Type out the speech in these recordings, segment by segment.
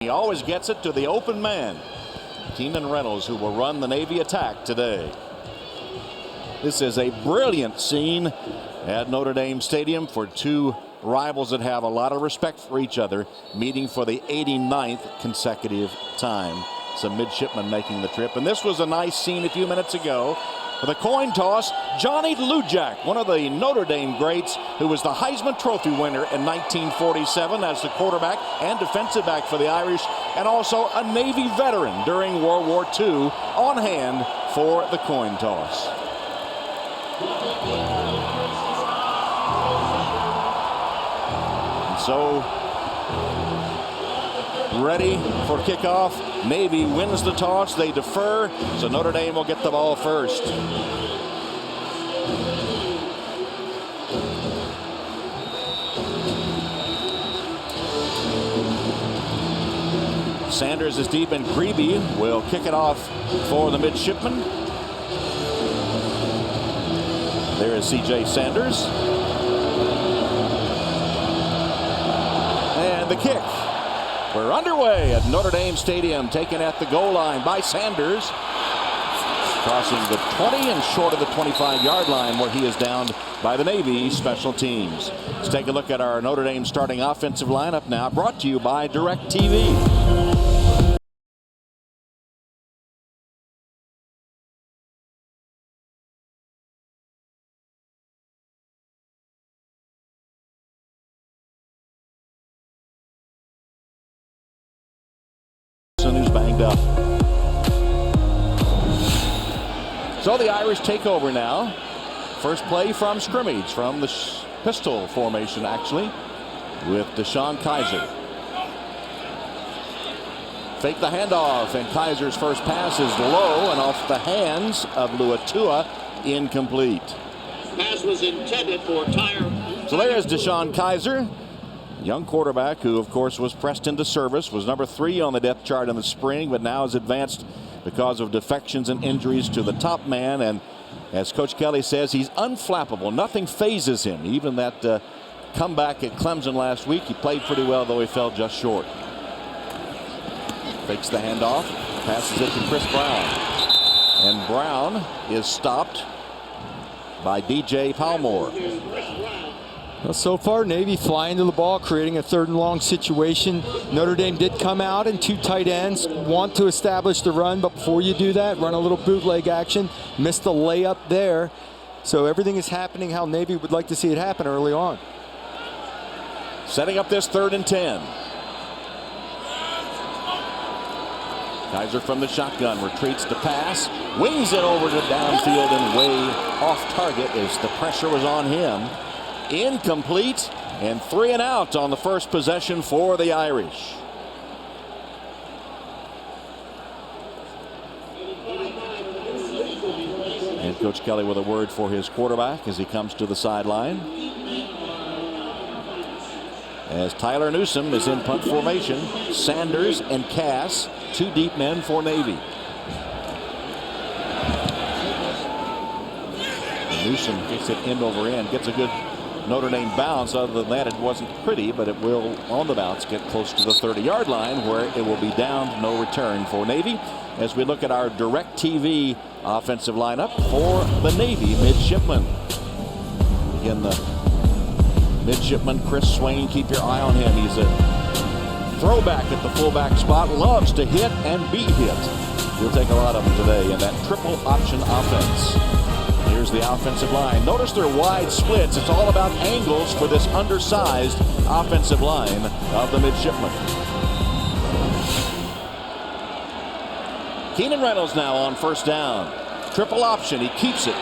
He always gets it to the open man. Keenan Reynolds, who will run the Navy attack today. This is a brilliant scene at Notre Dame Stadium for two rivals that have a lot of respect for each other, meeting for the 89th consecutive time. Some midshipmen making the trip. And this was a nice scene a few minutes ago. With a coin toss, Johnny Lujak, one of the Notre Dame greats, who was the Heisman Trophy winner in 1947 as the quarterback and defensive back for the Irish, and also a Navy veteran during World War II, on hand for the coin toss. And so, ready for kickoff. Navy wins the toss. They defer, so Notre Dame will get the ball first. Sanders is deep, and Creeby will kick it off for the midshipmen. There is C.J. Sanders. And the kick. We're underway at Notre Dame Stadium, taken at the goal line by Sanders. Crossing the 20 and short of the 25-yard line, where he is downed by the Navy special teams. Let's take a look at our Notre Dame starting offensive lineup now, brought to you by DirecTV. Who's banged up. So the Irish take over now. First play from scrimmage, from the pistol formation actually, with Deshaun Kaiser. Fake the handoff, and Kaiser's first pass is low and off the hands of Luatua, incomplete. Pass was intended for Tyre. So there is Deshaun Kaiser. Young quarterback who, of course, was pressed into service, was number 3 on the depth chart in the spring, but now is advanced because of defections and injuries to the top man. And as Coach Kelly says, he's unflappable. Nothing phases him. Even that comeback at Clemson last week, he played pretty well, though he fell just short. Fakes the handoff, passes it to Chris Brown. And Brown is stopped by DJ Palmore. Well, so far, Navy flying to the ball, creating a 3rd and long situation. Notre Dame did come out, and 2 tight ends want to establish the run, but before you do that, run a little bootleg action. Missed the layup there. So everything is happening how Navy would like to see it happen early on. Setting up this 3rd and 10. Kaiser from the shotgun retreats to pass, wings it over to downfield and way off target as the pressure was on him. Incomplete, and 3 and out on the first possession for the Irish. And Coach Kelly with a word for his quarterback as he comes to the sideline. As Tyler Newsome is in punt formation, Sanders and Cass, 2 deep men for Navy. And Newsome kicks it end over end, gets a good Notre Dame bounce. Other than that, it wasn't pretty, but it will, on the bounce, get close to the 30-yard line, where it will be down, no return for Navy. As we look at our DirecTV offensive lineup for the Navy midshipmen. Again, the midshipman Chris Swain, keep your eye on him. He's a throwback at the fullback spot, loves to hit and be hit. We'll take a lot of them today in that triple option offense. Here's the offensive line. Notice their wide splits. It's all about angles for this undersized offensive line of the midshipmen. Keenan Reynolds now on first down. Triple option. He keeps it.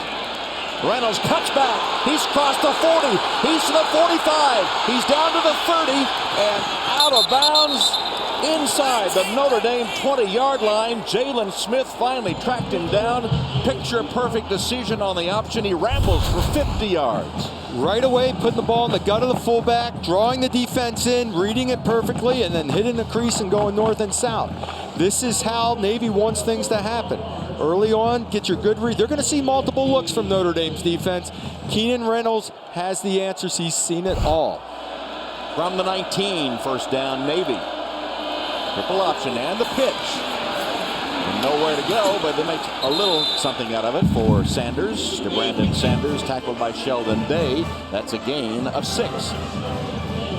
Reynolds cuts back. He's crossed the 40. He's to the 45. He's down to the 30 and out of bounds inside the Notre Dame 20-yard line. Jalen Smith finally tracked him down. Picture perfect decision on the option. He rambles for 50 yards. Right away, putting the ball in the gut of the fullback, drawing the defense in, reading it perfectly, and then hitting the crease and going north and south. This is how Navy wants things to happen. Early on, get your good read. They're going to see multiple looks from Notre Dame's defense. Keenan Reynolds has the answers. He's seen it all. From the 19, first down, Navy. Triple option and the pitch. And nowhere to go, but they make a little something out of it for Sanders. To Brandon Sanders, tackled by Sheldon Day. That's a gain of 6.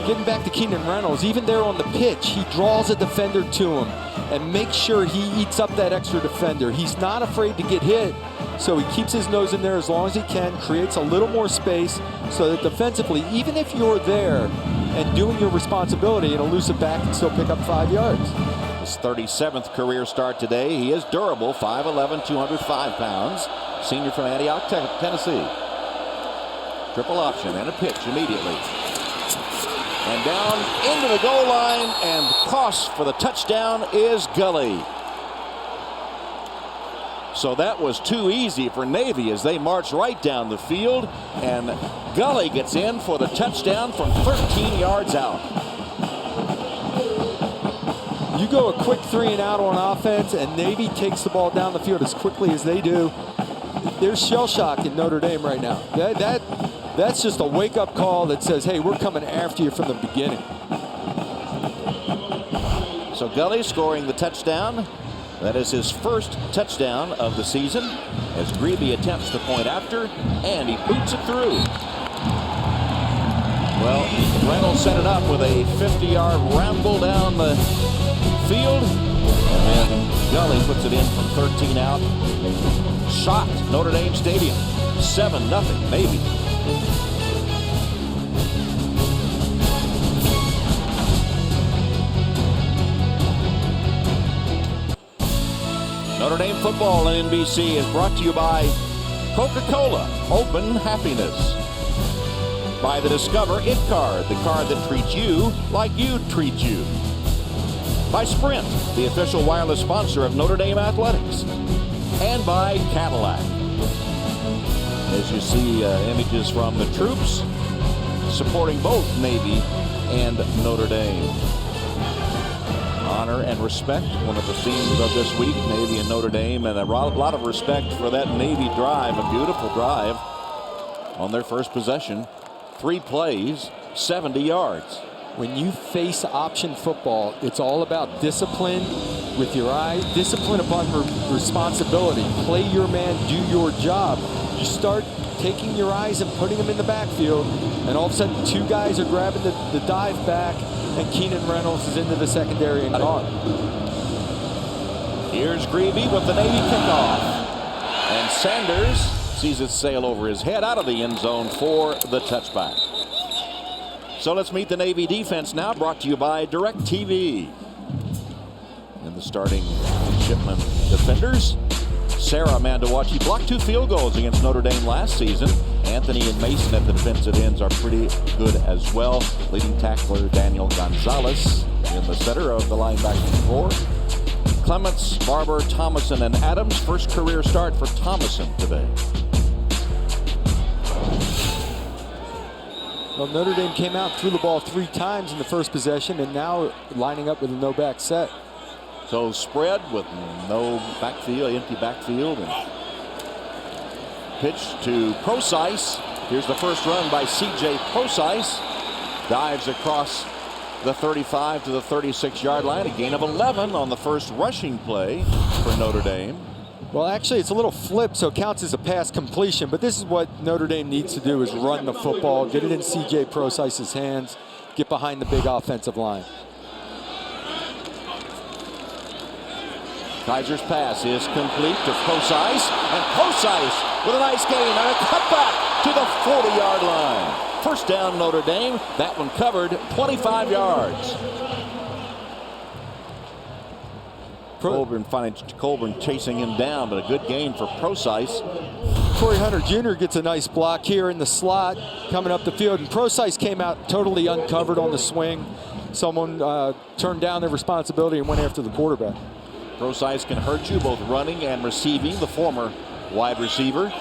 Getting back to Keenan Reynolds, even there on the pitch, he draws a defender to him and makes sure he eats up that extra defender. He's not afraid to get hit, so he keeps his nose in there as long as he can, creates a little more space so that defensively, even if you're there and doing your responsibility, an elusive back can still pick up 5 yards. His 37th career start today. He is durable, 5'11", 205 pounds. Senior from Antioch, Tennessee. Triple option and a pitch immediately. And down into the goal line, and cross for the touchdown is Gully. So that was too easy for Navy as they march right down the field, and Gully gets in for the touchdown from 13 yards out. You go a quick 3 and out on offense, and Navy takes the ball down the field as quickly as they do. There's shell shock in Notre Dame right now. That's just a wake-up call that says, hey, we're coming after you from the beginning. So Gully scoring the touchdown. That is his first touchdown of the season as Grebe attempts the point after, and he boots it through. Well, Reynolds set it up with a 50-yard ramble down the field, and then Gully puts it in from 13 out. Shocked Notre Dame Stadium. 7-0 Navy. Notre Dame football on NBC is brought to you by Coca-Cola, open happiness. By the Discover It card, the card that treats you like you treat you. By Sprint, the official wireless sponsor of Notre Dame Athletics. And by Cadillac. As you see images from the troops supporting both Navy and Notre Dame. Honor and respect, one of the themes of this week, Navy and Notre Dame, and a lot of respect for that Navy drive, a beautiful drive on their first possession. 3 plays, 70 yards. When you face option football, it's all about discipline with your eye, discipline upon responsibility. Play your man, do your job. You start taking your eyes and putting them in the backfield, and all of a sudden 2 guys are grabbing the dive back, and Keenan Reynolds is into the secondary and gone. Here's Grebe with the Navy kickoff. And Sanders sees it sail over his head out of the end zone for the touchback. So let's meet the Navy defense now, brought to you by DirecTV. And the starting Shipman defenders. Sarah Mandawachi blocked 2 field goals against Notre Dame last season. Anthony and Mason at the defensive ends are pretty good as well. Leading tackler Daniel Gonzalez in the center of the linebacking core. Clements, Barber, Thomason, and Adams. First career start for Thomason today. Well, Notre Dame came out and threw the ball 3 times in the first possession, and now lining up with a no-back set. So spread with no backfield, empty backfield, and pitch to Procise. Here's the first run by C.J. Procise. Dives across the 35 to the 36-yard line. A gain of 11 on the first rushing play for Notre Dame. Well, actually, it's a little flip, so it counts as a pass completion. But this is what Notre Dame needs to do, is run the football, get it in C.J. Procise's hands, get behind the big offensive line. Kaiser's pass is complete to Procise, and Procise with a nice gain and a cutback to the 40-yard line. First down Notre Dame. That one covered 25 yards. Colburn chasing him down, but a good gain for Procise. Corey Hunter Jr. gets a nice block here in the slot coming up the field, and Procise came out totally uncovered on the swing. Someone turned down their responsibility and went after the quarterback. Procise can hurt you both running and receiving, the former wide receiver.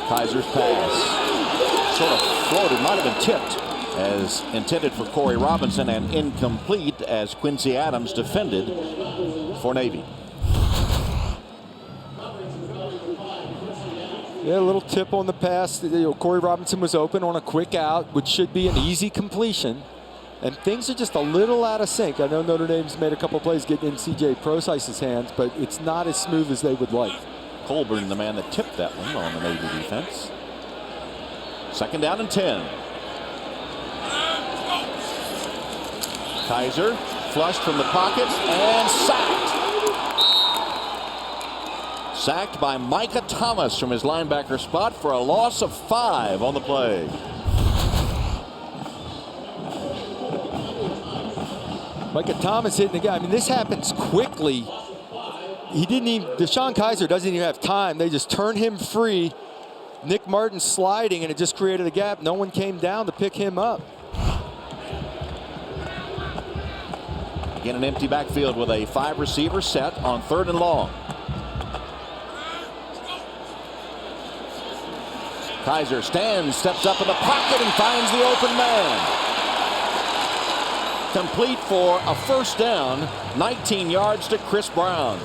Kaiser's pass sort of floated, might have been tipped as intended for Corey Robinson, and incomplete as Quincy Adams defended for Navy. Yeah, a little tip on the pass. Corey Robinson was open on a quick out, which should be an easy completion. And things are just a little out of sync. I know Notre Dame's made a couple plays getting in C.J. Procyse's hands, but it's not as smooth as they would like. Colburn, the man that tipped that one on the Navy defense. 2nd down and 10. Kaiser flushed from the pocket and sacked. Sacked by Micah Thomas from his linebacker spot for a loss of 5 on the play. Micah Thomas hitting the guy. I mean, this happens quickly. He didn't even, Deshaun Kaiser doesn't even have time. They just turn him free. Nick Martin sliding, and it just created a gap. No one came down to pick him up. Again, an empty backfield with a 5-receiver set on 3rd and long. Kaiser stands, steps up in the pocket, and finds the open man. Complete for a 1st down, 19 yards to Chris Brown.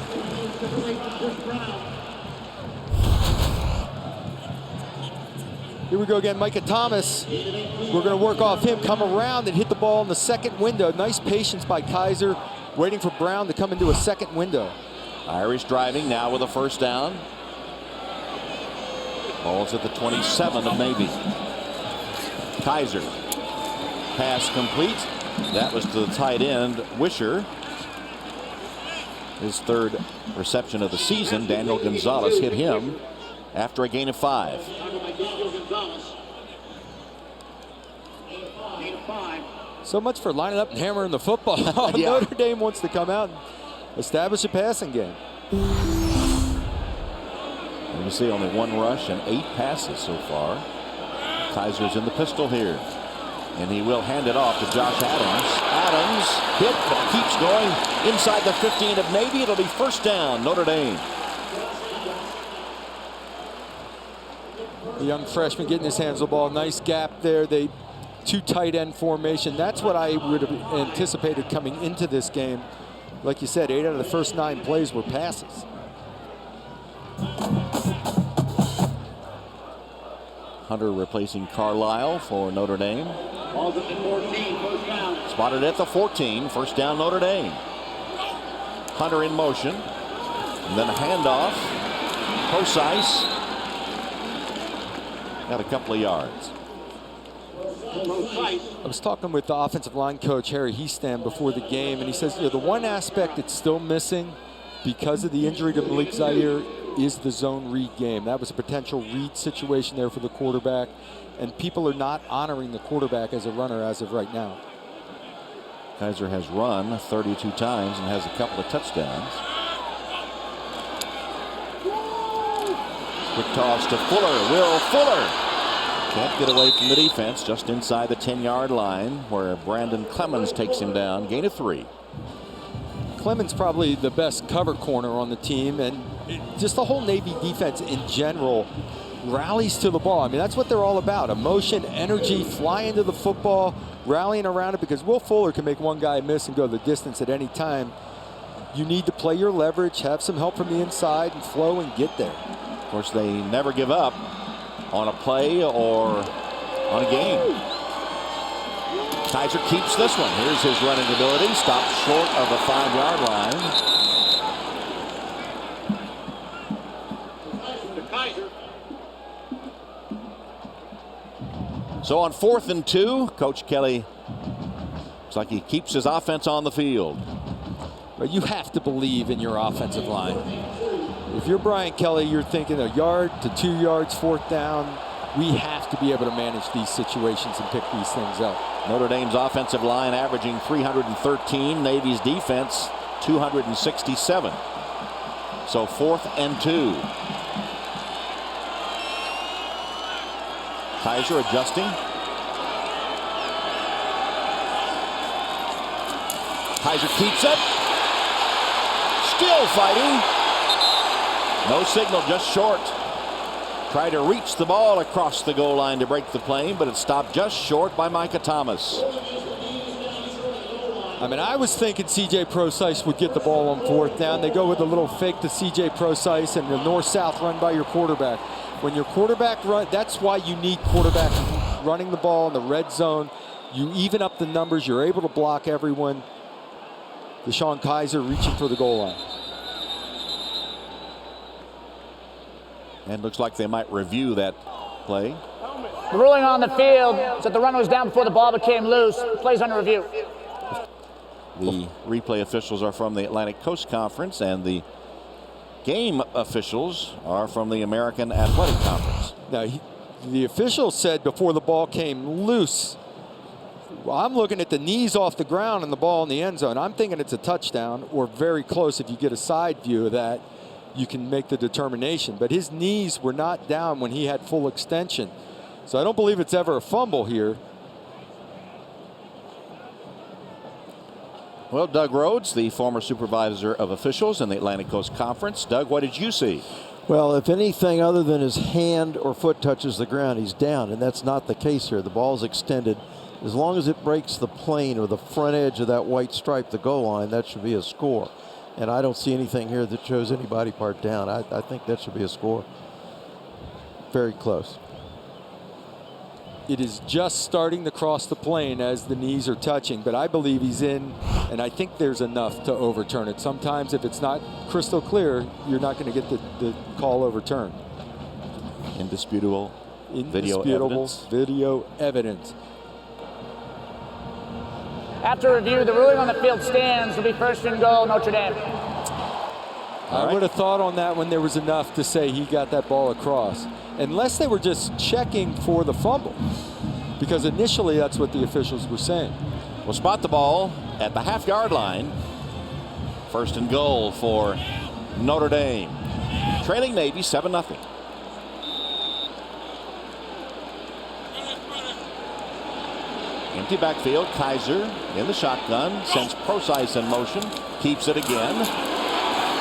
Here we go again, Micah Thomas. We're going to work off him, come around and hit the ball in the 2nd window. Nice patience by Kaiser, waiting for Brown to come into a 2nd window. Irish driving now with a 1st down. Ball's at the 27 of Navy. Kaiser. Pass complete. That was to the tight end, Wisher. His 3rd reception of the season. Daniel Gonzalez hit him after a gain of 5. So much for lining up and hammering the football. Yeah. Notre Dame wants to come out and establish a passing game. And you see only 1 rush and 8 passes so far. Kaiser's in the pistol here. And he will hand it off to Josh Adams. Adams hit, but keeps going inside the 15 of Navy. It'll be 1st down, Notre Dame. The young freshman getting his hands on the ball. Nice gap there. They 2 tight end formation. That's what I would have anticipated coming into this game. Like you said, 8 out of the first 9 plays were passes. Hunter replacing Carlisle for Notre Dame. Ball's at the 14, 1st down. Spotted at the 14, 1st down Notre Dame. Hunter in motion. And then a handoff. Procyse. Got a couple of yards. I was talking with the offensive line coach, Harry Heastam, before the game, and he says, the one aspect that's still missing because of the injury to Malik Zaire is the zone read game. That was a potential read situation there for the quarterback, and people are not honoring the quarterback as a runner as of right now. Kaiser has run 32 times and has a couple of touchdowns. Quick toss to Fuller. Will Fuller can't get away from the defense, just inside the 10-yard line where Brandon Clemens takes him down. Gain of 3. Clemens probably the best cover corner on the team, and just the whole Navy defense in general rallies to the ball. I mean, that's what they're all about. Emotion, energy, flying to the football, rallying around it, because Will Fuller can make one guy miss and go the distance at any time. You need to play your leverage, have some help from the inside, and flow and get there. Of course, they never give up on a play or on a game. Kaiser keeps this one. Here's his running ability. Stopped short of the 5-yard line. So on 4th and 2, Coach Kelly looks like he keeps his offense on the field. But you have to believe in your offensive line. If you're Brian Kelly, you're thinking a yard to 2 yards, 4th down. We have to be able to manage these situations and pick these things up. Notre Dame's offensive line averaging 313. Navy's defense 267. So 4th and 2. Kaiser adjusting. Kaiser keeps it. Still fighting. No signal, just short. Tried to reach the ball across the goal line to break the plane, but it stopped just short by Micah Thomas. I mean, I was thinking C.J. Procyse would get the ball on 4th down. They go with a little fake to C.J. Procyse and the north-south run by your quarterback. When your quarterback run, that's why you need quarterback running the ball in the red zone. You even up the numbers. You're able to block everyone. DeShone Kizer reaching for the goal line. And looks like they might review that play. The ruling on the field is that the runner was down before the ball became loose. Plays under review. The replay officials are from the Atlantic Coast Conference, and the game officials are from the American Athletic Conference. Now, the official said before the ball came loose. I'm looking at the knees off the ground and the ball in the end zone. I'm thinking it's a touchdown or very close. If you get a side view of that, you can make the determination. But his knees were not down when he had full extension. So I don't believe it's ever a fumble here. Well, Doug Rhodes, the former supervisor of officials in the Atlantic Coast Conference. Doug, what did you see? Well, if anything other than his hand or foot touches the ground, he's down, and that's not the case here. The ball's extended. As long as it breaks the plane or the front edge of that white stripe, the goal line, that should be a score. And I don't see anything here that shows any body part down. I think that should be a score. Very close. It is just starting to cross the plane as the knees are touching, but I believe he's in, and I think there's enough to overturn it. Sometimes if it's not crystal clear, you're not going to get the call overturned. Indisputable video evidence. After review, the ruling on the field stands. Will be first and goal, Notre Dame. I would have thought on that when there was enough to say he got that ball across. Unless they were just checking for the fumble. Because initially that's what the officials were saying. We'll spot the ball at the half-yard line. First and goal for Notre Dame. Trailing Navy 7-0. Empty backfield. Kizer in the shotgun. Sends Procise in motion. Keeps it again.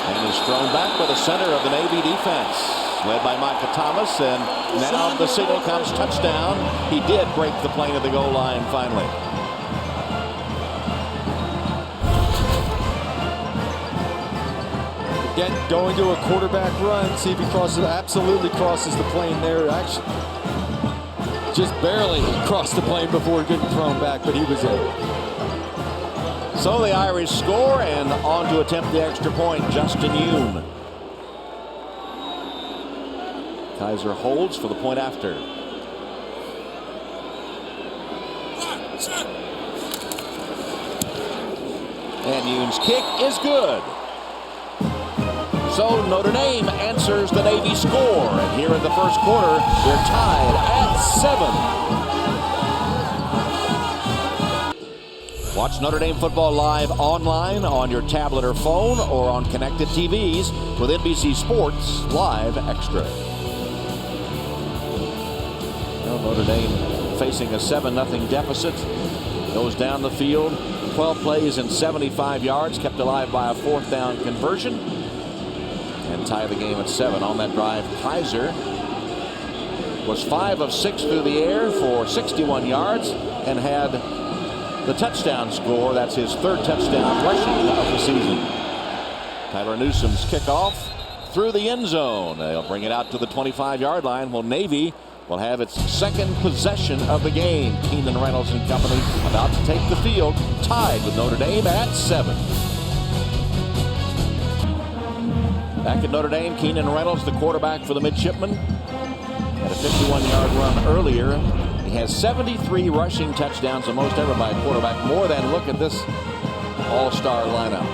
And is thrown back by the center of the Navy defense. Led by Micah Thomas, and now the signal comes touchdown. He did break the plane of the goal line finally. Again, going to a quarterback run, see if he absolutely crosses the plane there. Actually, just barely crossed the plane before getting thrown back, but he was in. So the Irish score, and on to attempt the extra point, Justin Yoon. Kizer holds for the point after. And Yoon's kick is good. So Notre Dame answers the Navy score. And here in the first quarter, they're tied at 7. Watch Notre Dame football live online on your tablet or phone or on connected TVs with NBC Sports Live Extra. Notre Dame facing a 7-0 deficit. Goes down the field. 12 plays and 75 yards. Kept alive by a fourth down conversion. And tie the game at 7 on that drive. Kizer was 5 of 6 through the air for 61 yards and had the touchdown score. That's his third touchdown rushing of the season. Tyler Newsome's kickoff through the end zone. They'll bring it out to the 25-yard line. Well, Navy will have its second possession of the game. Keenan Reynolds and company about to take the field, tied with Notre Dame at 7. Back at Notre Dame, Keenan Reynolds, the quarterback for the Midshipmen, had a 51-yard run earlier. He has 73 rushing touchdowns, the most ever by a quarterback. More than, look at this all-star lineup.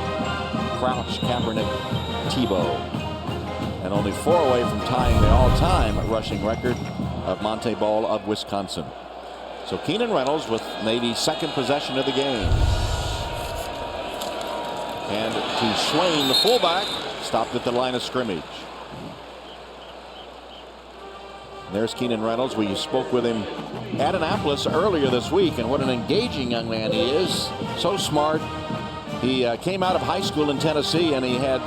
Crouch, Kaepernick, Tebow. And only 4 away from tying the all-time rushing record of Monte Ball of Wisconsin. So Keenan Reynolds with Navy's second possession of the game. And to Swain, the fullback, stopped at the line of scrimmage. There's Keenan Reynolds. We spoke with him at Annapolis earlier this week, and what an engaging young man he is. So smart. He came out of high school in Tennessee, and he had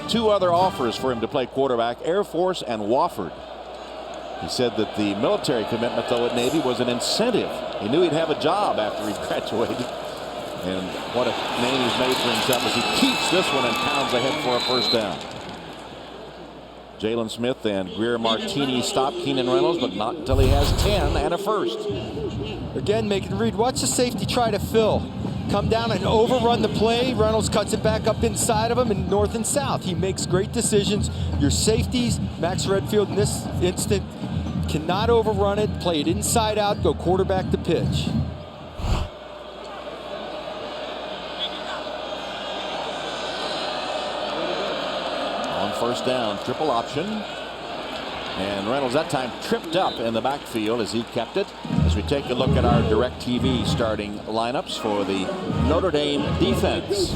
2 other offers for him to play quarterback, Air Force and Wofford. He said that the military commitment, though, at Navy was an incentive. He knew he'd have a job after he graduated. And what a name he's made for himself as he keeps this one and pounds ahead for a first down. Jalen Smith and Greer Martini stop Keenan Reynolds, but not until he has 10 and a first. Again, make it read. Watch the safety try to fill. Come down and overrun the play. Reynolds cuts it back up inside of him in north and south. He makes great decisions. Your safeties, Max Redfield in this instant, cannot overrun it. Play it inside out. Go quarterback to pitch. On first down, triple option. And Reynolds that time tripped up in the backfield as he kept it. As we take a look at our DirecTV starting lineups for the Notre Dame defense.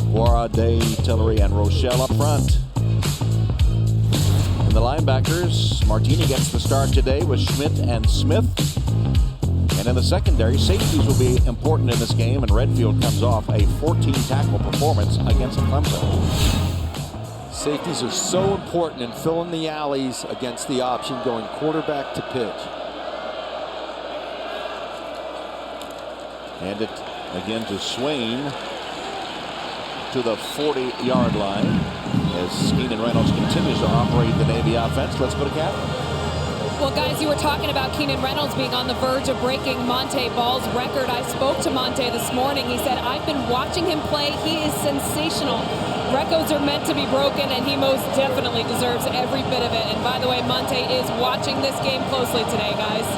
Guara, Day, Tillery, and Rochelle up front. And the linebackers, Martini gets the start today with Schmidt and Smith. And in the secondary, safeties will be important in this game, and Redfield comes off a 14-tackle performance against Clemson. Safeties are so important in filling the alleys against the option, going quarterback to pitch. And it again to Swain to the 40-yard line as Keenan Reynolds continues to operate the Navy offense. Let's go to Kat. Well, guys, you were talking about Keenan Reynolds being on the verge of breaking Monte Ball's record. I spoke to Monte this morning. He said, I've been watching him play. He is sensational. Records are meant to be broken, and he most definitely deserves every bit of it. And by the way, Monte is watching this game closely today, guys.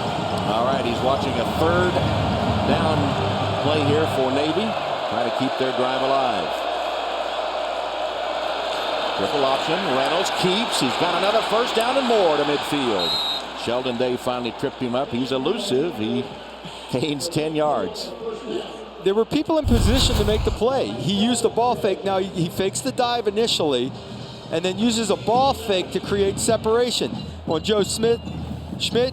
All right, he's watching a third down play here for Navy, trying to keep their drive alive. Triple option, Reynolds keeps. He's got another first down and more to midfield. Sheldon Day finally tripped him up. He's elusive. He gains 10 yards. There were people in position to make the play. He used a ball fake. Now he fakes the dive initially and then uses a ball fake to create separation on Joe Schmidt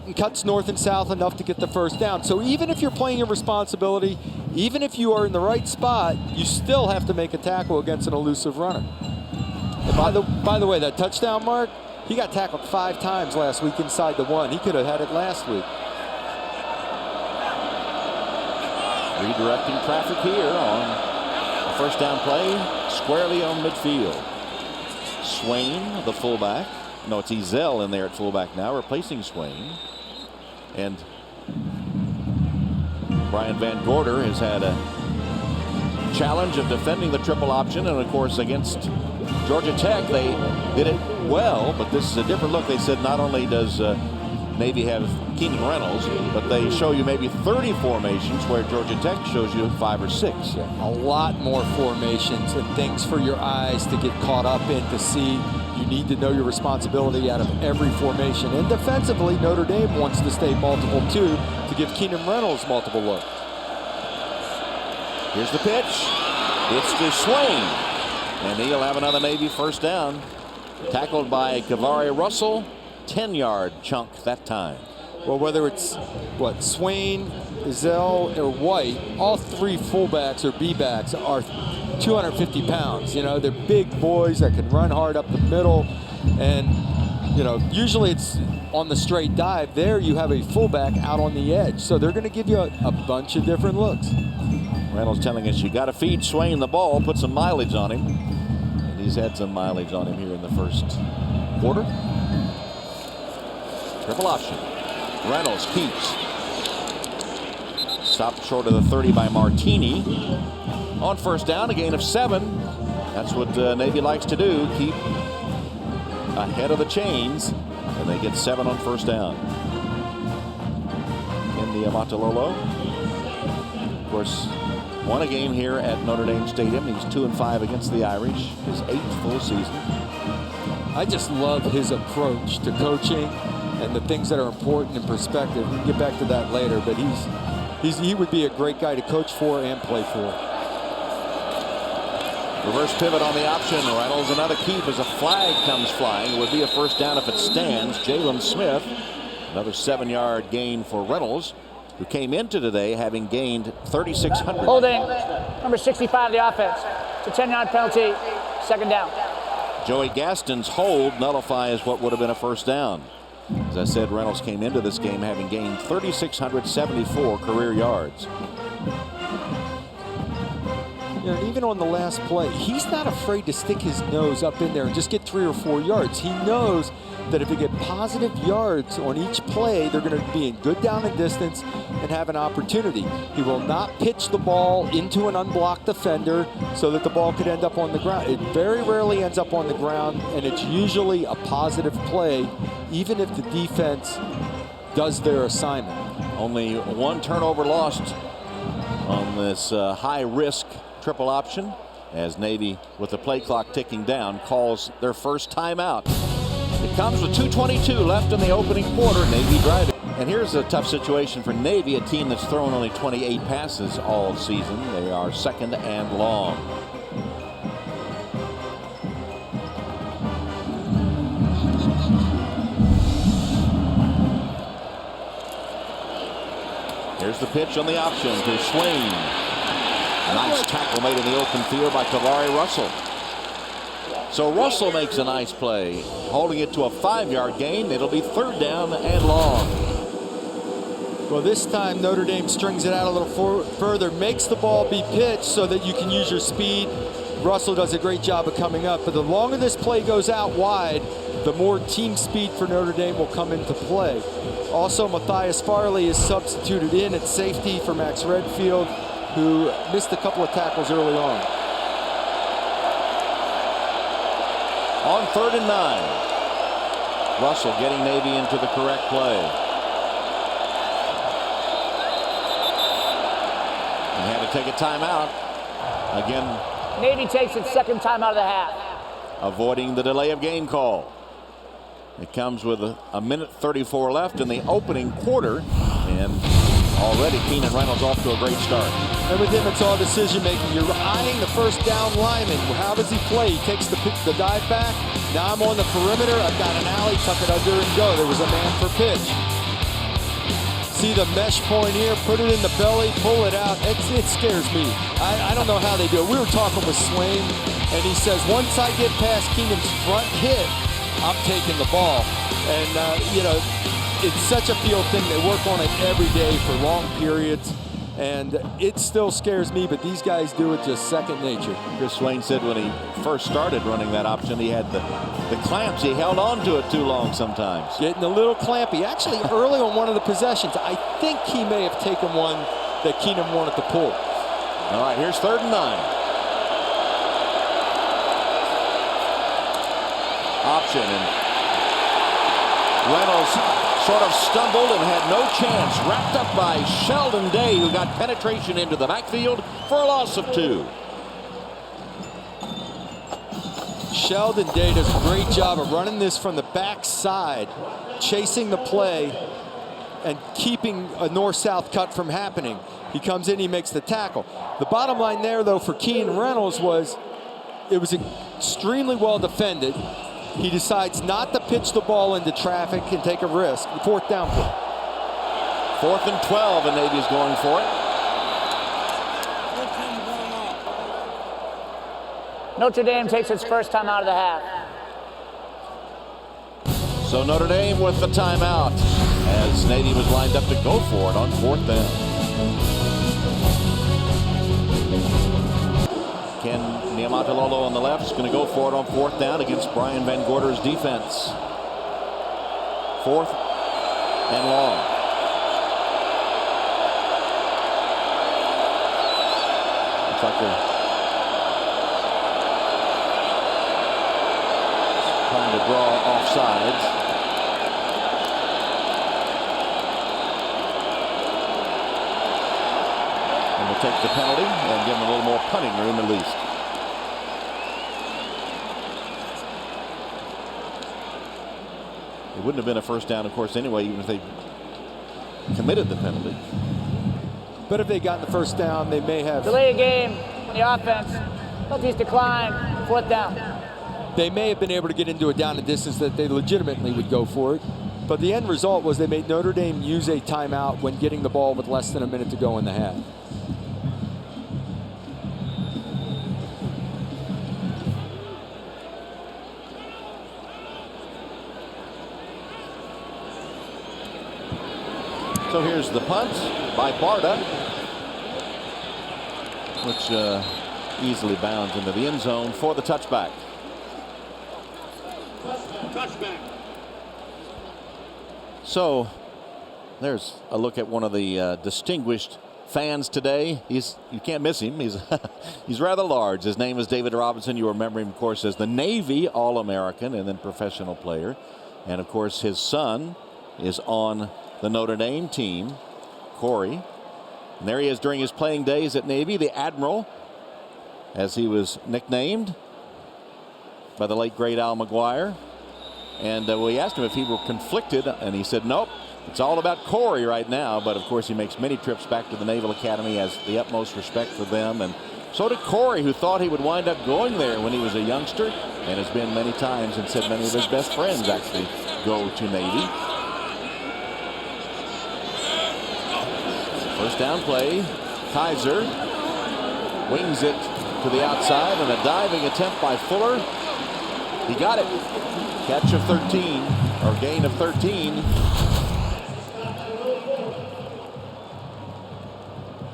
and cuts north and south enough to get the first down. So even if you're playing your responsibility, even if you are in the right spot, you still have to make a tackle against an elusive runner. And by the way, that touchdown mark, he got tackled 5 times last week inside the 1. He could have had it last week. Redirecting traffic here on the first down play, squarely on midfield. Swain, the fullback. No, it's Ezell in there at fullback now, replacing Swain. And Brian Van Gorder has had a challenge of defending the triple option, and of course against Georgia Tech they did it well, but this is a different look. They said not only does Navy have Keenan Reynolds, but they show you maybe 30 formations where Georgia Tech shows you 5 or 6. A lot more formations and things for your eyes to get caught up in to see. You need to know your responsibility out of every formation. And defensively, Notre Dame wants to stay multiple too to give Keenan Reynolds multiple looks. Here's the pitch. It's to Swain. And he'll have another Navy first down. Tackled by Kavari Russell. 10-yard chunk that time. Well, whether it's Swain, Ezell, or White, all 3 fullbacks or B-backs are 250 pounds. You know, they're big boys that can run hard up the middle, and you know, usually it's on the straight dive. There you have a fullback out on the edge, so they're going to give you a bunch of different looks. Reynolds telling us you got to feed Swain the ball, put some mileage on him, and he's had some mileage on him here in the first quarter. Triple option. Reynolds keeps. Stopped short of the 30 by Martini. On first down, a gain of 7. That's what Navy likes to do, keep ahead of the chains, and they get 7 on first down. India Matalolo, of course, won a game here at Notre Dame Stadium. He's 2-5 against the Irish, his 8th full season. I just love his approach to coaching and the things that are important in perspective. We can get back to that later, but he would be a great guy to coach for and play for. Reverse pivot on the option. Reynolds another keep as a flag comes flying. It would be a first down if it stands. Jalen Smith, another 7-yard gain for Reynolds, who came into today having gained 3,600. Holding, number 65 of the offense. It's a 10-yard penalty, second down. Joey Gaston's hold nullifies what would have been a first down. As I said, Reynolds came into this game having gained 3,674 career yards. You know, even on the last play, he's not afraid to stick his nose up in there and just get 3 or 4 yards. He knows that if they get positive yards on each play, they're going to be in good down and distance and have an opportunity. He will not pitch the ball into an unblocked defender so that the ball could end up on the ground. It very rarely ends up on the ground, and it's usually a positive play, even if the defense does their assignment. Only 1 turnover lost on this high-risk triple option as Navy, with the play clock ticking down, calls their first timeout. It comes with 2:22 left in the opening quarter. Navy driving. And here's a tough situation for Navy, a team that's thrown only 28 passes all season. They are second and long. Here's the pitch on the option to Swain. A nice tackle made in the open field by Tavari Russell. So Russell makes a nice play, holding it to a 5-yard gain. It'll be 3rd down and long. Well, this time Notre Dame strings it out a little further, makes the ball be pitched so that you can use your speed. Russell does a great job of coming up, but the longer this play goes out wide, the more team speed for Notre Dame will come into play. Also, Matthias Farley is substituted in at safety for Max Redfield, who missed a couple of tackles early on. On 3rd and 9. Russell getting Navy into the correct play. He had to take a timeout. Again, Navy takes its 2nd timeout of the half. avoiding the delay of game call. It comes with a minute 34 left in the opening quarter, and already Keenan Reynolds off to a great start. And with him, it's all decision making. You're eyeing the first down lineman. How does he play? He takes the dive back. Now I'm on the perimeter. I've got an alley. Tuck it under and go. There was a man for pitch. See the mesh point here. Put it in the belly. Pull it out. It scares me. I don't know how they do it. We were talking with Swain, and he says, once I get past Keenan's front hit, I'm taking the ball. And, you know, it's such a field thing. They work on it every day for long periods. And it still scares me, but these guys do it just second nature. Chris Swain said when he first started running that option, he had the clamps. He held on to it too long sometimes. Getting a little clampy. Actually, early on one of the possessions, I think he may have taken one that Keenan wanted to pull. All right, here's 3rd and 9. Option, and Reynolds sort of stumbled and had no chance. Wrapped up by Sheldon Day, who got penetration into the backfield for a loss of 2. Sheldon Day does a great job of running this from the backside, chasing the play, and keeping a north-south cut from happening. He comes in, he makes the tackle. The bottom line there, though, for Keenan Reynolds was it was extremely well defended. He decides not to pitch the ball into traffic and take a risk. 4th down play. 4th and 12, and Navy's going for it. Notre Dame takes its 1st timeout of the half. So Notre Dame with the timeout as Navy was lined up to go for it on 4th down. Ken Niamatalolo on the left is going to go for it on 4th down against Brian Van Gorder's defense. 4th and long. Looks like they're trying to draw offsides. And we'll take the penalty and give them a little more punting room at least. It wouldn't have been a 1st down, of course, anyway, even if they committed the penalty. But if they got the 1st down, they may have. Delay a game on the offense. Penalties decline. 4th down. They may have been able to get into a down and distance that they legitimately would go for it. But the end result was they made Notre Dame use a timeout when getting the ball with less than a minute to go in the half. So here's the punt by Barta, which easily bounds into the end zone for the touchback. So there's a look at one of the distinguished fans today. You can't miss him. He's rather large. His name is David Robinson. You remember him, of course, as the Navy All-American and then professional player. And of course, his son is on the Notre Dame team, Corey. And there he is during his playing days at Navy, the Admiral, as he was nicknamed by the late great Al McGuire. And we asked him if he were conflicted, and he said, nope, it's all about Corey right now. But of course, he makes many trips back to the Naval Academy, has the utmost respect for them. And so did Corey, who thought he would wind up going there when he was a youngster, and has been many times, and said many of his best friends actually go to Navy. First down play, Kaiser wings it to the outside, and a diving attempt by Fuller. He got it. Catch of 13, or gain of 13.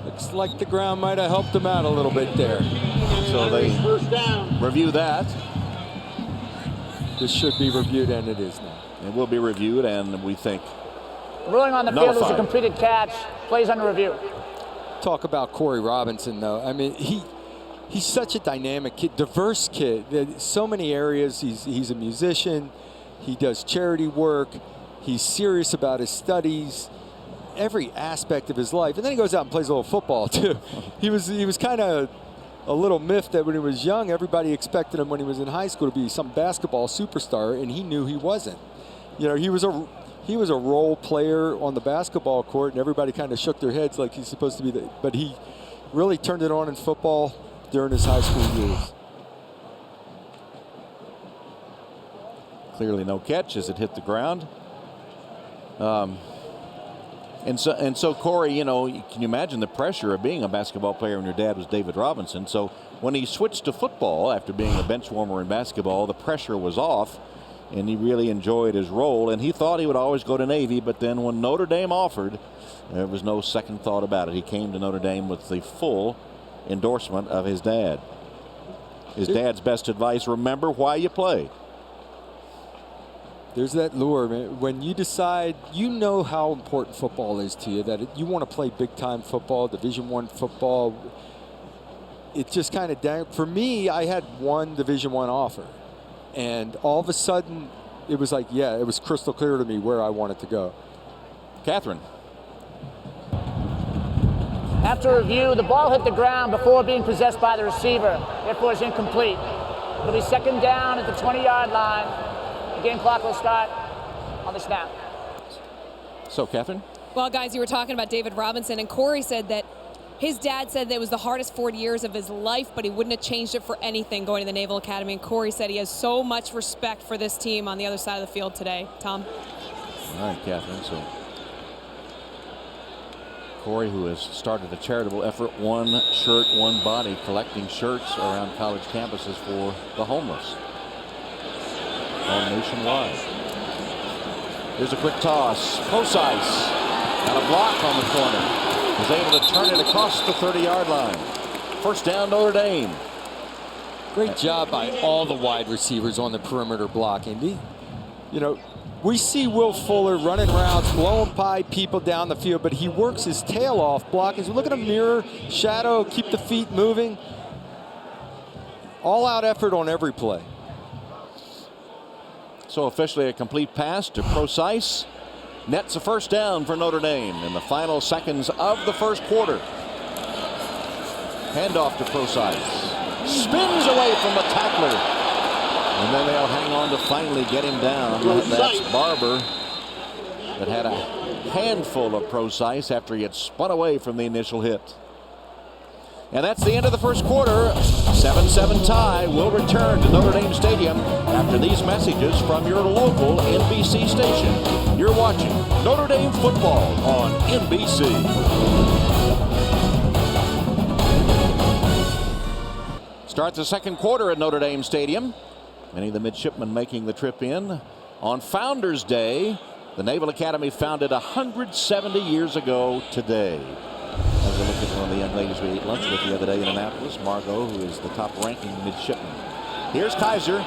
Looks like the ground might have helped him out a little bit there. So they review that. This should be reviewed, and it is now. It will be reviewed, and we think Ruling on the field was a nullified. completed catch. Plays under review. Talk about Corey Robinson, though. I mean, he's such a dynamic kid, diverse kid. So many areas. He's a musician. He does charity work. He's serious about his studies. Every aspect of his life. And then he goes out and plays a little football, too. He was kind of a little miffed that when he was young, everybody expected him when he was in high school to be some basketball superstar, and he knew he wasn't. You know, he was a role player on the basketball court, and everybody kind of shook their heads like he's supposed to be. But he really turned it on in football during his high school years. Clearly no catch as it hit the ground. And so Corey, you know, can you imagine the pressure of being a basketball player when your dad was David Robinson? So when he switched to football after being a bench warmer in basketball, the pressure was off, and he really enjoyed his role. And he thought he would always go to Navy, but then when Notre Dame offered, there was no second thought about it. He came to Notre Dame with the full endorsement of his dad. His dad's best advice: remember why you play. There's that lure, man. When you decide, you know how important football is to you, that you want to play big-time football, Division I football. It just kind of, for me, I had one Division I offer. And all of a sudden, it was like, yeah, it was crystal clear to me where I wanted to go. Catherine. After review, the ball hit the ground before being possessed by the receiver. Therefore, it's incomplete. It'll be second down at the 20-yard line. The game clock will start on the snap. So, Catherine? Well, guys, you were talking about David Robinson, and Corey said that his dad said that it was the hardest 40 years of his life, but he wouldn't have changed it for anything going to the Naval Academy. And Corey said he has so much respect for this team on the other side of the field today. Tom? All right, Catherine. So Corey, who has started a charitable effort, One Shirt, One Body, collecting shirts around college campuses for the homeless, all nationwide. Here's a quick toss. Precise. Got a block on the corner. Was able to turn it across the 30-yard line. First down, Notre Dame. Great job by all the wide receivers on the perimeter blocking. You know, we see Will Fuller running routes, blowing by people down the field, but he works his tail off blocking. So look at him, mirror, shadow, keep the feet moving. All-out effort on every play. So officially a complete pass to Precise. Nets a first down for Notre Dame in the final seconds of the first quarter. Handoff to Precise. Spins away from the tackler. And then they'll hang on to finally get him down. That's Barber that had a handful of Precise after he had spun away from the initial hit. And that's the end of the first quarter. 7-7 tie will return to Notre Dame Stadium after these messages from your local NBC station. You're watching Notre Dame football on NBC. Start the second quarter at Notre Dame Stadium. Many of the midshipmen making the trip in. On Founders Day, the Naval Academy founded 170 years ago today. As we look at one of the young ladies we ate lunch with the other day in Annapolis. Margot, who is the top-ranking midshipman. Here's Kaiser.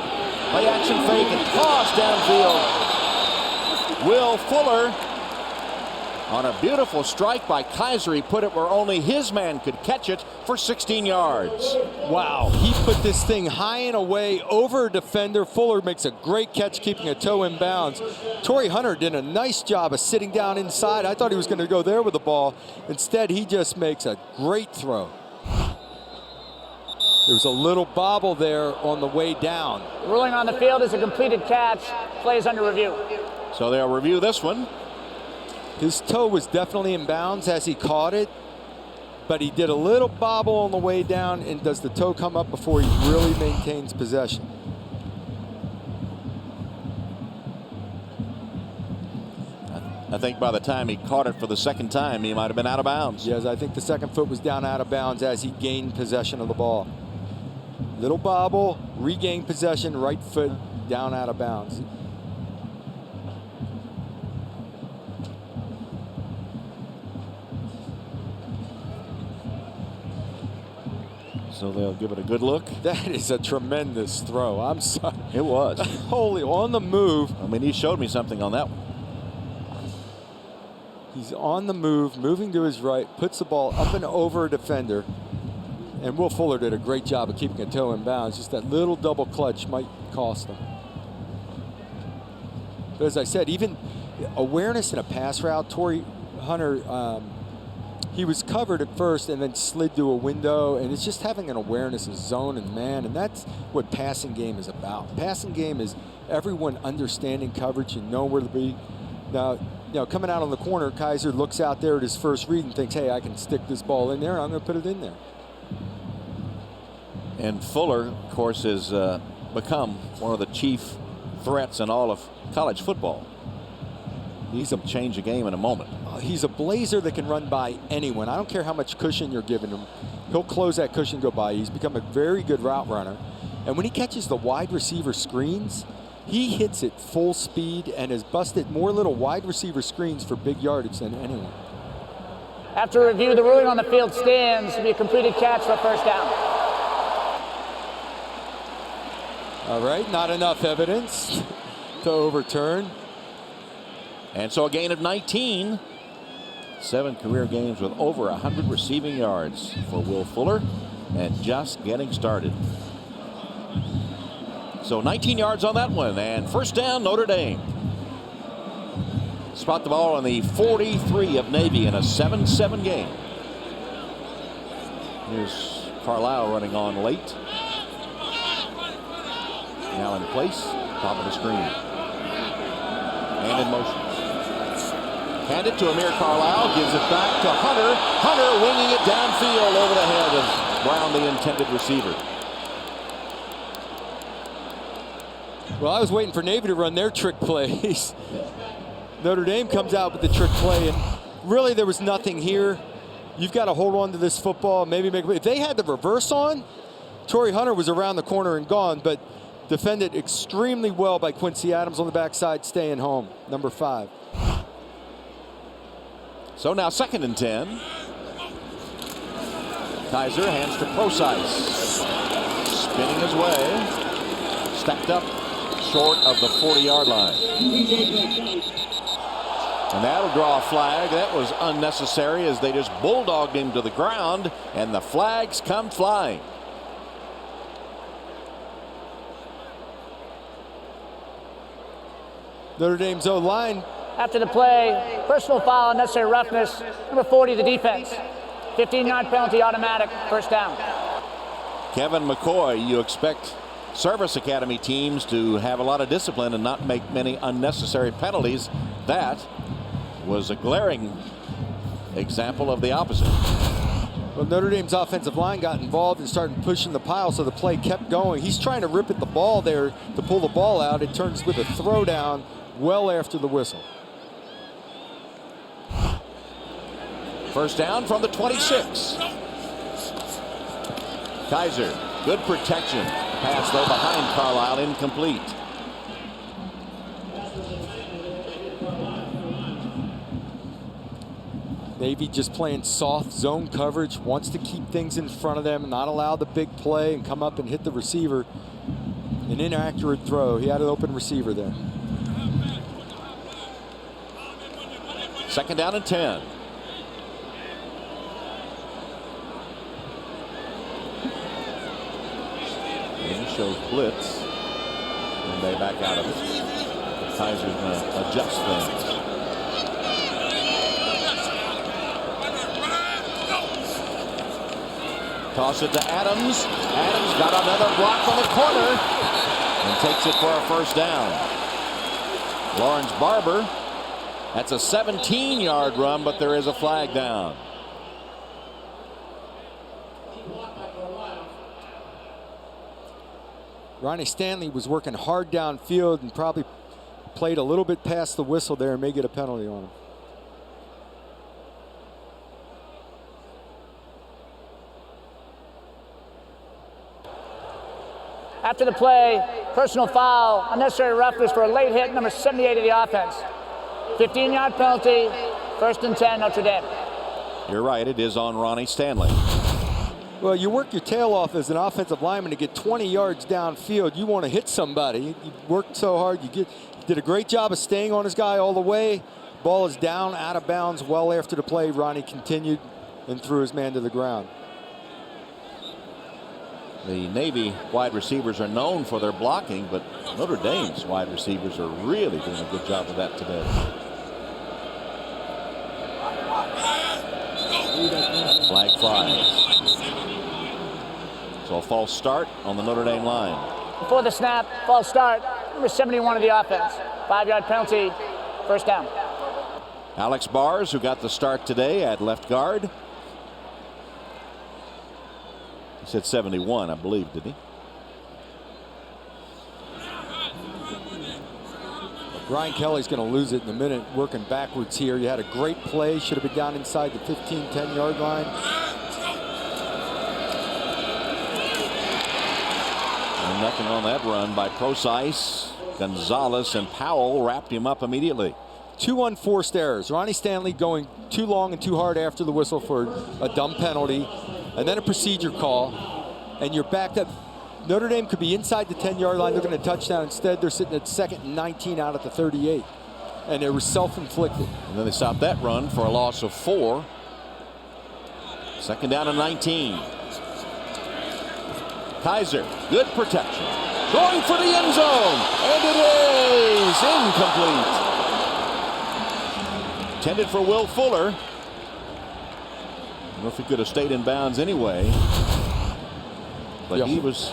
Play action fake and toss downfield. Will Fuller on a beautiful strike by Kaiser. He put it where only his man could catch it for 16 yards. Wow, he put this thing high and away over a defender. Fuller makes a great catch, keeping a toe in bounds. Torrey Hunter did a nice job of sitting down inside. I thought he was going to go there with the ball. Instead, he just makes a great throw. There was a little bobble there on the way down. Ruling on the field is a completed catch. Plays under review. So they'll review this one. His toe was definitely in bounds as he caught it, but he did a little bobble on the way down. And does the toe come up before he really maintains possession? I think by the time he caught it for the second time, he might have been out of bounds. Yes, I think the second foot was down out of bounds as he gained possession of the ball. Little bobble, regained possession, right foot down out of bounds. So they'll give it a good look. That is a tremendous throw. I'm sorry. It was. Holy, on the move. I mean, he showed me something on that one. He's on the move, moving to his right, puts the ball up and over a defender. And Will Fuller did a great job of keeping a toe in bounds. Just that little double clutch might cost him. But as I said, even awareness in a pass route, Torrey Hunter, he was covered at first and then slid to a window, and it's just having an awareness of zone and man, and that's what passing game is about. Passing game is everyone understanding coverage and knowing where to be. Now, coming out on the corner, Kaiser looks out there at his first read and thinks, hey, I can stick this ball in there, and I'm going to put it in there. And Fuller, of course, has become one of the chief threats in all of college football. He's a change the game in a moment. He's a blazer that can run by anyone. I don't care how much cushion you're giving him. He'll close that cushion, go by. He's become a very good route runner. And when he catches the wide receiver screens, he hits it full speed and has busted more little wide receiver screens for big yardage than anyone. After review, the ruling on the field stands to be a completed catch for a first down. All right, not enough evidence to overturn. And so a gain of 19. 7 career games with over 100 receiving yards for Will Fuller, and just getting started. So 19 yards on that one, and first down, Notre Dame. Spot the ball on the 43 of Navy in a 7-7 game. Here's Carlisle running on late. Now in place, top of the screen. And in motion. Handed to Amir Carlisle, gives it back to Hunter. Hunter winging it downfield over the head of Brown, the intended receiver. Well, I was waiting for Navy to run their trick plays. Notre Dame comes out with the trick play, and really there was nothing here. You've got to hold on to this football, maybe make. If they had the reverse on, Torrey Hunter was around the corner and gone, but defended extremely well by Quincy Adams on the backside, staying home, number 5. So now 2nd and 10. Kaiser hands to Procise. Spinning his way. Stepped up short of the 40-yard line. And that'll draw a flag. That was unnecessary as they just bulldogged him to the ground, and the flags come flying. Notre Dame's O-line. After the play, personal foul, unnecessary roughness, number 40, the defense. 15-yard penalty, automatic, first down. Kevin McCoy, you expect Service Academy teams to have a lot of discipline and not make many unnecessary penalties. That was a glaring example of the opposite. Well, Notre Dame's offensive line got involved and started pushing the pile, so the play kept going. He's trying to rip at the ball there to pull the ball out. It turns with a throwdown well after the whistle. First down from the 26. Kaiser, good protection. Pass though behind Carlisle, incomplete. Navy just playing soft zone coverage, wants to keep things in front of them and not allow the big play and come up and hit the receiver. An inaccurate throw. He had an open receiver there. 2nd down and 10. And he shows blitz. And they back out of it. Kaiser's going to adjust things. Toss it to Adams. Adams got another block on the corner and takes it for a 1st down. Lawrence Barber. That's a 17-yard run, but there is a flag down. Ronnie Stanley was working hard downfield and probably played a little bit past the whistle there and may get a penalty on him. After the play, personal foul, unnecessary roughness for a late hit, number 78 of the offense. 15-yard penalty, 1st and 10, Notre Dame. You're right, it is on Ronnie Stanley. Well, you work your tail off as an offensive lineman to get 20 yards downfield. You want to hit somebody. You worked so hard. You did a great job of staying on his guy all the way. Ball is down, out of bounds. Well after the play, Ronnie continued and threw his man to the ground. The Navy wide receivers are known for their blocking, but Notre Dame's wide receivers are really doing a good job of that today. Flag flies. So a false start on the Notre Dame line. Before the snap, false start, number 71 of the offense. 5-yard penalty, 1st down. Alex Bars, who got the start today at left guard. He said 71, I believe, did he? Brian Kelly's going to lose it in a minute working backwards here. You had a great play. Should have been down inside the 15, 10-yard line. And nothing on that run by Procise. Gonzalez and Powell wrapped him up immediately. 2 unforced errors. Ronnie Stanley going too long and too hard after the whistle for a dumb penalty, and then a procedure call, and you're backed up. Notre Dame could be inside the 10-yard line looking at a touchdown. Instead, they're sitting at 2nd and 19 out at the 38, and it was self-inflicted. And then they stopped that run for a loss of 4. 2nd down and 19. Kaiser, good protection. Going for the end zone, and it is incomplete. Intended for Will Fuller. I don't know if he could have stayed in bounds anyway. But yeah. He was.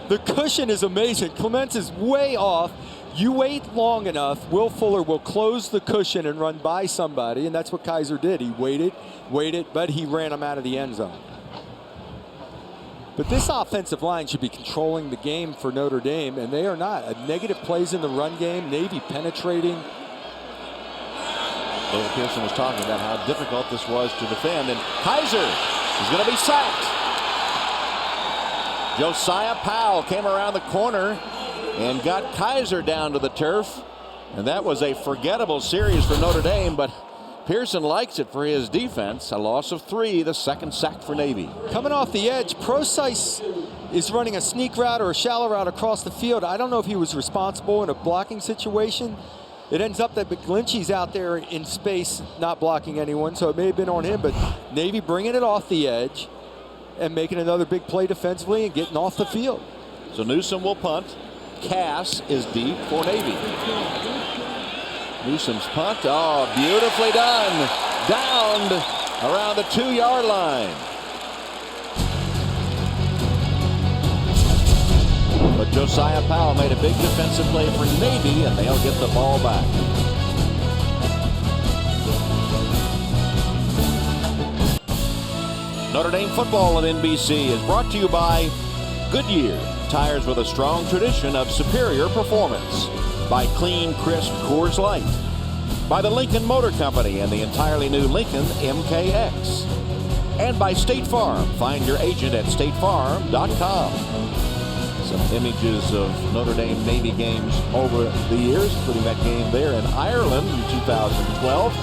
The cushion is amazing. Clements is way off. You wait long enough, Will Fuller will close the cushion and run by somebody, and that's what Kaiser did. He waited, but he ran him out of the end zone. But this offensive line should be controlling the game for Notre Dame, and they are not. Negative plays in the run game, Navy penetrating. David Pearson was talking about how difficult this was to defend, and Kaiser is going to be sacked. Josiah Powell came around the corner and got Kaiser down to the turf, and that was a forgettable series for Notre Dame, but Pearson likes it for his defense. A loss of 3, the 2nd sack for Navy. Coming off the edge, Procise is running a sneak route or a shallow route across the field. I don't know if he was responsible in a blocking situation. It ends up that McGlinchey's out there in space not blocking anyone, so it may have been on him, but Navy bringing it off the edge and making another big play defensively and getting off the field. So Newsom will punt. Cass is deep for Navy. Newsom's punt. Oh, beautifully done. Downed around the 2-yard line. But Josiah Powell made a big defensive play for Navy, and they'll get the ball back. Notre Dame football at NBC is brought to you by Goodyear, tires with a strong tradition of superior performance. By Clean, Crisp Coors Light. By the Lincoln Motor Company and the entirely new Lincoln MKX. And by State Farm. Find your agent at statefarm.com. Some images of Notre Dame Navy games over the years, including that game there in Ireland in 2012.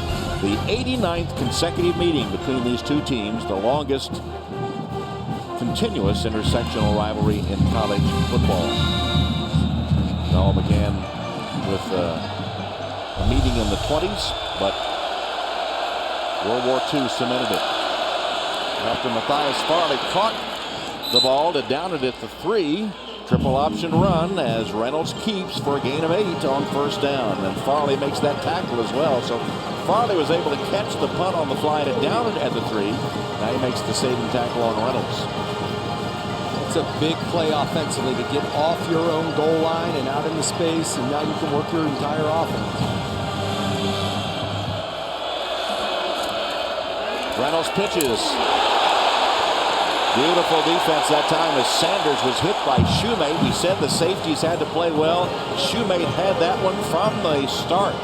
The 89th consecutive meeting between these two teams, the longest continuous intersectional rivalry in college football. It all began with a meeting in the 20s, but World War II cemented it. After Matthias Farley caught the ball to down it at the 3. Triple option run as Reynolds keeps for a gain of 8 on first down. And Farley makes that tackle as well. So Farley was able to catch the punt on the fly to down it at the 3. Now he makes the saving tackle on Reynolds. It's a big play offensively to get off your own goal line and out into space, and now you can work your entire offense. Reynolds pitches. Beautiful defense that time as Sanders was hit by Shoemate. We said the safeties had to play well. Shoemate had that one from the start.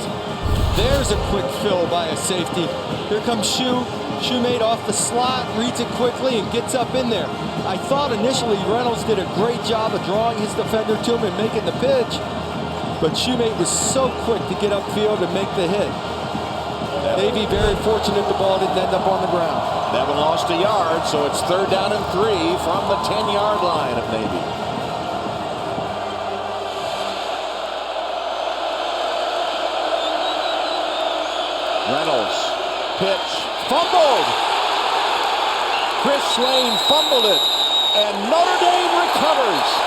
There's a quick fill by a safety. Here comes Shoemate off the slot, reads it quickly and gets up in there. I thought initially Reynolds did a great job of drawing his defender to him and making the pitch, but Shoemate was so quick to get upfield and make the hit. Navy very fortunate the ball didn't end up on the ground. Nevin lost a yard, so it's 3rd down and 3 from the 10-yard line of Navy. Reynolds, pitch, fumbled. Chris Swain fumbled it, and Notre Dame recovers.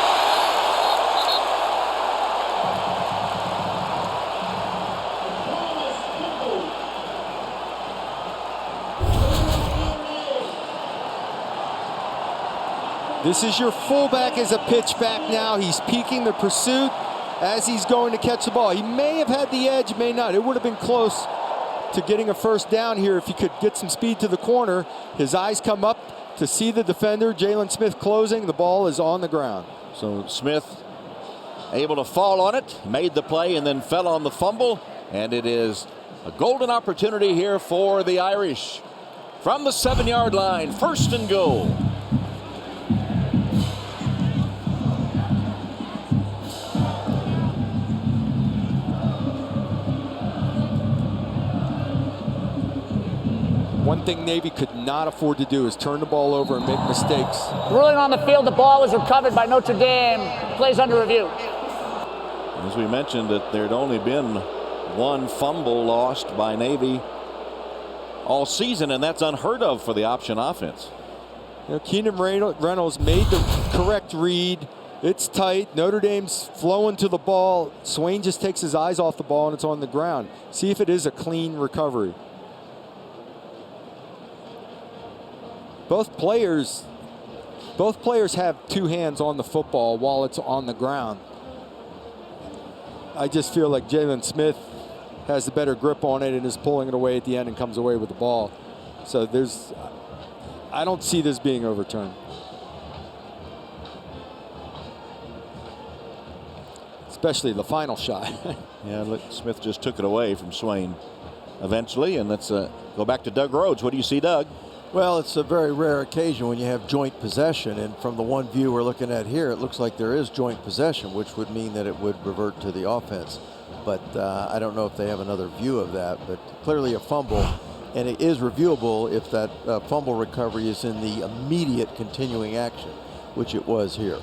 This is your fullback as a pitch back now. He's peaking the pursuit as he's going to catch the ball. He may have had the edge, may not. It would have been close to getting a first down here if he could get some speed to the corner. His eyes come up to see the defender, Jalen Smith, closing. The ball is on the ground. So Smith able to fall on it, made the play, and then fell on the fumble. And it is a golden opportunity here for the Irish. From the 7-yard line, 1st and goal. One thing Navy could not afford to do is turn the ball over and make mistakes. Ruling on the field, the ball was recovered by Notre Dame. Plays under review. As we mentioned, that there'd only been one fumble lost by Navy all season, and that's unheard of for the option offense. You know, Keenan Reynolds made the correct read. It's tight. Notre Dame's flowing to the ball. Swain just takes his eyes off the ball, and it's on the ground. See if it is a clean recovery. Both players have two hands on the football while it's on the ground. I just feel like Jalen Smith has the better grip on it and is pulling it away at the end and comes away with the ball. So I don't see this being overturned. Especially the final shot. Yeah, look, Smith just took it away from Swain eventually. And let's go back to Doug Rhodes. What do you see, Doug? Well, it's a very rare occasion when you have joint possession, and from the one view we're looking at here, it looks like there is joint possession, which would mean that it would revert to the offense. But I don't know if they have another view of that, but clearly a fumble, and it is reviewable if that fumble recovery is in the immediate continuing action, which it was here.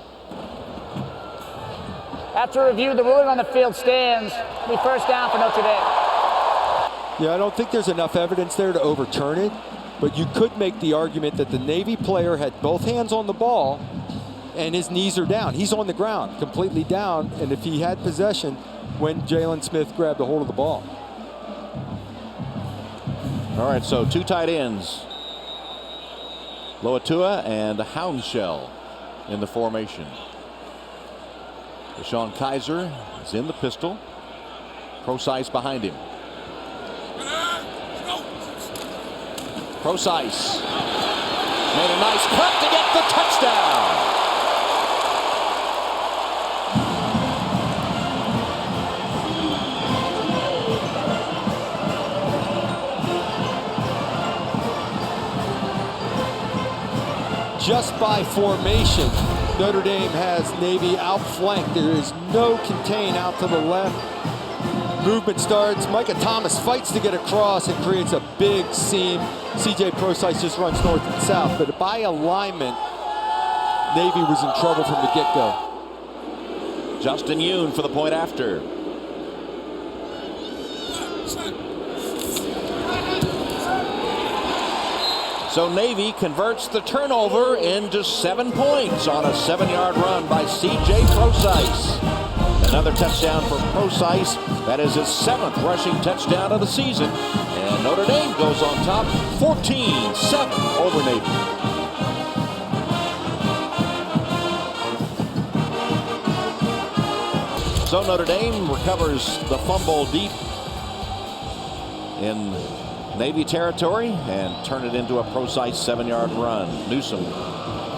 After review, the ruling on the field stands. It'll be 1st down for Notre Dame. Yeah, I don't think there's enough evidence there to overturn it. But you could make the argument that the Navy player had both hands on the ball and his knees are down. He's on the ground, completely down. And if he had possession when Jalen Smith grabbed a hold of the ball. All right, so 2 tight ends. Loatua and Houndshell in the formation. Deshaun Kaiser is in the pistol. Procise behind him. Procise made a nice cut to get the touchdown. Just by formation, Notre Dame has Navy outflanked. There is no contain out to the left. movement starts. Micah Thomas fights to get across and creates a big seam. CJ Prosise just runs north and south, but by alignment, Navy was in trouble from the get-go. Justin Yoon for the point after. So Navy converts the turnover into 7 points on a 7-yard run by C.J. Prosise. Another touchdown for Prosise. That is his 7th rushing touchdown of the season. And Notre Dame goes on top 14-7 over Navy. So Notre Dame recovers the fumble deep in Navy territory and turn it into a Prosise 7-yard run. Newsom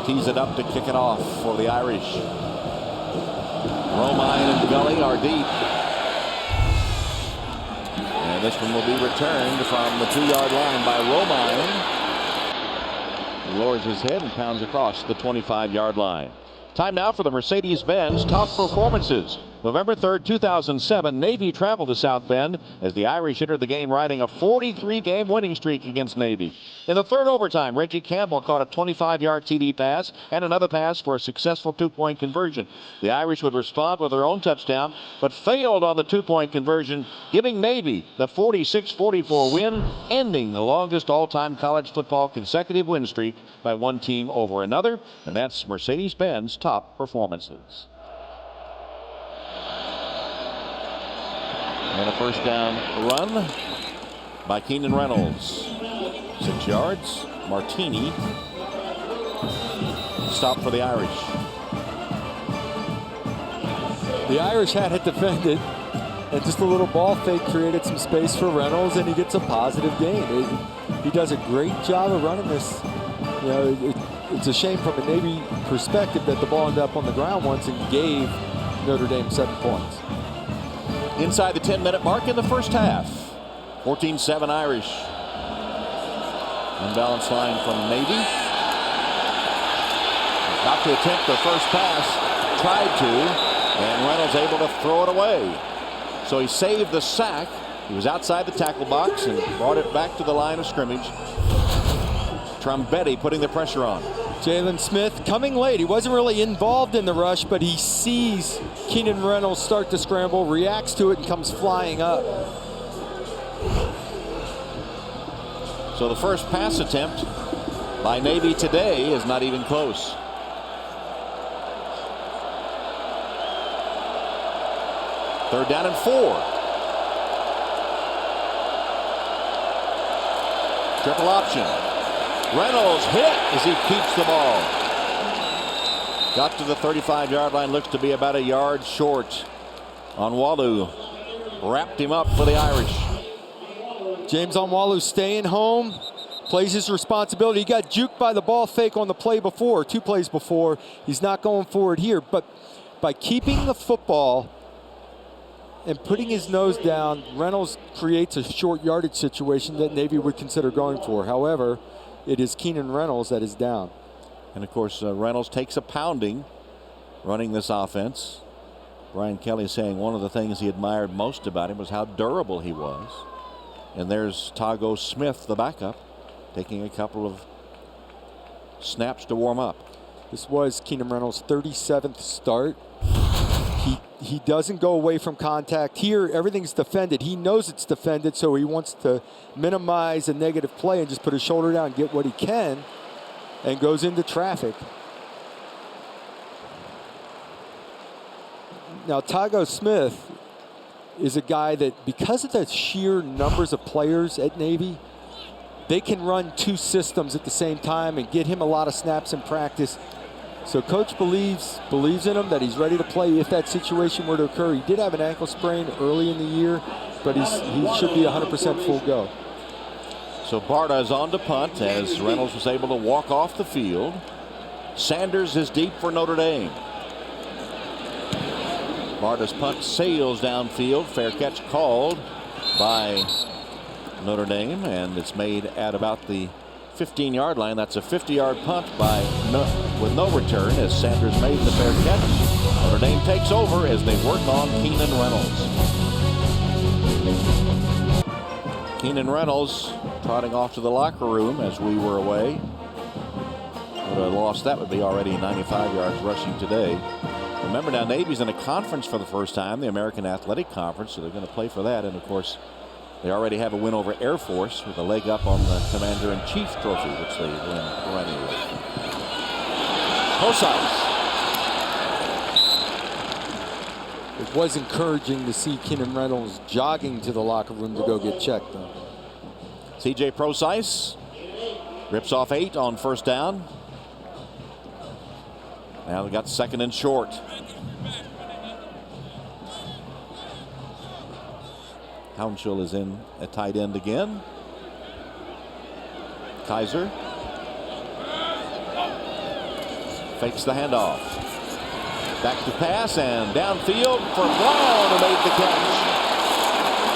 tees it up to kick it off for the Irish. Romine and Gully are deep. And this one will be returned from the 2-yard line by Romine. He lowers his head and pounds across the 25-yard line. Time now for the Mercedes-Benz top performances. November 3rd, 2007, Navy traveled to South Bend as the Irish entered the game riding a 43-game winning streak against Navy. In the third overtime, Reggie Campbell caught a 25-yard TD pass and another pass for a successful 2-point conversion. The Irish would respond with their own touchdown, but failed on the 2-point conversion, giving Navy the 46-44 win, ending the longest all-time college football consecutive win streak by one team over another, and that's Mercedes-Benz top performances. And a first down run by Keenan Reynolds. 6 yards. Martini. Stop for the Irish. The Irish had it defended, and just a little ball fake created some space for Reynolds, and he gets a positive gain. He does a great job of running this. You know, it's a shame from a Navy perspective that the ball ended up on the ground once and gave Notre Dame 7 points. Inside the 10-minute mark in the first half. 14-7 Irish. Unbalanced line from Navy. About to attempt the first pass. Tried to. And Reynolds able to throw it away. So he saved the sack. He was outside the tackle box and brought it back to the line of scrimmage. Trombetti putting the pressure on. Jalen Smith coming late. He wasn't really involved in the rush, but he sees Keenan Reynolds start to scramble, reacts to it, and comes flying up. So the first pass attempt by Navy today is not even close. Third down and 4. Triple option. Reynolds hit as he keeps the ball. Got to the 35-yard line. Looks to be about a yard short. Onwalu wrapped him up for the Irish. James Onwalu staying home, plays his responsibility. He got juked by the ball fake on the play before, 2 plays before. He's not going for it here, but by keeping the football and putting his nose down, Reynolds creates a short yardage situation that Navy would consider going for. However, it is Keenan Reynolds that is down. And of course, Reynolds takes a pounding running this offense. Brian Kelly saying one of the things he admired most about him was how durable he was. And there's Tago Smith, the backup, taking a couple of snaps to warm up. This was Keenan Reynolds' 37th start. He doesn't go away from contact. Here, everything's defended. He knows it's defended, so he wants to minimize a negative play and just put his shoulder down and get what he can, and goes into traffic. Now, Tago Smith is a guy that, because of the sheer numbers of players at Navy, they can run 2 systems at the same time and get him a lot of snaps in practice. So coach believes in him, that he's ready to play if that situation were to occur. He did have an ankle sprain early in the year, but he should be 100% full go. So Barta is on to punt as Reynolds was able to walk off the field. Sanders is deep for Notre Dame. Barta's punt sails downfield. Fair catch called by Notre Dame, and it's made at about the 15-yard line. That's a 50-yard punt with no return as Sanders made the fair catch. Notre Dame takes over as they work on Keenan Reynolds. Keenan Reynolds trotting off to the locker room as we were away. Would have lost that, would be already 95 yards rushing today. Remember now, Navy's in a conference for the first time, the American Athletic Conference, so they're going to play for that. And of course, they already have a win over Air Force with a leg up on the Commander-in-Chief trophy, which they win perennially. Procise. It was encouraging to see Keenan Reynolds jogging to the locker room to go get checked, though. C.J. Procise rips off 8 on first down. Now they got second and short. Hounshill is in at tight end again. Kaiser fakes the handoff. Back to pass and downfield for Brown, who made the catch.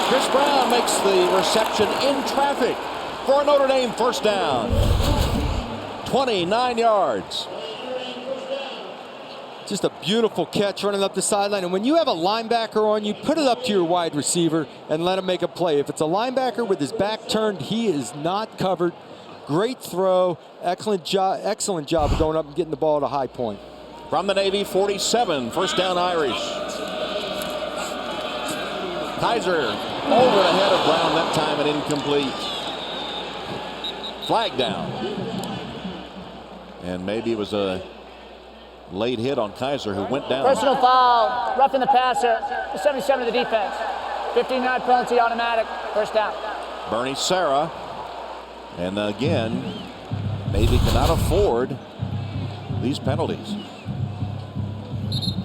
Chris Brown makes the reception in traffic for a Notre Dame first down. 29 yards. Just a beautiful catch running up the sideline. And when you have a linebacker on you, put it up to your wide receiver and let him make a play. If it's a linebacker with his back turned, he is not covered. Great throw. Excellent job of going up and getting the ball at a high point. From the Navy 47, first down Irish. Kaiser over the head of Brown that time and incomplete. Flag down. And maybe it was a late hit on Kaiser, who went down. Personal foul, roughing the passer, the 77 of the defense. 15-yard penalty, automatic, first down. Bernie Serra, and again, Navy cannot afford these penalties.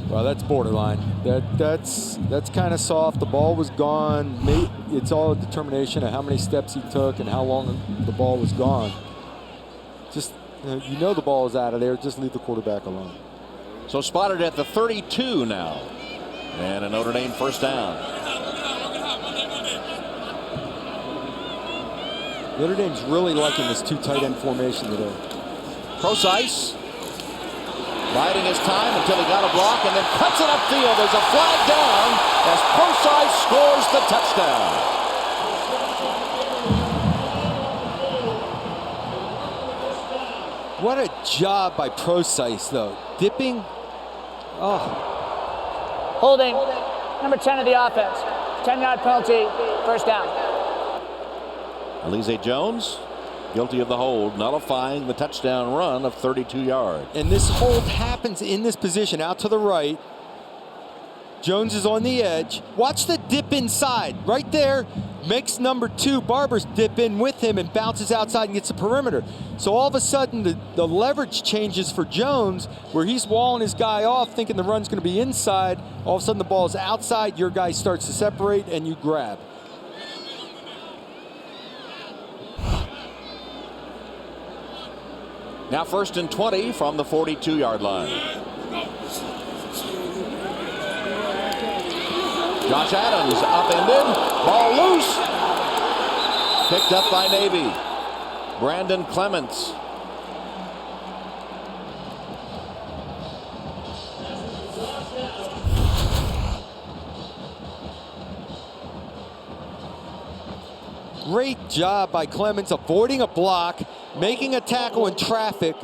Well, that's borderline. That's kind of soft. The ball was gone. It's all a determination of how many steps he took and how long the ball was gone. Just, you know the ball is out of there. Just leave the quarterback alone. So spotted at the 32 now. And a Notre Dame first down. Notre Dame's really liking this 2 tight end formation today. Procise biding his time until he got a block and then cuts it upfield. There's a flag down as Procise scores the touchdown. What a job by Procise, though. Dipping. Oh. Holding, number 10 of the offense. 10-yard penalty, first down. Alize Jones, guilty of the hold, nullifying the touchdown run of 32 yards. And this hold happens in this position, out to the right. Jones is on the edge. Watch the dip inside. Right there, makes number 2, Barbers, dip in with him and bounces outside and gets the perimeter. So all of a sudden, the leverage changes for Jones, where he's walling his guy off, thinking the run's going to be inside. All of a sudden, the ball is outside. Your guy starts to separate, and you grab. Now first and 20 from the 42-yard line. Josh Adams upended, ball loose. Picked up by Navy. Brandon Clements. Great job by Clements avoiding a block, making a tackle in traffic.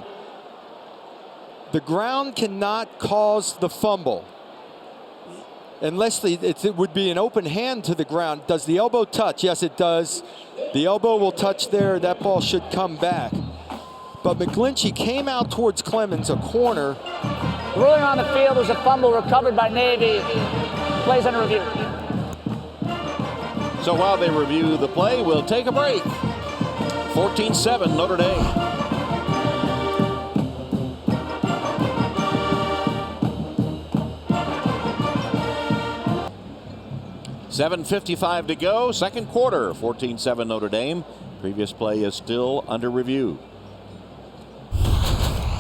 The ground cannot cause the fumble. Unless it would be an open hand to the ground. Does the elbow touch? Yes, it does. The elbow will touch there. That ball should come back. But McGlinchey came out towards Clemens, a corner. The ruling on the field was a fumble recovered by Navy. Plays under review. So while they review the play, we'll take a break. 14-7 Notre Dame. 7:55 to go, second quarter, 14-7 Notre Dame. Previous play is still under review.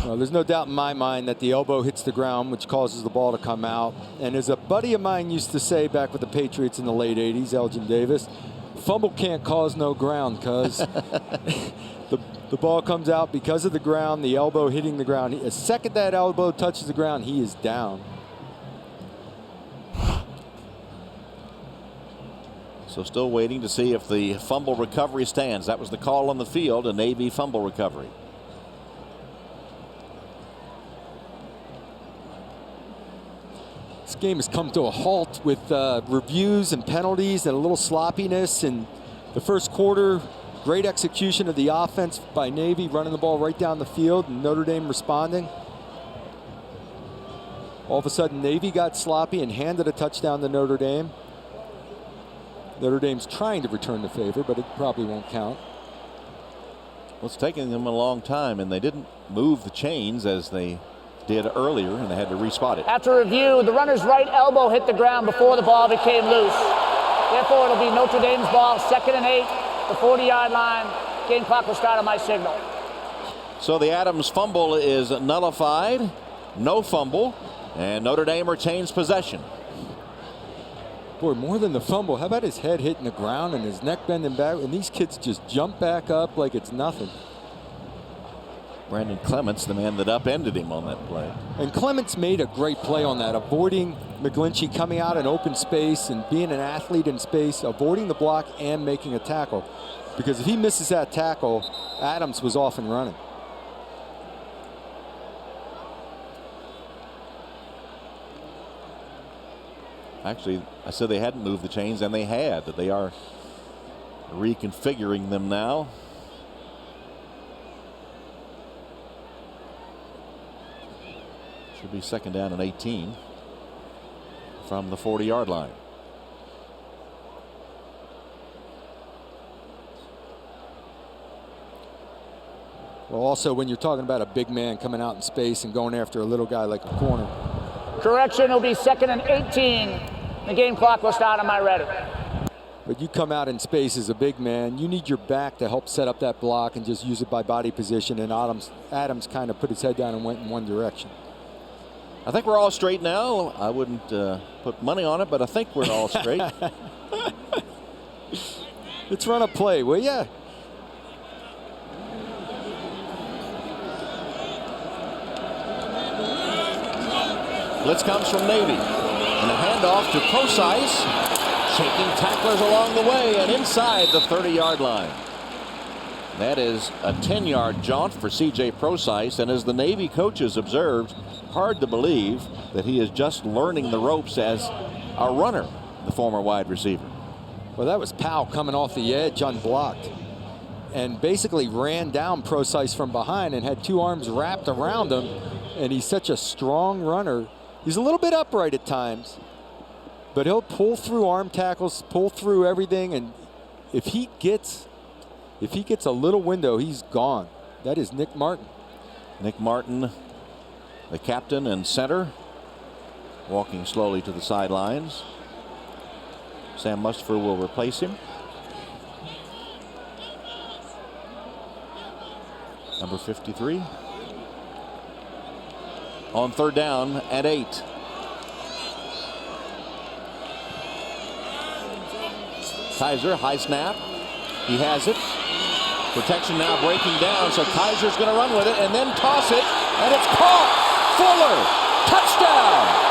Well, there's no doubt in my mind that the elbow hits the ground, which causes the ball to come out. And as a buddy of mine used to say back with the Patriots in the late 80s, Elgin Davis, fumble can't cause no ground, cuz the ball comes out because of the ground, the elbow hitting the ground. The second that elbow touches the ground, he is down. So still waiting to see if the fumble recovery stands. That was the call on the field, a Navy fumble recovery. This game has come to a halt with reviews and penalties and a little sloppiness in the first quarter. Great execution of the offense by Navy, running the ball right down the field, and Notre Dame responding. All of a sudden, Navy got sloppy and handed a touchdown to Notre Dame. Notre Dame's trying to return the favor, but it probably won't count. Well, it's taking them a long time, and they didn't move the chains as they did earlier, and they had to respot it. After review, the runner's right elbow hit the ground before the ball became loose. Therefore, it'll be Notre Dame's ball, 2nd and 8, the 40-yard line. Game clock will start on my signal. So the Adams fumble is nullified. No fumble, and Notre Dame retains possession. Boy, more than the fumble, how about his head hitting the ground and his neck bending back? And these kids just jump back up like it's nothing. Brandon Clements, the man that upended him on that play. And Clements made a great play on that, avoiding McGlinchey coming out in open space and being an athlete in space, avoiding the block and making a tackle. Because if he misses that tackle, Adams was off and running. Actually, I said they hadn't moved the chains, and they had. They are reconfiguring them now. Should be 2nd down and 18 from the 40-yard line. Well, also, when you're talking about a big man coming out in space and going after a little guy like a corner. Correction, it'll be 2nd and 18. The game clock will start on my ready. But you come out in space as a big man, you need your back to help set up that block and just use it by body position. And Adams kind of put his head down and went in one direction. I think we're all straight now. I wouldn't put money on it, but I think we're all straight. Let's run a play, will ya? Blitz comes from Navy. And a handoff to Precise. Shaking tacklers along the way and inside the 30-yard line. That is a 10-yard jaunt for C.J. Precise. And as the Navy coaches observed, hard to believe that he is just learning the ropes as a runner, the former wide receiver. Well, that was Powell coming off the edge unblocked and basically ran down Precise from behind and had two arms wrapped around him. And he's such a strong runner. He's a little bit upright at times, but he'll pull through arm tackles, pull through everything, and if he gets a little window, he's gone. That is Nick Martin. Nick Martin, the captain and center, walking slowly to the sidelines. Sam Mustipher will replace him. Number 53. On 3rd down and 8. Kaiser, high snap. He has it. Protection now breaking down, so Kaiser's going to run with it and then toss it, and it's caught. Fuller, touchdown.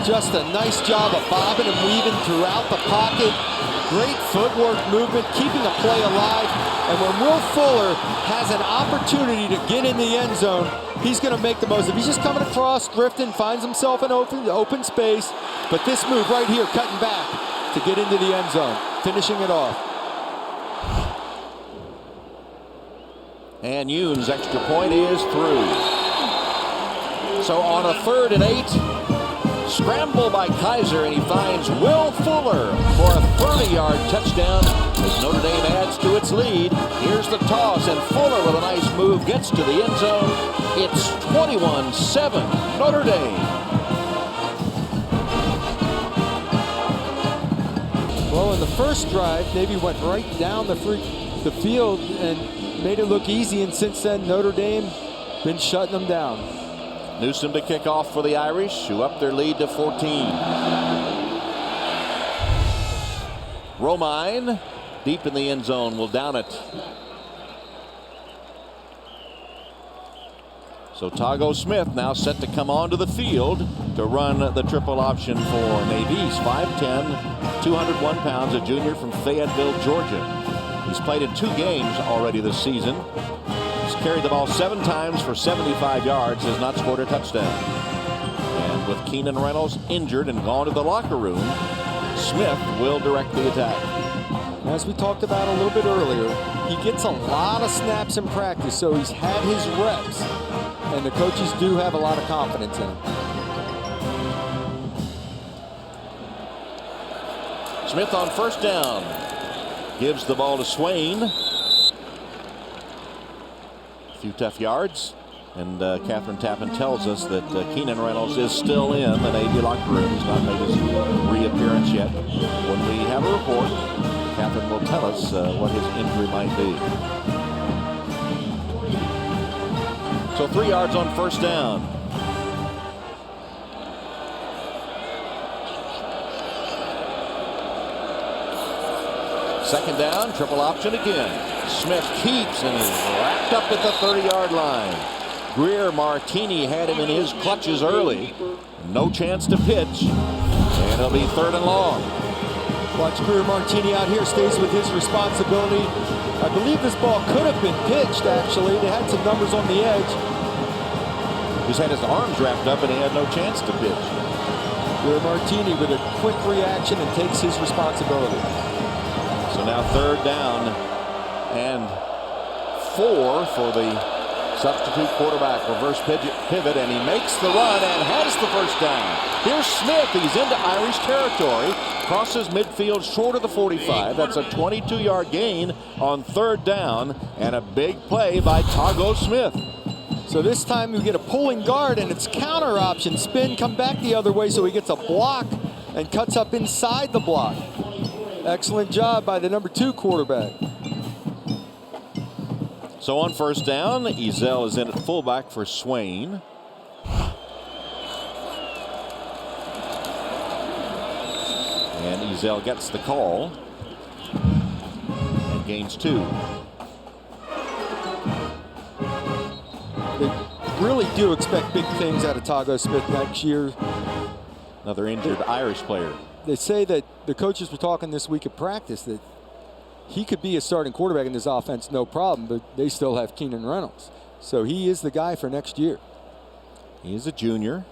Just a nice job of bobbing and weaving throughout the pocket. Great footwork movement, keeping the play alive. And when Will Fuller has an opportunity to get in the end zone, he's going to make the most of it. He's just coming across, drifting, finds himself in open space. But this move right here, cutting back to get into the end zone, finishing it off. And Yoon's extra point is through. So on a 3rd and 8, scramble by Kaiser, and he finds Will Fuller for a 30-yard touchdown as Notre Dame adds to its lead. Here's the toss, and Fuller with a nice move gets to the end zone. It's 21-7 Notre Dame. Well, in the first drive, Navy went right down the field and made it look easy, and since then Notre Dame been shutting them down. Newsom to kick off for the Irish, who up their lead to 14. Romine deep in the end zone will down it. So Tago Smith now set to come onto the field to run the triple option for Navy. He's 5'10", 201 pounds, a junior from Fayetteville, Georgia. He's played in 2 games already this season. He's carried the ball 7 times for 75 yards, has not scored a touchdown. And with Keenan Reynolds injured and gone to the locker room, Smith will direct the attack. As we talked about a little bit earlier, he gets a lot of snaps in practice, so he's had his reps. And the coaches do have a lot of confidence in him. Smith on first down. Gives the ball to Swain. A few tough yards. And Catherine Tappan tells us that Keenan Reynolds is still in the Navy locker room. He's not made his reappearance yet. When we have a report, Catherine will tell us what his injury might be. So 3 yards on first down. Second down, triple option again. Smith keeps and is wrapped up at the 30-yard line. Greer Martini had him in his clutches early. No chance to pitch. And it'll be 3rd and long. Watch Greer Martini out here, stays with his responsibility. I believe this ball could have been pitched, actually. They had some numbers on the edge. He's had his arms wrapped up and he had no chance to pitch. Greer Martini with a quick reaction and takes his responsibility. So now 3rd down and 4 for the substitute quarterback. Reverse pivot, and he makes the run and has the first down. Here's Smith. He's into Irish territory. Crosses midfield short of the 45. That's a 22-yard gain on 3rd down, and a big play by Tago Smith. So this time we get a pulling guard, and it's counter option. Spin, come back the other way, so he gets a block and cuts up inside the block. Excellent job by the number 2 quarterback. So on first down, Ezel is in at fullback for Swain. And Ezel gets the call and gains 2. They really do expect big things out of Tago Smith next year. Another injured Irish player. They say that the coaches were talking this week at practice that he could be a starting quarterback in this offense, no problem, but they still have Keenan Reynolds. So he is the guy for next year. He is a junior.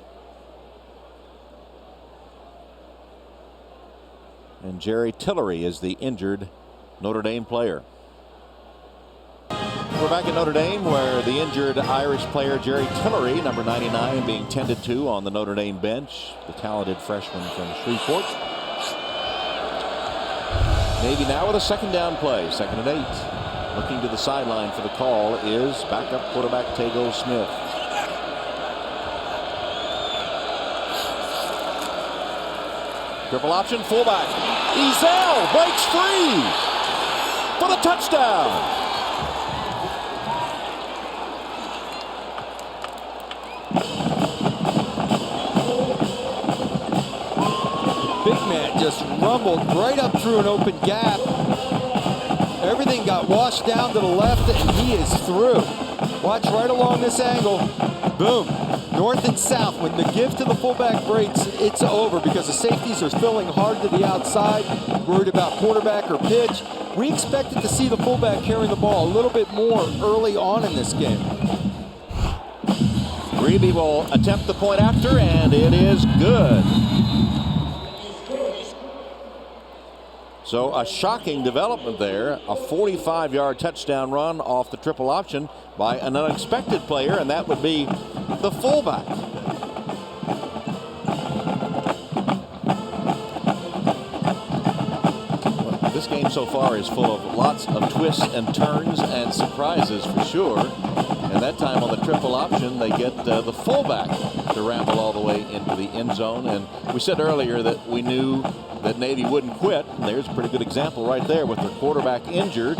And Jerry Tillery is the injured Notre Dame player. We're back at Notre Dame, where the injured Irish player Jerry Tillery, number 99, being tended to on the Notre Dame bench. The talented freshman from Shreveport. Navy now with a 2nd down play, 2nd and 8. Looking to the sideline for the call is backup quarterback Tago Smith. Triple option fullback. Ezel breaks free for the touchdown. Just rumbled right up through an open gap. Everything got washed down to the left, and he is through. Watch right along this angle. Boom. North and south. When the give to the fullback breaks, it's over because the safeties are filling hard to the outside, worried about quarterback or pitch. We expected to see the fullback carrying the ball a little bit more early on in this game. Grebe will attempt the point after, and it is good. So a shocking development there, a 45-yard touchdown run off the triple option by an unexpected player, and that would be the fullback. Well, this game so far is full of lots of twists and turns and surprises for sure. And that time on the triple option, they get the fullback to ramble all the way into the end zone. And we said earlier that we knew that Navy wouldn't quit. And there's a pretty good example right there with their quarterback injured,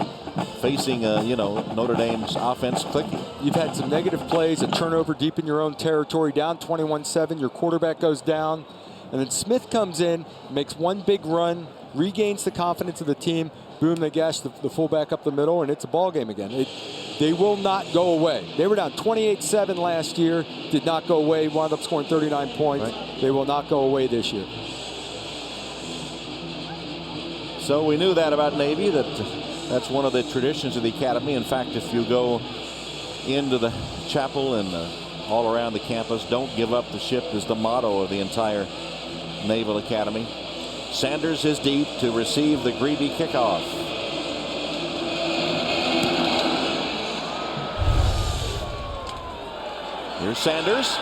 facing Notre Dame's offense clicking. You've had some negative plays, a turnover deep in your own territory, down 21-7. Your quarterback goes down, And then Smith comes in, makes one big run, regains the confidence of the team. Boom, they gash the fullback up the middle, and it's a ball game again. They will not go away. They were down 28-7 last year, did not go away, wound up scoring 39 points. Right. They will not go away this year. So we knew that about Navy, that's one of the traditions of the academy. In fact, if you go into the chapel and all around the campus, don't give up the ship is the motto of the entire Naval Academy. Sanders is deep to receive the greedy kickoff. Here's Sanders.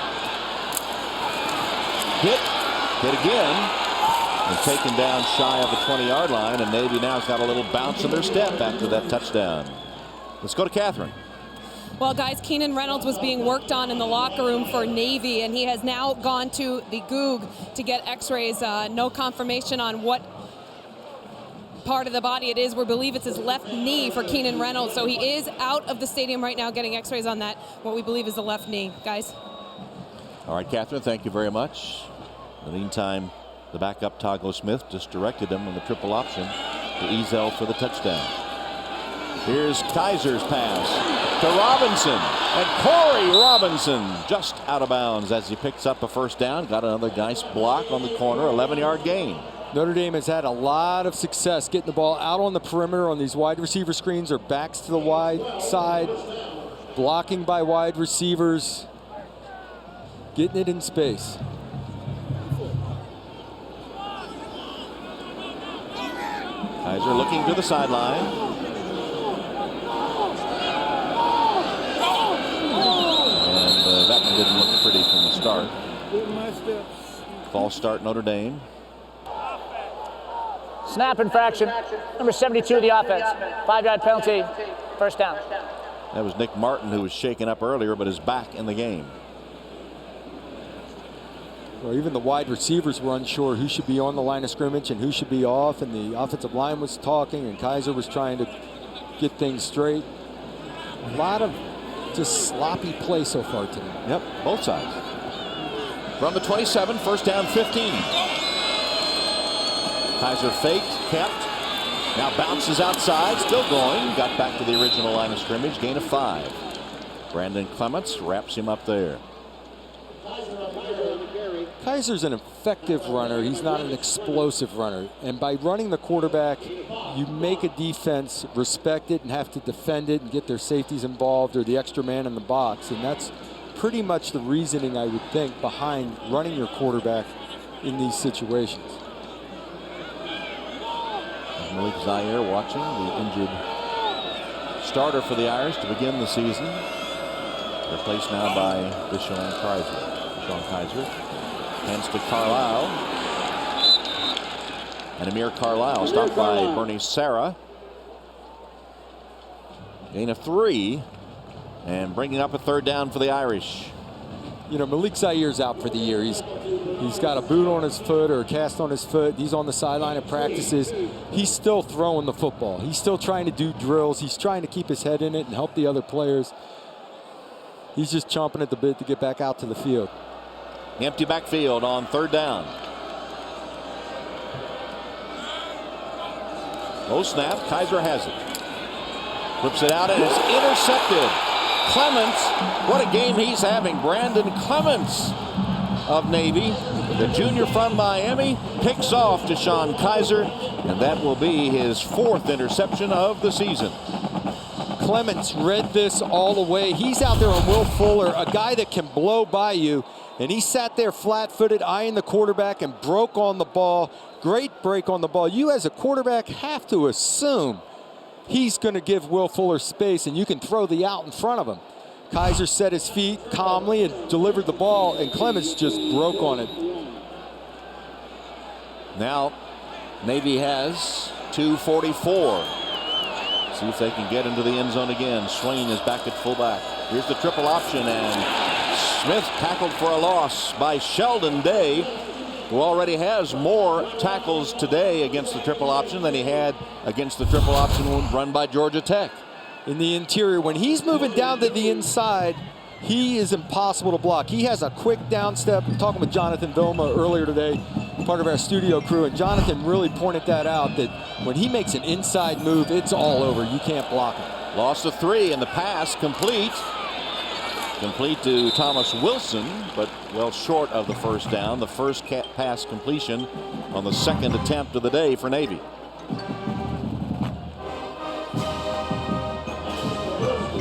Hit again. And taken down shy of the 20-yard line, and Navy now's got a little bounce in their step after that touchdown. Let's go to Catherine. Well, guys, Keenan Reynolds was being worked on in the locker room for Navy, and he has now gone to the Goog to get x-rays. No confirmation on what part of the body it is. We believe it's his left knee for Keenan Reynolds. So he is out of the stadium right now getting x-rays on that, what we believe is the left knee. Guys. All right, Catherine, thank you very much. In the meantime, the backup Tago Smith just directed him on the triple option to Ezel for the touchdown. Here's Kaiser's pass to Robinson, and Corey Robinson just out of bounds as he picks up a first down. Got another nice block on the corner, 11-yard gain. Notre Dame has had a lot of success getting the ball out on the perimeter on these wide receiver screens or backs to the wide side, blocking by wide receivers, getting it in space. Kaiser looking to the sideline. And that one didn't look pretty from the start. False start, Notre Dame. Snap infraction. Number 72 of the offense. 5-yard penalty. First down. That was Nick Martin, who was shaken up earlier, but is back in the game. Well, even the wide receivers were unsure who should be on the line of scrimmage and who should be off, and the offensive line was talking, and Kaiser was trying to get things straight. A lot of just sloppy play so far today. Yep, both sides. From the 27, first down 15. Kaiser faked, kept, now bounces outside, still going, got back to the original line of scrimmage, gain of 5. Brandon Clements wraps him up there. Kaiser's an effective runner. He's not an explosive runner. And by running the quarterback, you make a defense respect it and have to defend it and get their safeties involved or the extra man in the box. And that's pretty much the reasoning, I would think, behind running your quarterback in these situations. Malik Zaire watching, the injured starter for the Irish to begin the season. Replaced now by Deshaun Kaiser. Hands to Carlisle. And Amir Carlisle stopped by Bernie Sarah. Gain of 3. And bringing up a third down for the Irish. You know, Malik Zaire's out for the year. He's got a boot on his foot or a cast on his foot. He's on the sideline of practices. He's still throwing the football. He's still trying to do drills. He's trying to keep his head in it and help the other players. He's just chomping at the bit to get back out to the field. Empty backfield on third down. Low snap. Kaiser has it. Flips it out and it's intercepted. Clements, what a game he's having. Brandon Clements of Navy, the junior from Miami, picks off Deshaun Kaiser, and that will be his 4th interception of the season. Clements read this all the way. He's out there on Will Fuller, a guy that can blow by you, and he sat there flat-footed, eyeing the quarterback and broke on the ball. Great break on the ball. You as a quarterback have to assume he's going to give Will Fuller space, and you can throw the out in front of him. Kaiser set his feet calmly and delivered the ball, and Clements just broke on it. Now, Navy has 2:44. See if they can get into the end zone again. Swain is back at fullback. Here's the triple option, and Smith tackled for a loss by Sheldon Day, who already has more tackles today against the triple option than he had against the triple option run by Georgia Tech. In the interior, when he's moving down to the inside, he is impossible to block. He has a quick down step. I'm talking with Jonathan Vilma earlier today, part of our studio crew, and Jonathan really pointed that out, that when he makes an inside move, it's all over. You can't block him. Lost a 3, and the pass complete. Complete to Thomas Wilson, but well short of the first down. The first pass completion on the second attempt of the day for Navy.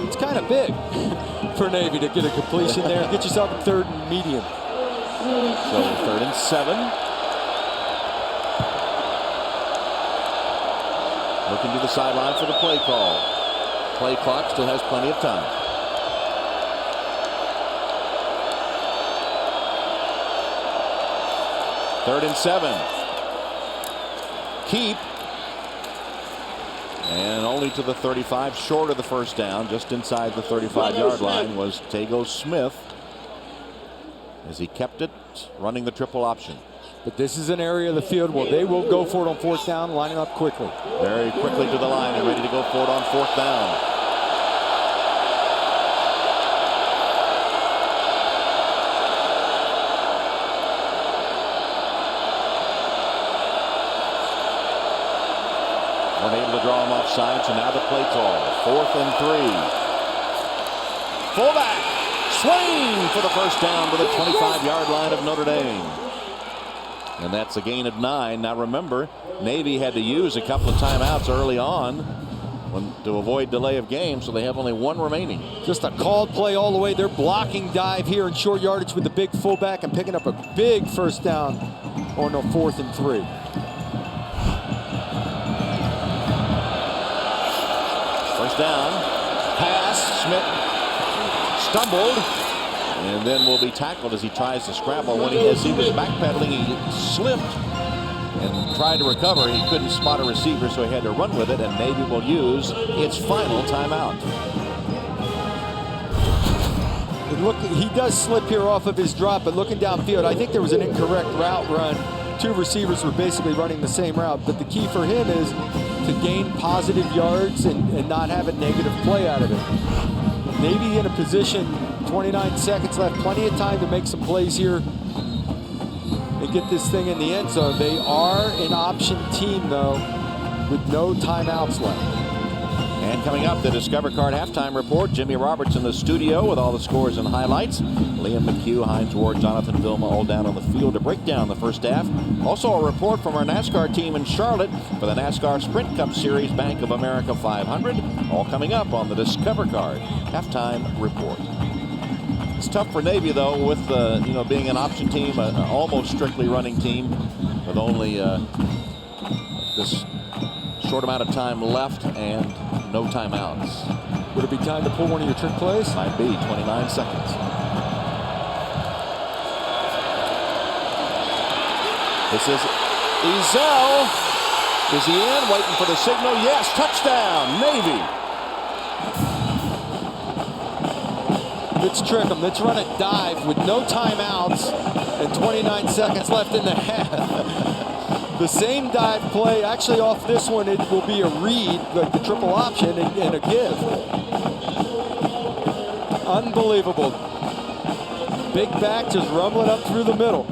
It's kind of big for Navy to get a completion there. Get yourself a 3rd and medium. So 3rd and 7. Looking to the sideline for the play call. Play clock still has plenty of time. Third and 7. Keep. And only to the 35, short of the first down. Just inside the 35-yard line was Tago Smith, as he kept it, running the triple option. But this is an area of the field where they will go for it on 4th down, lining up quickly. Very quickly to the line and ready to go for it on 4th down. Weren't able to draw him offside, so now the play call. 4th and 3. Fullback swing for the first down to the 25-yard line of Notre Dame. And that's a gain of 9. Now remember, Navy had to use a couple of timeouts early on to avoid delay of game, so they have only 1 remaining. Just a called play all the way. They're blocking dive here in short yardage with the big fullback and picking up a big first down on a 4th and 3. First down, pass, Smith stumbled, and then will be tackled as he tries to scramble. As he was backpedaling, he slipped and tried to recover. He couldn't spot a receiver, so he had to run with it, and Navy will use its final timeout. Look, he does slip here off of his drop, but looking downfield, I think there was an incorrect route run. 2 receivers were basically running the same route, but the key for him is to gain positive yards and not have a negative play out of it. Navy in a position, 29 seconds left, plenty of time to make some plays here and get this thing in the end zone. They are an option team, though, with no timeouts left. And coming up, the Discover Card halftime report. Jimmy Roberts in the studio with all the scores and highlights. Liam McHugh, Heinz Ward, Jonathan Vilma all down on the field to break down the first half. Also a report from our NASCAR team in Charlotte for the NASCAR Sprint Cup Series Bank of America 500. All coming up on the Discover Card halftime report. It's tough for Navy, though, with being an option team, an almost strictly running team, with only this short amount of time left and no timeouts. Would it be time to pull one of your trick plays? Might be. 29 seconds. This is Ezel. Is he in? Waiting for the signal. Yes, touchdown, Navy. Let's trick them. Let's run a dive with no timeouts and 29 seconds left in the half. The same dive play, actually off this one, it will be a read, like the triple option, and a give. Unbelievable. Big back just rumbling up through the middle.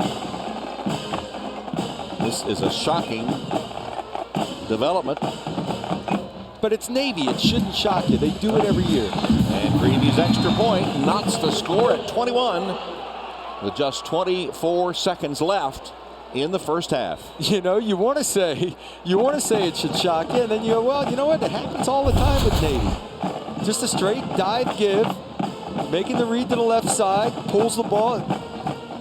This is a shocking development. But it's Navy. It shouldn't shock you. They do it every year. And Greavy's extra point knocks the score at 21 with just 24 seconds left in the first half. You know, you want to say it should shock you, and then you go, well, you know what? It happens all the time with Navy. Just a straight dive give, making the read to the left side, pulls the ball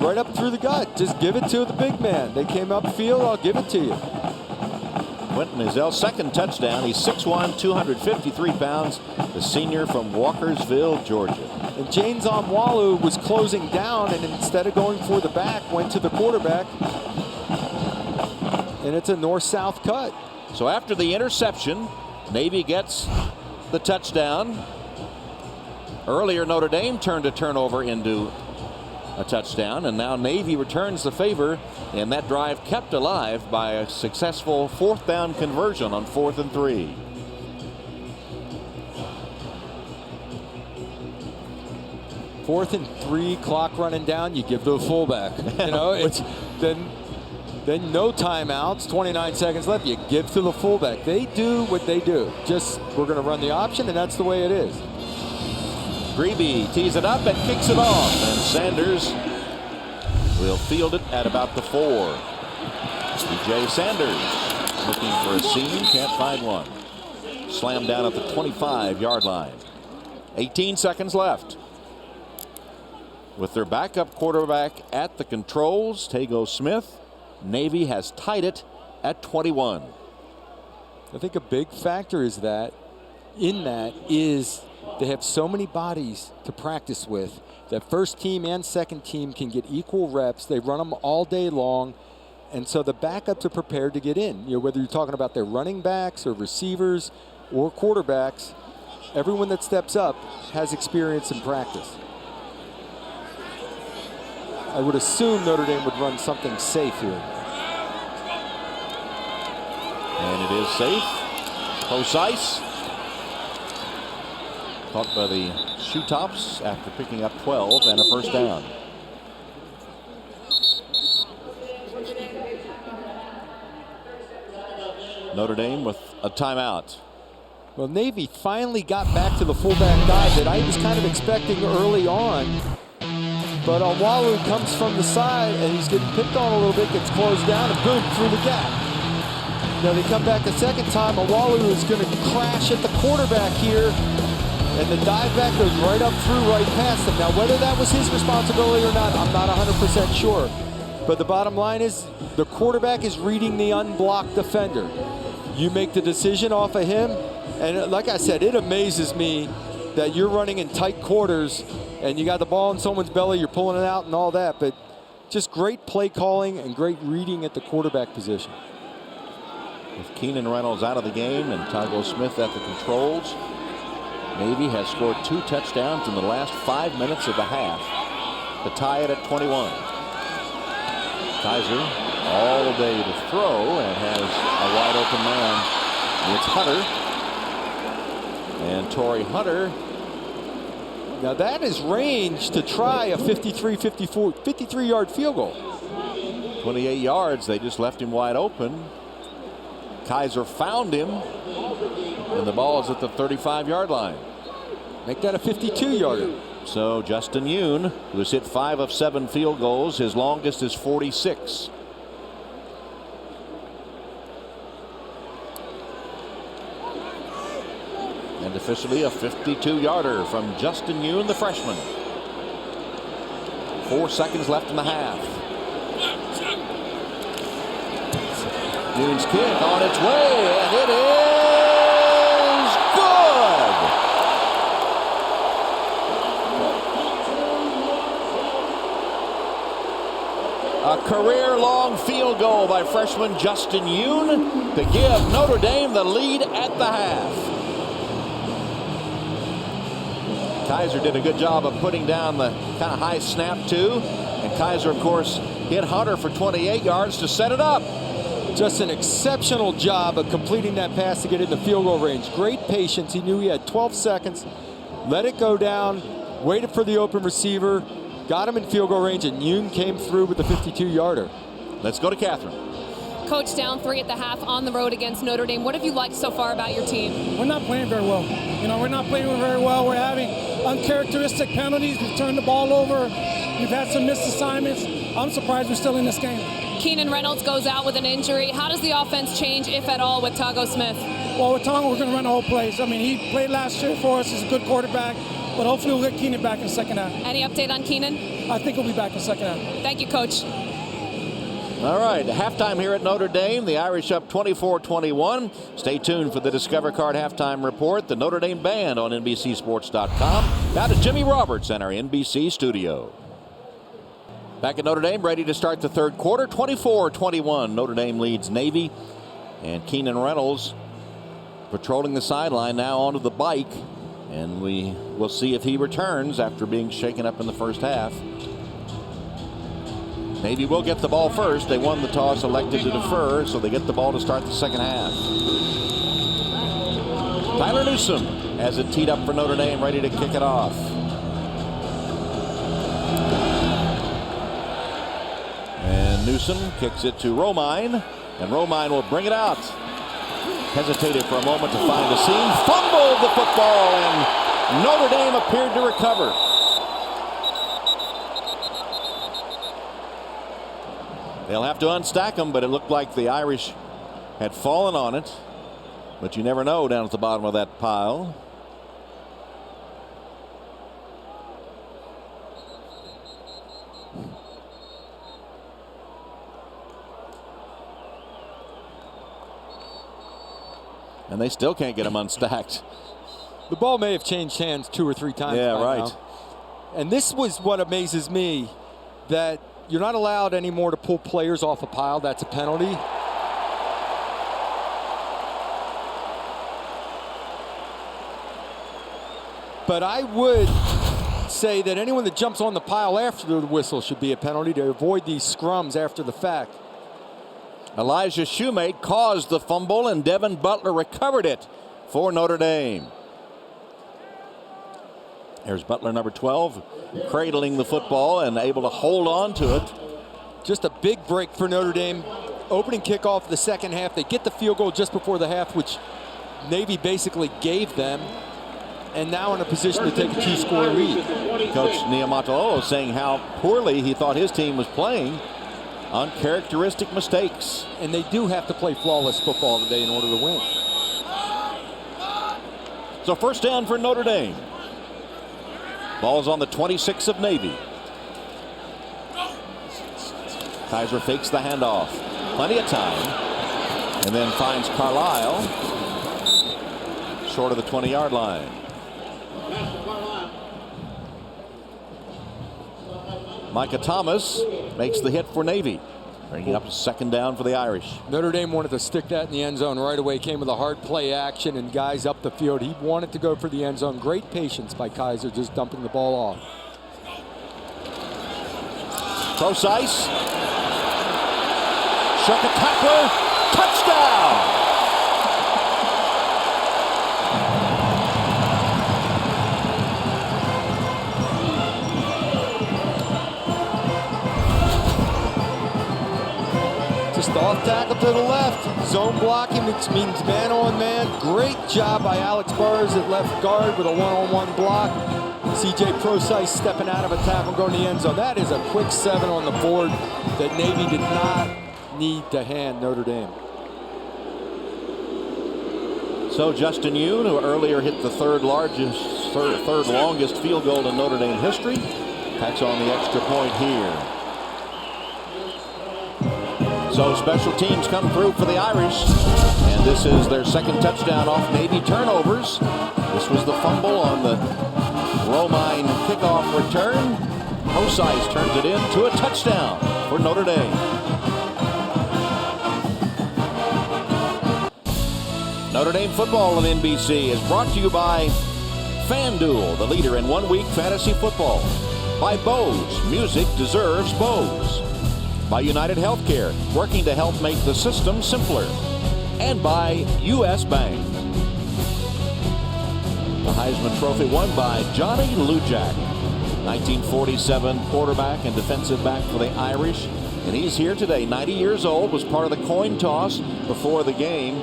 right up through the gut. Just give it to the big man. They came upfield, I'll give it to you. Quentin Ezel's second touchdown. He's 6'1", 253 pounds, the senior from Walkersville, Georgia. And James Onwalu was closing down, and instead of going for the back, went to the quarterback. And it's a north-south cut. So after the interception, Navy gets the touchdown. Earlier, Notre Dame turned a turnover into a touchdown, and now Navy returns the favor, and that drive kept alive by a successful 4th down conversion on 4th and 3. 4th and 3, clock running down, you give to a fullback. You know, it's then no timeouts, 29 seconds left, you give to the fullback. They do what they do. Just, we're going to run the option, and that's the way it is. Grebe tees it up and kicks it off, and Sanders will field it at about the 4. DJ Sanders looking for a seam, can't find one. Slammed down at the 25-yard line. 18 seconds left. With their backup quarterback at the controls, Tago Smith, Navy has tied it at 21. I think a big factor is that they have so many bodies to practice with that first team and second team can get equal reps. They run them all day long, and so the backups are prepared to get in. You know, whether you're talking about their running backs or receivers or quarterbacks, everyone that steps up has experience in practice. I would assume Notre Dame would run something safe here. And it is safe. Close ice. Caught by the shoe tops after picking up 12 and a first down. Notre Dame with a timeout. Well, Navy finally got back to the fullback dive that I was kind of expecting early on. But Onwalu comes from the side, and he's getting picked on a little bit, gets closed down, and boom, through the gap. Now they come back a second time. Onwalu is going to crash at the quarterback here, and the dive back goes right up through, right past him. Now, whether that was his responsibility or not, I'm not 100% sure. But the bottom line is the quarterback is reading the unblocked defender. You make the decision off of him, and like I said, it amazes me that you're running in tight quarters and you got the ball in someone's belly, you're pulling it out and all that, but just great play calling and great reading at the quarterback position. With Keenan Reynolds out of the game and Tago Smith at the controls, Navy has scored 2 touchdowns in the last 5 minutes of the half to tie it at 21. Kaiser all the way to throw and has a wide open man. It's Hunter. And Torrey Hunter. Now that is range to try a 53-yard field goal. 28 yards, they just left him wide open. Kaiser found him, and the ball is at the 35-yard line. Make that a 52-yarder. So Justin Yoon, who has hit 5 of 7 field goals, his longest is 46. And officially a 52-yarder from Justin Yoon, the freshman. 4 seconds left in the half. Yoon's kick on its way, and it is good. A career-long field goal by freshman Justin Yoon to give Notre Dame the lead at the half. Kaiser did a good job of putting down the kind of high snap too. And Kaiser, of course, hit Hunter for 28 yards to set it up. Just an exceptional job of completing that pass to get in the field goal range. Great patience. He knew he had 12 seconds. Let it go down. Waited for the open receiver. Got him in field goal range, and Yoon came through with the 52-yarder. Let's go to Catherine. Coach, down 3 at the half on the road against Notre Dame. What have you liked so far about your team? We're not playing very well. We're not playing very well. We're having uncharacteristic penalties. We've turned the ball over. We've had some missed assignments. I'm surprised we're still in this game. Keenan Reynolds goes out with an injury. How does the offense change, if at all, with Tago Smith? Well, with Tago, we're going to run the whole place. I mean, he played last year for us. He's a good quarterback. But hopefully we'll get Keenan back in the second half. Any update on Keenan? I think he'll be back in the second half. Thank you, Coach. All right, halftime here at Notre Dame. The Irish up 24-21. Stay tuned for the Discover Card halftime report. The Notre Dame Band on NBCSports.com. Now to Jimmy Roberts and our NBC studio. Back at Notre Dame, ready to start the third quarter. 24-21. Notre Dame leads Navy. And Keenan Reynolds patrolling the sideline now onto the bike. And we will see if he returns after being shaken up in the first half. Navy will get the ball first. They won the toss, elected to defer, so they get the ball to start the second half. Tyler Newsome has it teed up for Notre Dame, ready to kick it off. And Newsom kicks it to Romine, and Romine will bring it out. Hesitated for a moment to find a seam, fumbled the football, and Notre Dame appeared to recover. They'll have to unstack them, but it looked like the Irish had fallen on it. But you never know down at the bottom of that pile. And they still can't get them unstacked. The ball may have changed hands 2 or 3 times. Yeah, right. Now. And this was what amazes me, that you're not allowed anymore to pull players off a pile. That's a penalty. But I would say that anyone that jumps on the pile after the whistle should be a penalty to avoid these scrums after the fact. Elijah Shoemate caused the fumble, and Devin Butler recovered it for Notre Dame. There's Butler, number 12, cradling the football and able to hold on to it. Just a big break for Notre Dame. Opening kickoff of the second half. They get the field goal just before the half, which Navy basically gave them. And now in a position to take a 2-score lead. Coach Niumatalolo saying how poorly he thought his team was playing. Uncharacteristic mistakes. And they do have to play flawless football today in order to win. So first down for Notre Dame. Ball's on the 26 of Navy. Kaiser fakes the handoff. Plenty of time. And then finds Carlisle short of the 20-yard line. Micah Thomas makes the hit for Navy, bringing up a second down for the Irish. Notre Dame wanted to stick that in the end zone right away. Came with a hard play action and guys up the field. He wanted to go for the end zone. Great patience by Kaiser, just dumping the ball off. Procise. Shook a tackler. Touchdown! Just off tackle to the left. Zone blocking, which means man on man. Great job by Alex Burrs at left guard with a one-on-one block. CJ Procise stepping out of a tackle, going to the end zone. That is a quick 7 on the board that Navy did not need to hand Notre Dame. So Justin Yoon, who earlier hit the third longest field goal in Notre Dame history, tacks on the extra point here. So special teams come through for the Irish, and this is their second touchdown off Navy turnovers. This was the fumble on the Romine kickoff return. Procise turns it into a touchdown for Notre Dame. Notre Dame football on NBC is brought to you by FanDuel, the leader in one-week fantasy football. By Bose, music deserves Bose. By United Healthcare, working to help make the system simpler. And by U.S. Bank. The Heisman Trophy won by Johnny Lujak, 1947 quarterback and defensive back for the Irish. And he's here today, 90 years old, was part of the coin toss before the game.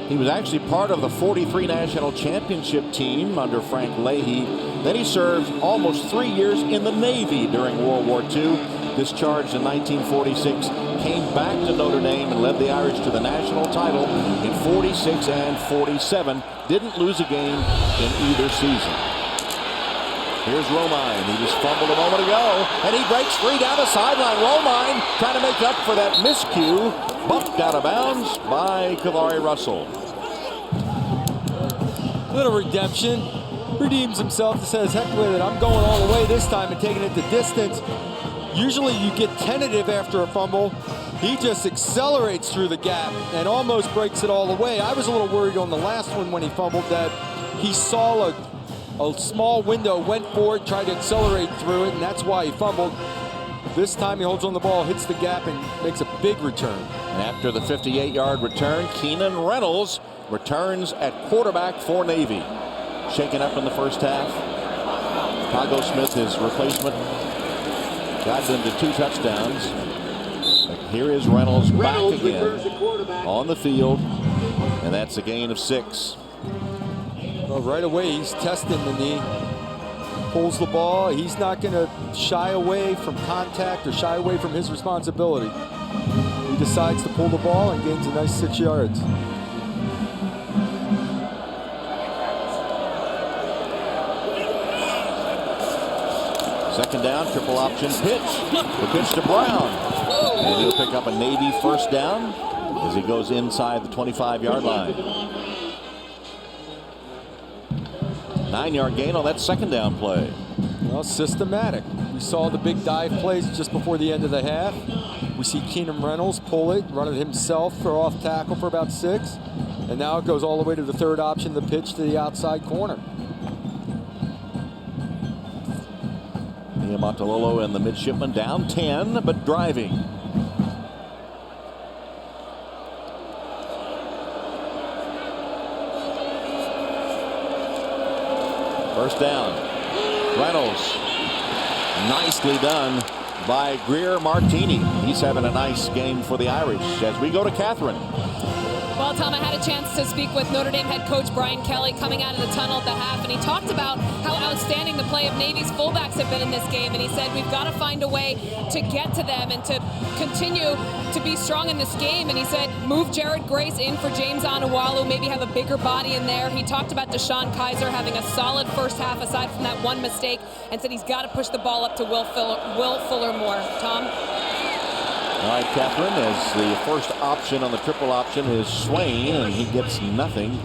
He was actually part of the 43 national championship team under Frank Leahy. Then he served almost 3 years in the Navy during World War II. Discharged in 1946, came back to Notre Dame and led the Irish to the national title in 46 and 47. Didn't lose a game in either season. Here's Romine. He just fumbled a moment ago, and he breaks free down the sideline. Romine trying to make up for that miscue. Bumped out of bounds by Kavari Russell. Little redemption. Redeems himself and says, heck with it, I'm going all the way this time and taking it the distance. Usually you get tentative after a fumble. He just accelerates through the gap and almost breaks it all the way. I was a little worried on the last one when he fumbled that he saw a small window, went for it, tried to accelerate through it, and that's why he fumbled. This time he holds on the ball, hits the gap, and makes a big return. And after the 58-yard return, Keenan Reynolds returns at quarterback for Navy. Shaken up in the first half. Chicago Smith, his replacement, got them to 2 touchdowns. Here is Reynolds back again on the field, and that's a gain of 6. Well, right away, he's testing the knee. Pulls the ball. He's not going to shy away from contact or shy away from his responsibility. He decides to pull the ball and gains a nice 6 yards. Second down, triple option pitch. The pitch to Brown. And he'll pick up a Navy first down as he goes inside the 25-yard line. 9-yard gain on that second down play. Well, systematic. We saw the big dive plays just before the end of the half. We see Keenan Reynolds pull it, run it himself for off tackle for about 6. And now it goes all the way to the third option, the pitch to the outside corner. Montalolo and the midshipman down 10, but driving. First down. Reynolds. Nicely done by Greer Martini. He's having a nice game for the Irish as we go to Catherine. Well, Tom, I had a chance to speak with Notre Dame head coach Brian Kelly coming out of the tunnel at the half, and he talked about how outstanding the play of Navy's fullbacks have been in this game, and he said we've got to find a way to get to them and to continue to be strong in this game. And he said move Jared Grace in for James Onualu, maybe have a bigger body in there. He talked about Deshaun Kaiser having a solid first half aside from that one mistake, and said he's got to push the ball up to Will Fuller more. Tom? All right, Catherine, as the first option on the triple option is Swain, and he gets nothing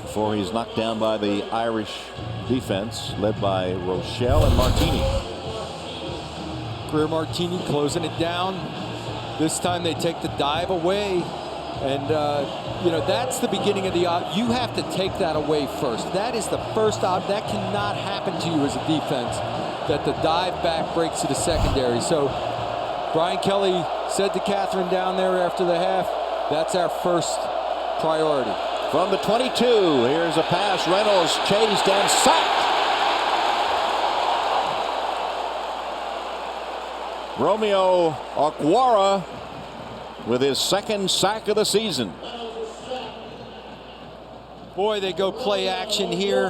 before he's knocked down by the Irish defense, led by Rochelle and Martini. Greer Martini closing it down. This time they take the dive away. And, you know, that's the beginning of the you have to take that away first. That is the first that cannot happen to you as a defense, that the dive back breaks to the secondary. So Brian Kelly said to Catherine down there after the half, that's our first priority. From the 22, here's a pass. Reynolds chased and sacked. Romeo Okwara with his second sack of the season. Boy, they go play action here.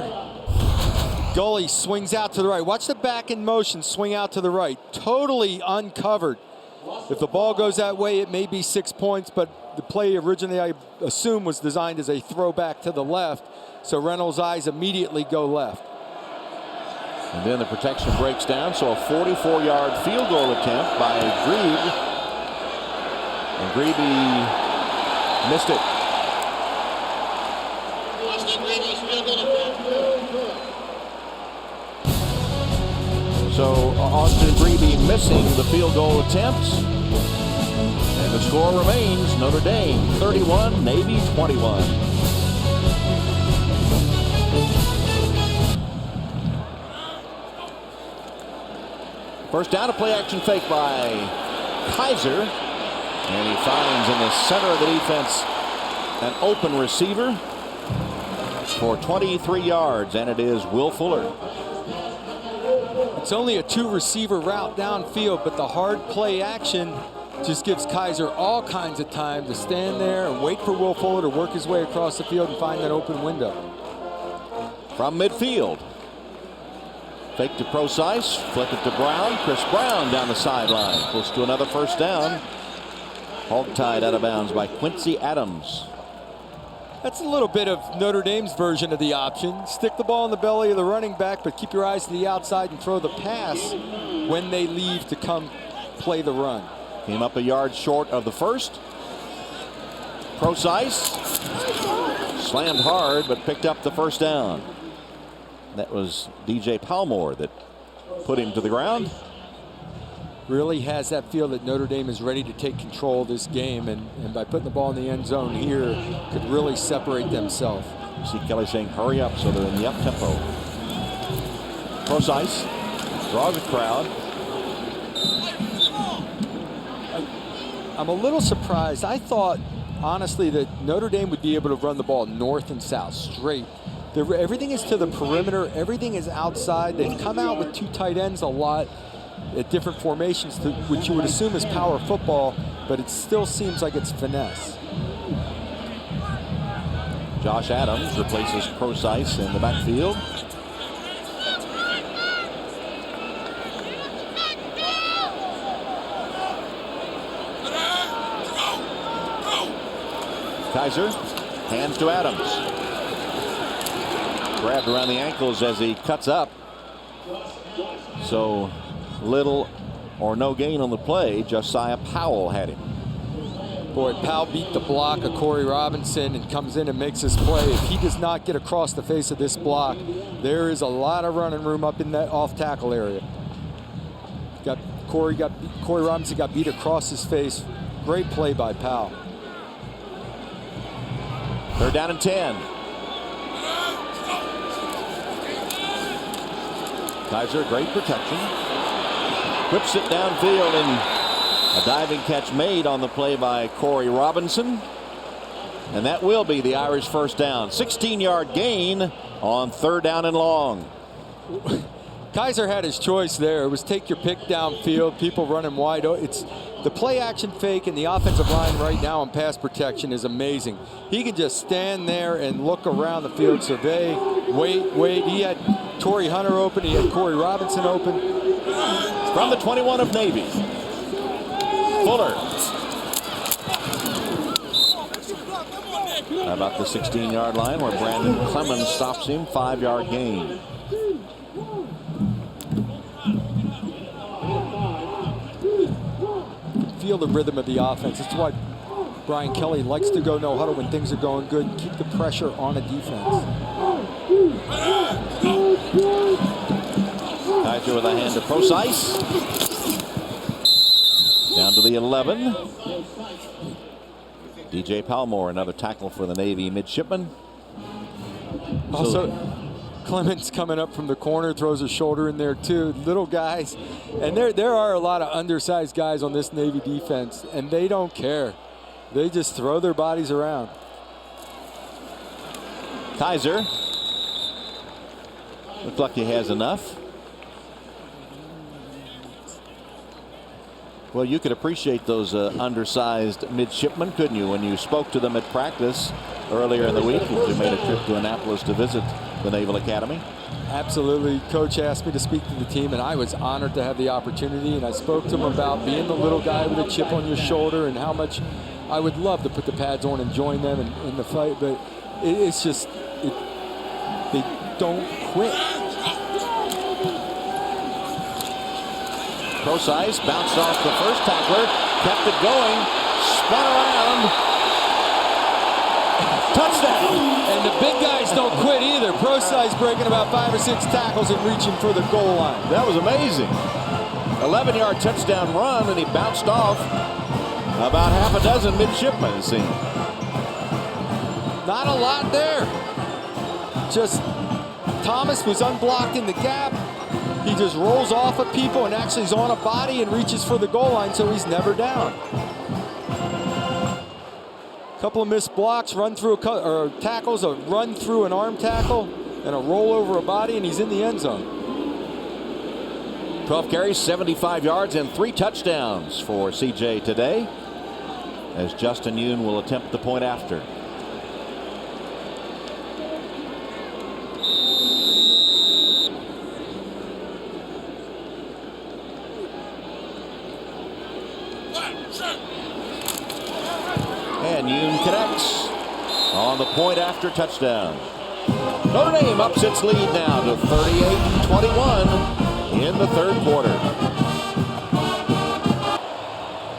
Gully swings out to the right. Watch the back in motion swing out to the right. Totally uncovered. If the ball goes that way, it may be 6 points, but the play originally, I assume, was designed as a throwback to the left, so Reynolds' eyes immediately go left. And then the protection breaks down, so a 44-yard field goal attempt by Grebe. And Grebe missed it. So Austin Grebe missing the field goal attempt. And the score remains Notre Dame 31, Navy 21. First down, a play action fake by Kaiser. And he finds in the center of the defense an open receiver for 23 yards. And it is Will Fuller. It's only a 2-receiver route downfield, but the hard play action just gives Kaiser all kinds of time to stand there and wait for Will Fuller to work his way across the field and find that open window. From midfield. Fake to Procise, flip it to Brown. Chris Brown down the sideline. Close to another first down. Hog-tied out of bounds by Quincy Adams. That's a little bit of Notre Dame's version of the option. Stick the ball in the belly of the running back, but keep your eyes to the outside and throw the pass when they leave to come play the run. Came up a yard short of the first. Procise slammed hard, but picked up the first down. That was DJ Palmore that put him to the ground. Really has that feel that Notre Dame is ready to take control of this game, and by putting the ball in the end zone here, could really separate themselves. You see Kelly saying hurry up, so they're in the up tempo. Procise draws a crowd. I'm a little surprised. I thought, honestly, that Notre Dame would be able to run the ball north and south, straight. Everything is to the perimeter. Everything is outside. They've come out with 2 tight ends a lot. at different formations, which you would assume is power football, but it still seems like it's finesse. Josh Adams replaces Procise in the backfield. Kaiser hands to Adams. Grabbed around the ankles as he cuts up. So little or no gain on the play. Josiah Powell had him. Boy, Powell beat the block of Corey Robinson and comes in and makes his play. If he does not get across the face of this block, there is a lot of running room up in that off tackle area. Corey Robinson got beat across his face. Great play by Powell. They're down and 10. Kaiser, great protection. Whips it downfield, and a diving catch made on the play by Corey Robinson. And that will be the Irish first down. 16-yard gain on 3rd down and long. Kaiser had his choice there. It was take your pick downfield, people running wide. It's the play action fake, and the offensive line right now in pass protection is amazing. He can just stand there and look around the field, survey, wait. He had Torrey Hunter open, he had Corey Robinson open. From the 21 of Navy, Fuller. How about the 16-yard line where Brandon Clemens stops him, 5-yard gain. Feel the rhythm of the offense. That's why Brian Kelly likes to go no huddle when things are going good and keep the pressure on a defense. Kaiser with a hand to Procise. Down to the 11. DJ Palmore, another tackle for the Navy midshipman. Also, Clemens coming up from the corner, throws a shoulder in there too. Little guys, and there are a lot of undersized guys on this Navy defense, and they don't care. They just throw their bodies around. Kaiser. Looks like he has enough. Well, you could appreciate those undersized midshipmen, couldn't you, when you spoke to them at practice earlier in the week? You made a trip to Annapolis to visit the Naval Academy. Absolutely. Coach asked me to speak to the team, and I was honored to have the opportunity. And I spoke to him about being the little guy with a chip on your shoulder and how much I would love to put the pads on and join them in the fight. But it's just, they don't quit. Procise bounced off the first tackler, kept it going, spun around. Touchdown! And the big guys don't quit either. Procise breaking about 5 or 6 tackles and reaching for the goal line. That was amazing. 11-yard touchdown run, and he bounced off about half a dozen midshipmen, it seemed. Not a lot there. Just Thomas was unblocked in the gap. He just rolls off of people and actually is on a body and reaches for the goal line, so he's never down. Couple of missed blocks, run through or tackles, a run through an arm tackle, and a roll over a body, and he's in the end zone. 12 carries, 75 yards, and 3 touchdowns for CJ today, as Justin Yoon will attempt the point after. And Yoon connects on the point after touchdown. Notre Dame ups its lead now to 38-21 in the 3rd quarter.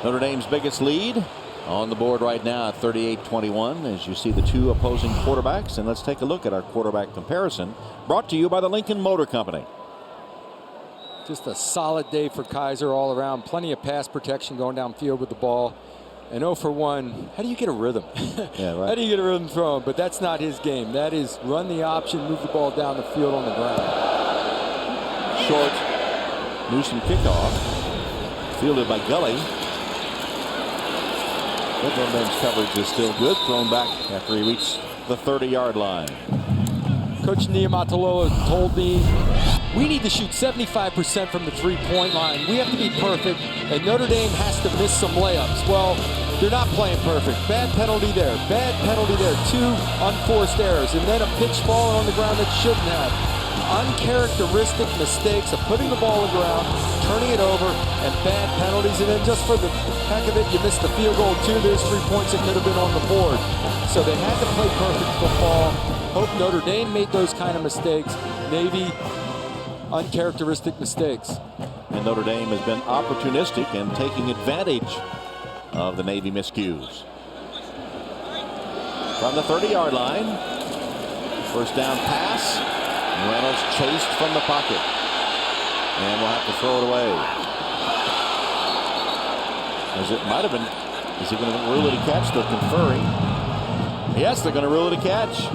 Notre Dame's biggest lead on the board right now at 38-21 as you see the 2 opposing quarterbacks. And let's take a look at our quarterback comparison, brought to you by the Lincoln Motor Company. Just a solid day for Kaiser all around. Plenty of pass protection going downfield with the ball. And 0 for 1, how do you get a rhythm? Yeah, right. How do you get a rhythm throwing? But that's not his game. That is run the option, move the ball down the field on the ground. Short Newsom kickoff, fielded by Gully. Notre Dame's coverage is still good. Thrown back after he reached the 30-yard line. Coach Niumatalolo told me We need to shoot 75% from the three-point line. We have to be perfect, and Notre Dame has to miss some layups. Well, they're not playing perfect. Bad penalty there, bad penalty there. 2 unforced errors, and then a pitch ball on the ground that shouldn't have. Uncharacteristic mistakes of putting the ball on the ground, turning it over, and bad penalties. And then just for the heck of it, you missed the field goal too. There's 3 points that could have been on the board. So they had to play perfect football. Hope Notre Dame made those kind of mistakes. Navy, uncharacteristic mistakes. And Notre Dame has been opportunistic in taking advantage of the Navy miscues. From the 30-yard line, first down pass. Reynolds chased from the pocket, and we'll have to throw it away. As it might have been, is he going to rule it a catch? They're conferring. Yes, they're going to rule it a catch.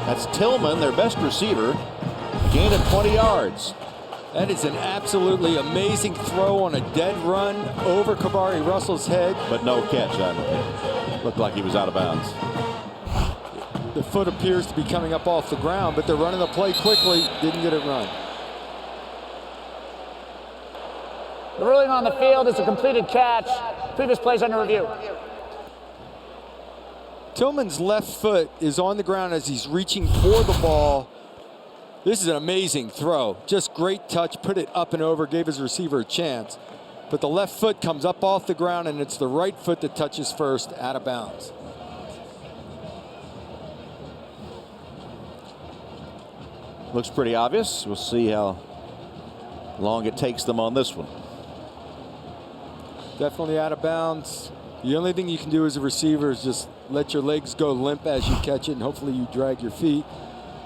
That's Tillman, their best receiver, gained of 20 yards. That is an absolutely amazing throw on a dead run over Kabari Russell's head. But no catch, I don't think. Looked like he was out of bounds. The foot appears to be coming up off the ground, but they're running the play quickly. Didn't get it run. The ruling on the field is a completed catch. Previous plays under review. Tillman's left foot is on the ground as he's reaching for the ball. This is an amazing throw. Just great touch, put it up and over, gave his receiver a chance. But the left foot comes up off the ground, and it's the right foot that touches first, out of bounds. Looks pretty obvious. We'll see how long it takes them on this one. Definitely out of bounds. The only thing you can do as a receiver is just let your legs go limp as you catch it, and hopefully you drag your feet.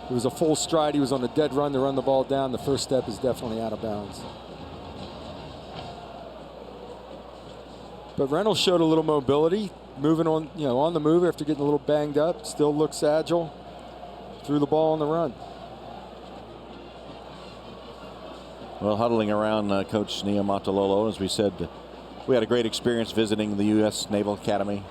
It was a full stride. He was on a dead run to run the ball down. The first step is definitely out of bounds. But Reynolds showed a little mobility, moving on, on the move after getting a little banged up. Still looks agile. Threw the ball on the run. Well, huddling around Coach Niumatalolo, as we said, we had a great experience visiting the U.S. Naval Academy.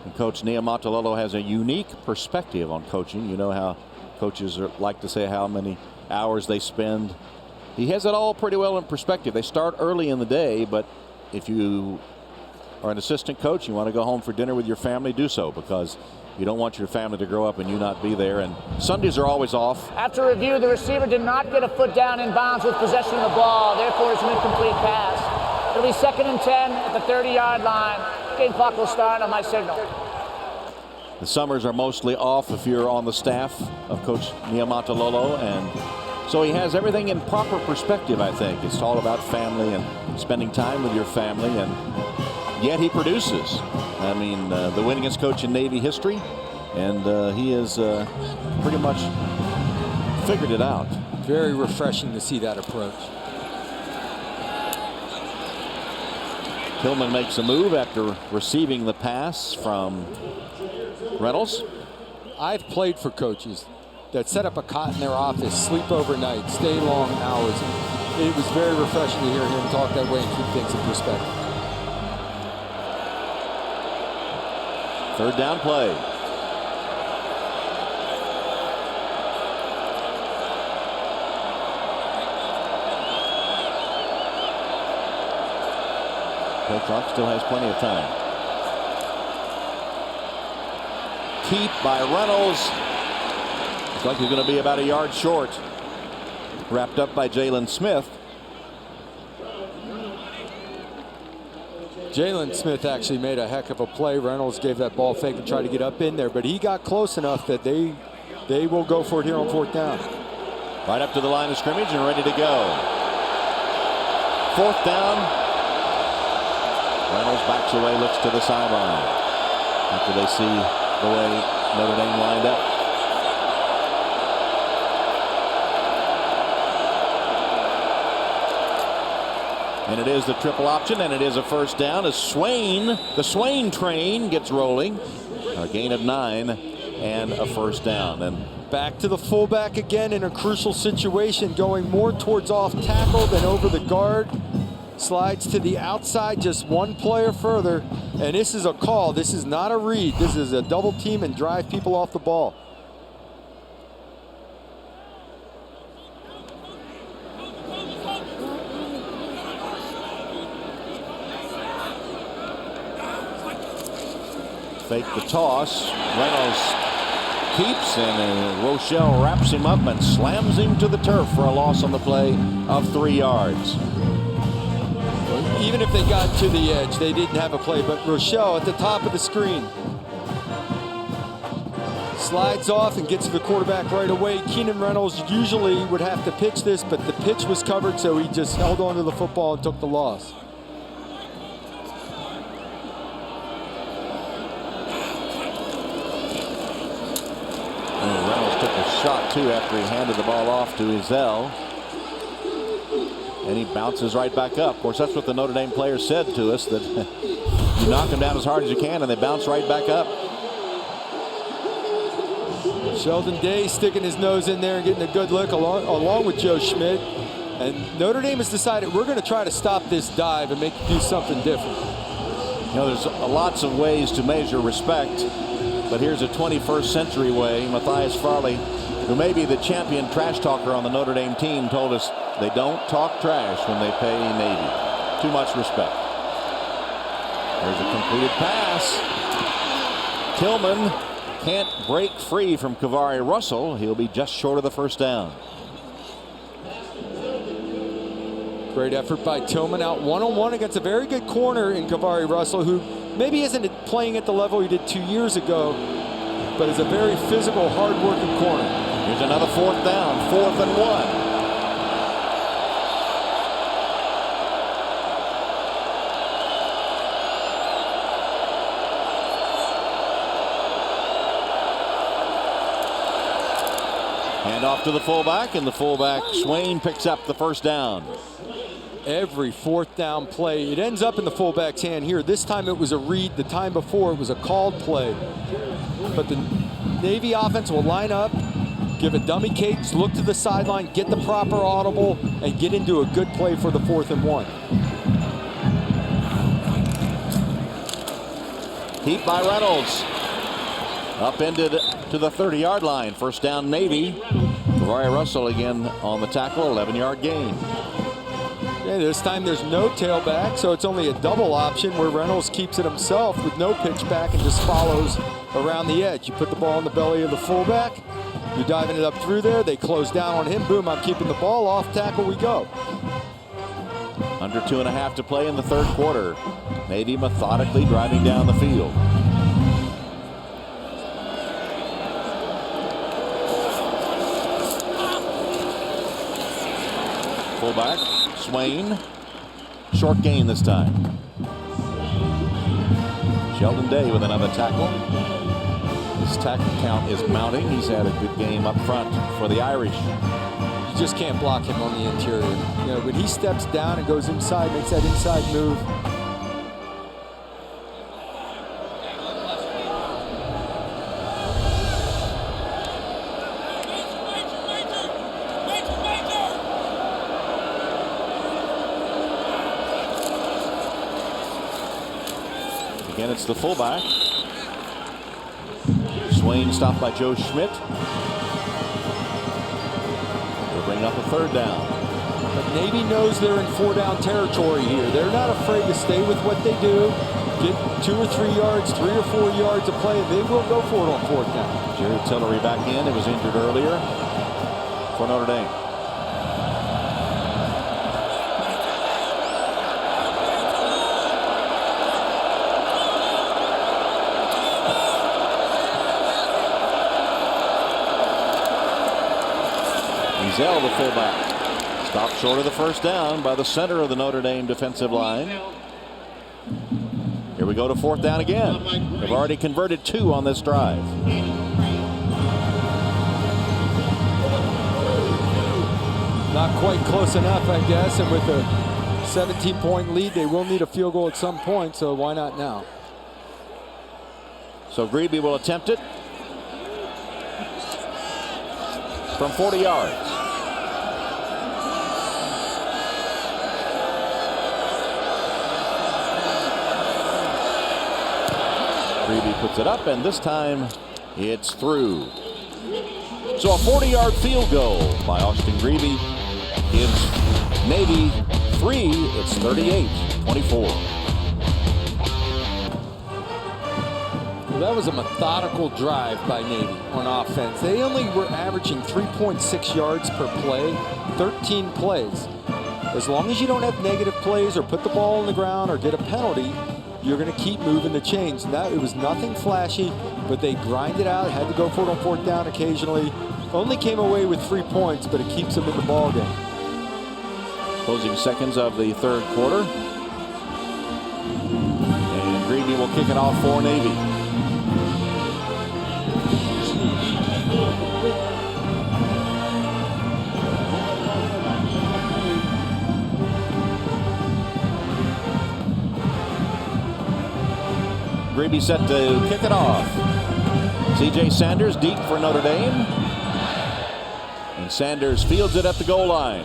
And Coach Niumatalolo has a unique perspective on coaching. You know how coaches like to say how many hours they spend. He has it all pretty well in perspective. They start early in the day, but if you are an assistant coach, you want to go home for dinner with your family, do so, because you don't want your family to grow up and you not be there. And Sundays are always off. After review, the receiver did not get a foot down in bounds with possession of the ball. Therefore, it's an incomplete pass. It'll be 2nd and 10 at the 30-yard line. Game clock will start on my signal. The summers are mostly off if you're on the staff of Coach Niumatalolo, and so he has everything in proper perspective, I think. It's all about family and spending time with your family, and yet he produces. I mean, the winningest coach in Navy history, and he has pretty much figured it out. Very refreshing to see that approach. Tillman makes a move after receiving the pass from Reynolds. I've played for coaches that set up a cot in their office, sleep overnight, stay long hours. It was very refreshing to hear him talk that way and keep things in perspective. Third down play. Play clock still has plenty of time. Keep by Reynolds. Looks like he's going to be about a yard short. Wrapped up by Jalen Smith. Jalen Smith actually made a heck of a play. Reynolds gave that ball fake and tried to get up in there, but he got close enough that they will go for it here on 4th down. Right up to the line of scrimmage and ready to go. 4th down. Reynolds backs away, looks to the sideline after they see the way Notre Dame lined up. And it is the triple option, and it is a first down as the Swain train gets rolling. A gain of 9 and a first down. And back to the fullback again in a crucial situation, going more towards off tackle than over the guard. Slides to the outside, just one player further, and this is a call. This is not a read. This is a double team and drive people off the ball. fake the toss. Reynolds keeps, and Rochelle wraps him up and slams him to the turf for a loss on the play of 3 yards. Even if they got to the edge, they didn't have a play. But Rochelle at the top of the screen slides off and gets to the quarterback right away. Keenan Reynolds usually would have to pitch this, but the pitch was covered, so he just held on to the football and took the loss. Reynolds took a shot too after he handed the ball off to Ezell. And he bounces right back up. Of course, that's what the Notre Dame players said to us, that you knock them down as hard as you can and they bounce right back up. Sheldon Day sticking his nose in there and getting a good look along with Joe Schmidt. And Notre Dame has decided we're going to try to stop this dive and make it do something different. You know, there's lots of ways to measure respect, but here's a 21st century way. Matthias Farley, who may be the champion trash talker on the Notre Dame team, told us they don't talk trash when they pay Navy. Too much respect. There's a completed pass. Tillman can't break free from Kavari Russell. He'll be just short of the first down. Great effort by Tillman, out one-on-one against a very good corner in Kavari Russell, who maybe isn't playing at the level he did 2 years ago, but is a very physical, hard-working corner. Here's another fourth down, 4th and 1. Hand off to the fullback, and the fullback, Swain, picks up the first down. Every fourth down play, it ends up in the fullback's hand here. This time it was a read. The time before it was a called play. But the Navy offense will line up, give a dummy cadence, look to the sideline, get the proper audible, and get into a good play for the 4th and 1. Keep by Reynolds. Upended to the 30-yard line. First down, Navy. Kavari Russell again on the tackle, 11-yard gain. Yeah, this time there's no tailback, so it's only a double option where Reynolds keeps it himself with no pitch back and just follows around the edge. You put the ball in the belly of the fullback, you're diving it up through there, they close down on him, boom, I'm keeping the ball off, tackle we go. Under 2.5 to play in the third quarter. Navy methodically driving down the field. Fullback, Swain, short gain this time. Sheldon Day with another tackle. His tackle count is mounting. He's had a good game up front for the Irish. You just can't block him on the interior. You know, when he steps down and goes inside, makes that inside move. Again, it's the fullback. Swain stopped by Joe Schmidt. They'll bring up a third down. But Navy knows they're in 4-down territory here. They're not afraid to stay with what they do. Get 2 or 3 yards, 3 or 4 yards of play. They will go for it on 4th down. Jerry Tillery back in. He was injured earlier for Notre Dame. Ezell, the fullback, stopped short of the first down by the center of the Notre Dame defensive line. Here we go to 4th down again. They've already converted 2 on this drive. Not quite close enough, I guess, and with a 17-point lead, they will need a field goal at some point, so why not now? So Grebe will attempt it from 40 yards. Grebe puts it up, and this time it's through. So a 40-yard field goal by Austin Grebe gives Navy 3. It's 38-24. Well, that was a methodical drive by Navy on offense. They only were averaging 3.6 yards per play, 13 plays. As long as you don't have negative plays or put the ball on the ground or get a penalty, you're going to keep moving the chains. And that, it was nothing flashy, but they grinded out, had to go for it on fourth down occasionally. Only came away with 3 points, but it keeps them in the ball game. Closing seconds of the third quarter. And Greedy will kick it off for Navy. Greedy set to kick it off. C.J. Sanders deep for Notre Dame. And Sanders fields it at the goal line.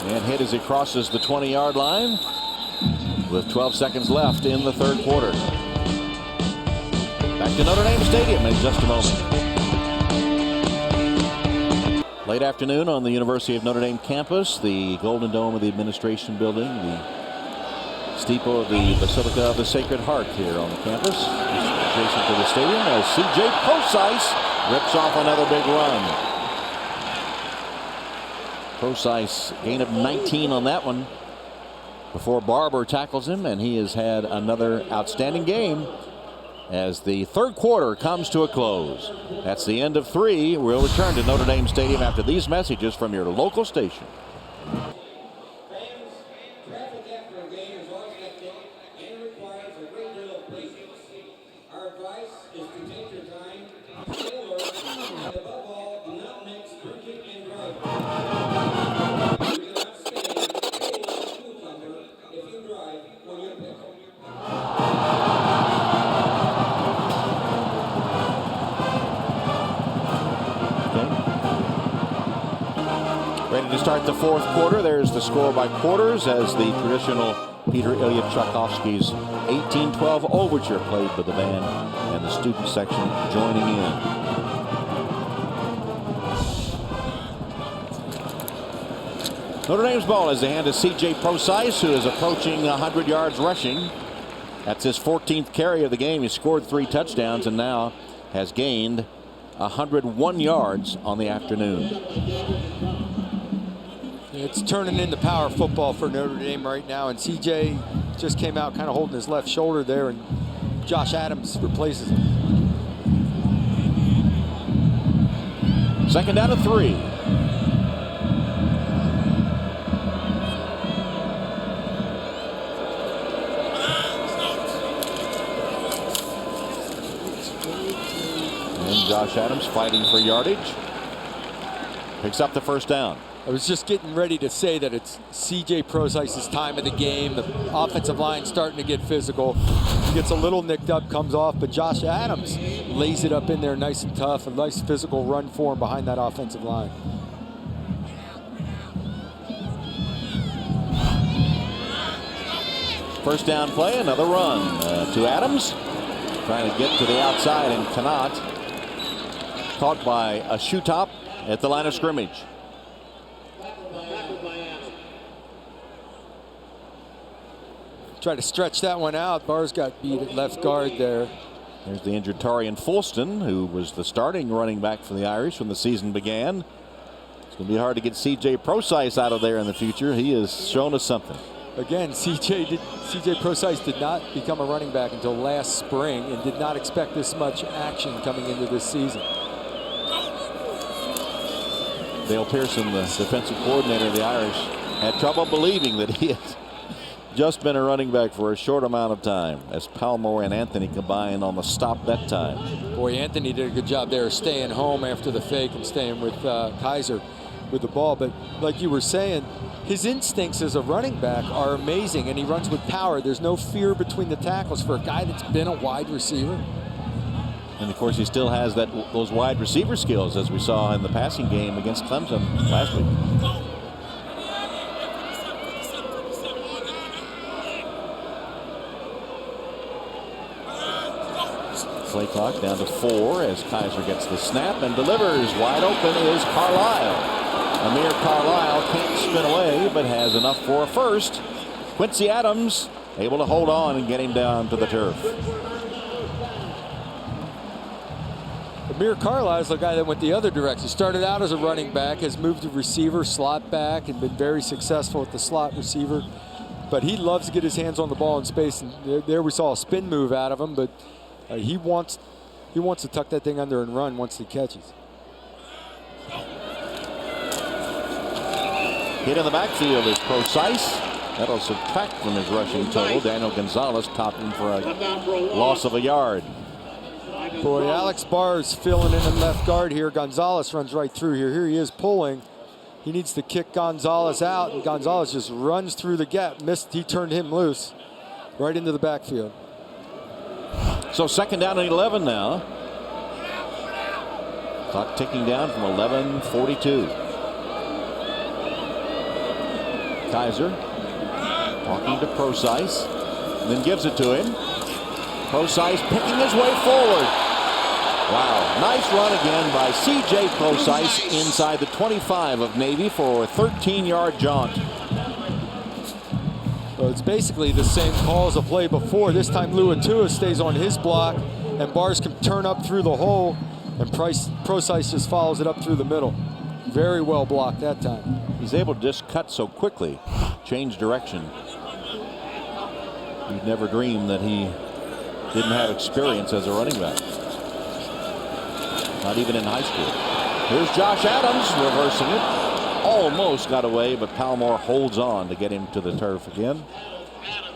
And hit as he crosses the 20-yard line with 12 seconds left in the third quarter. Back to Notre Dame Stadium in just a moment. Late afternoon on the University of Notre Dame campus, the Golden Dome of the Administration Building, the steeple of the Basilica of the Sacred Heart here on the campus, adjacent to the stadium, as C.J. Procise rips off another big run. Procise, gain of 19 on that one before Barber tackles him, and he has had another outstanding game as the third quarter comes to a close. That's the end of 3. We'll return to Notre Dame Stadium after these messages from your local station. Traffic after a game is always hectic and requires a great deal of patience. Our advice is to take your time, stay alert, and above all, do not mix drinking and driving. You cannot stand a cucumber if you drive when you pickle. Ready to start the fourth quarter. There's the score by quarters as the traditional Peter Ilya Tchaikovsky's 1812 Overture played by the band and the student section joining in. Notre Dame's ball as they hand to C.J. Procise, who is approaching 100 yards rushing. That's his 14th carry of the game. He scored 3 touchdowns and now has gained 101 yards on the afternoon. It's turning into power football for Notre Dame right now, and C.J. just came out kind of holding his left shoulder there, and Josh Adams replaces him. Second down and 3. And Josh Adams fighting for yardage. Picks up the first down. I was just getting ready to say that it's C.J. Prosise's time of the game. The offensive line starting to get physical. He gets a little nicked up, comes off, but Josh Adams lays it up in there nice and tough. A nice physical run for him behind that offensive line. First down play, another run to Adams. Trying to get to the outside and cannot. Caught by a shoe top at the line of scrimmage. Try to stretch that one out. Barr's got beat at left guard there. There's the injured Tarian Fulston, who was the starting running back for the Irish when the season began. It's going to be hard to get C.J. Procise out of there in the future. He has shown us something. Again, C.J. Procise did not become a running back until last spring and did not expect this much action coming into this season. Dale Pearson, the defensive coordinator of the Irish, had trouble believing that he had just been a running back for a short amount of time as Palmore and Anthony combined on the stop that time. Boy, Anthony did a good job there staying home after the fake and staying with Kaiser with the ball. But like you were saying, his instincts as a running back are amazing, and he runs with power. There's no fear between the tackles for a guy that's been a wide receiver. And of course, he still has those wide receiver skills, as we saw in the passing game against Clemson last week. Play clock down to 4 as Kaiser gets the snap and delivers. Wide open is Carlisle. Amir Carlisle can't spin away, but has enough for a first. Quincy Adams able to hold on and get him down to the turf. Amir Carlisle is the guy that went the other direction. Started out as a running back, has moved to receiver, slot back, and been very successful at the slot receiver. But he loves to get his hands on the ball in space. And there we saw a spin move out of him, but he wants to tuck that thing under and run once he catches. Hit in the backfield is precise. That'll subtract from his rushing total. Daniel Gonzalez topped him for a loss of a yard. Boy, Alex Barr's filling in left guard here. Gonzalez runs right through here. Here he is pulling. He needs to kick Gonzalez out, and Gonzalez just runs through the gap. Missed. He turned him loose right into the backfield. So 2nd down and 11 now. Clock ticking down from 11:42. Kaiser talking to Precise, then gives it to him. Precise picking his way forward. Wow, nice run again by C.J. Precise inside the 25 of Navy for a 13-yard jaunt. Well, it's basically the same call as the play before. This time Luatua stays on his block, and Bars can turn up through the hole, and Precise just follows it up through the middle. Very well blocked that time. He's able to just cut so quickly, change direction. You'd never dream that he didn't have experience as a running back. Not even in high school. Here's Josh Adams reversing it. Almost got away, but Palmore holds on to get him to the turf again.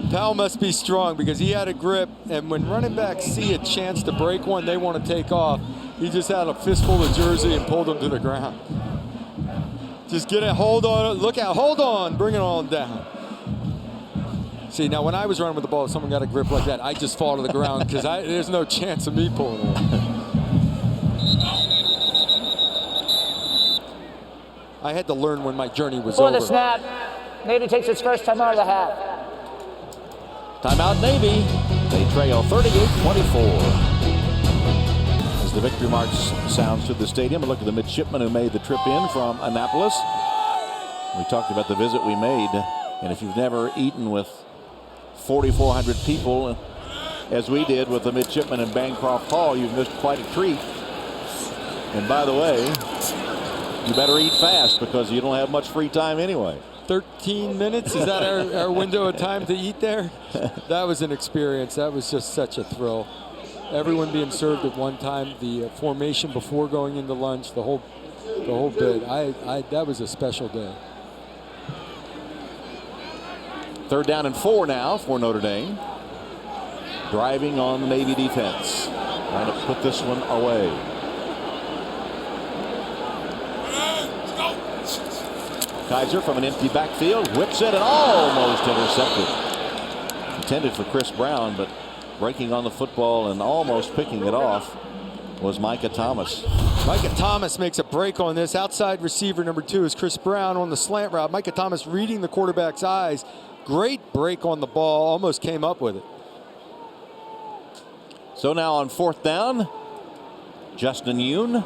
Powell must be strong because he had a grip, and when running backs see a chance to break one, they want to take off. He just had a fistful of jersey and pulled him to the ground. Just get it, hold on, look out, hold on, bring it on down. See, now when I was running with the ball, if someone got a grip like that, I just fall to the ground because there's no chance of me pulling it. I had to learn when my journey was Before over. the snap, Navy takes its first timeout of the half. Timeout Navy. They trail 38-24. As the victory march sounds through the stadium, a look at the midshipmen who made the trip in from Annapolis. We talked about the visit we made, and if you've never eaten with 4,400 people as we did with the midshipmen in Bancroft Hall, you've missed quite a treat. And by the way, you better eat fast because you don't have much free time anyway. 13 minutes, is that our window of time to eat there? That was an experience. That was just such a thrill. Everyone being served at one time, the formation before going into lunch, the whole bit. That was a special day. 3rd down and 4 now for Notre Dame. Driving on the Navy defense. Trying to put this one away. Kaiser from an empty backfield whips it and almost intercepted. Intended for Chris Brown, but breaking on the football and almost picking it off was Micah Thomas. Micah Thomas makes a break on this. Outside receiver number 2 is Chris Brown on the slant route. Micah Thomas reading the quarterback's eyes. Great break on the ball, almost came up with it. So now on 4th down, Justin Yoon,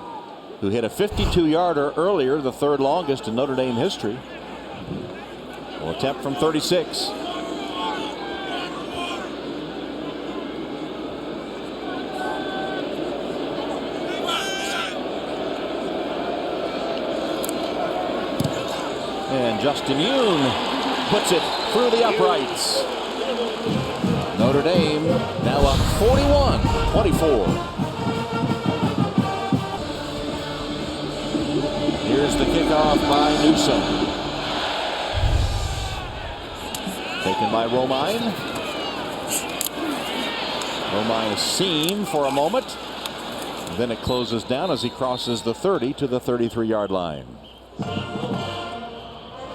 who hit a 52-yarder earlier, the 3rd longest in Notre Dame history, will attempt from 36. And Justin Yoon puts it through the uprights. Notre Dame now up 41-24. Here's the kickoff by Newsom. Taken by Romine. Romine is seen for a moment. Then it closes down as he crosses the 30 to the 33-yard line.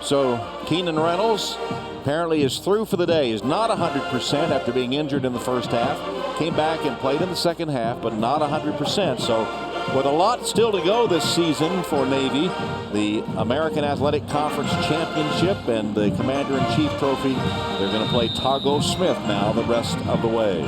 So Keenan Reynolds apparently is through for the day. He's not 100% after being injured in the first half. Came back and played in the second half, but not 100%. So with a lot still to go this season for Navy, the American Athletic Conference Championship and the Commander-in-Chief Trophy, they're going to play Tago Smith now the rest of the way.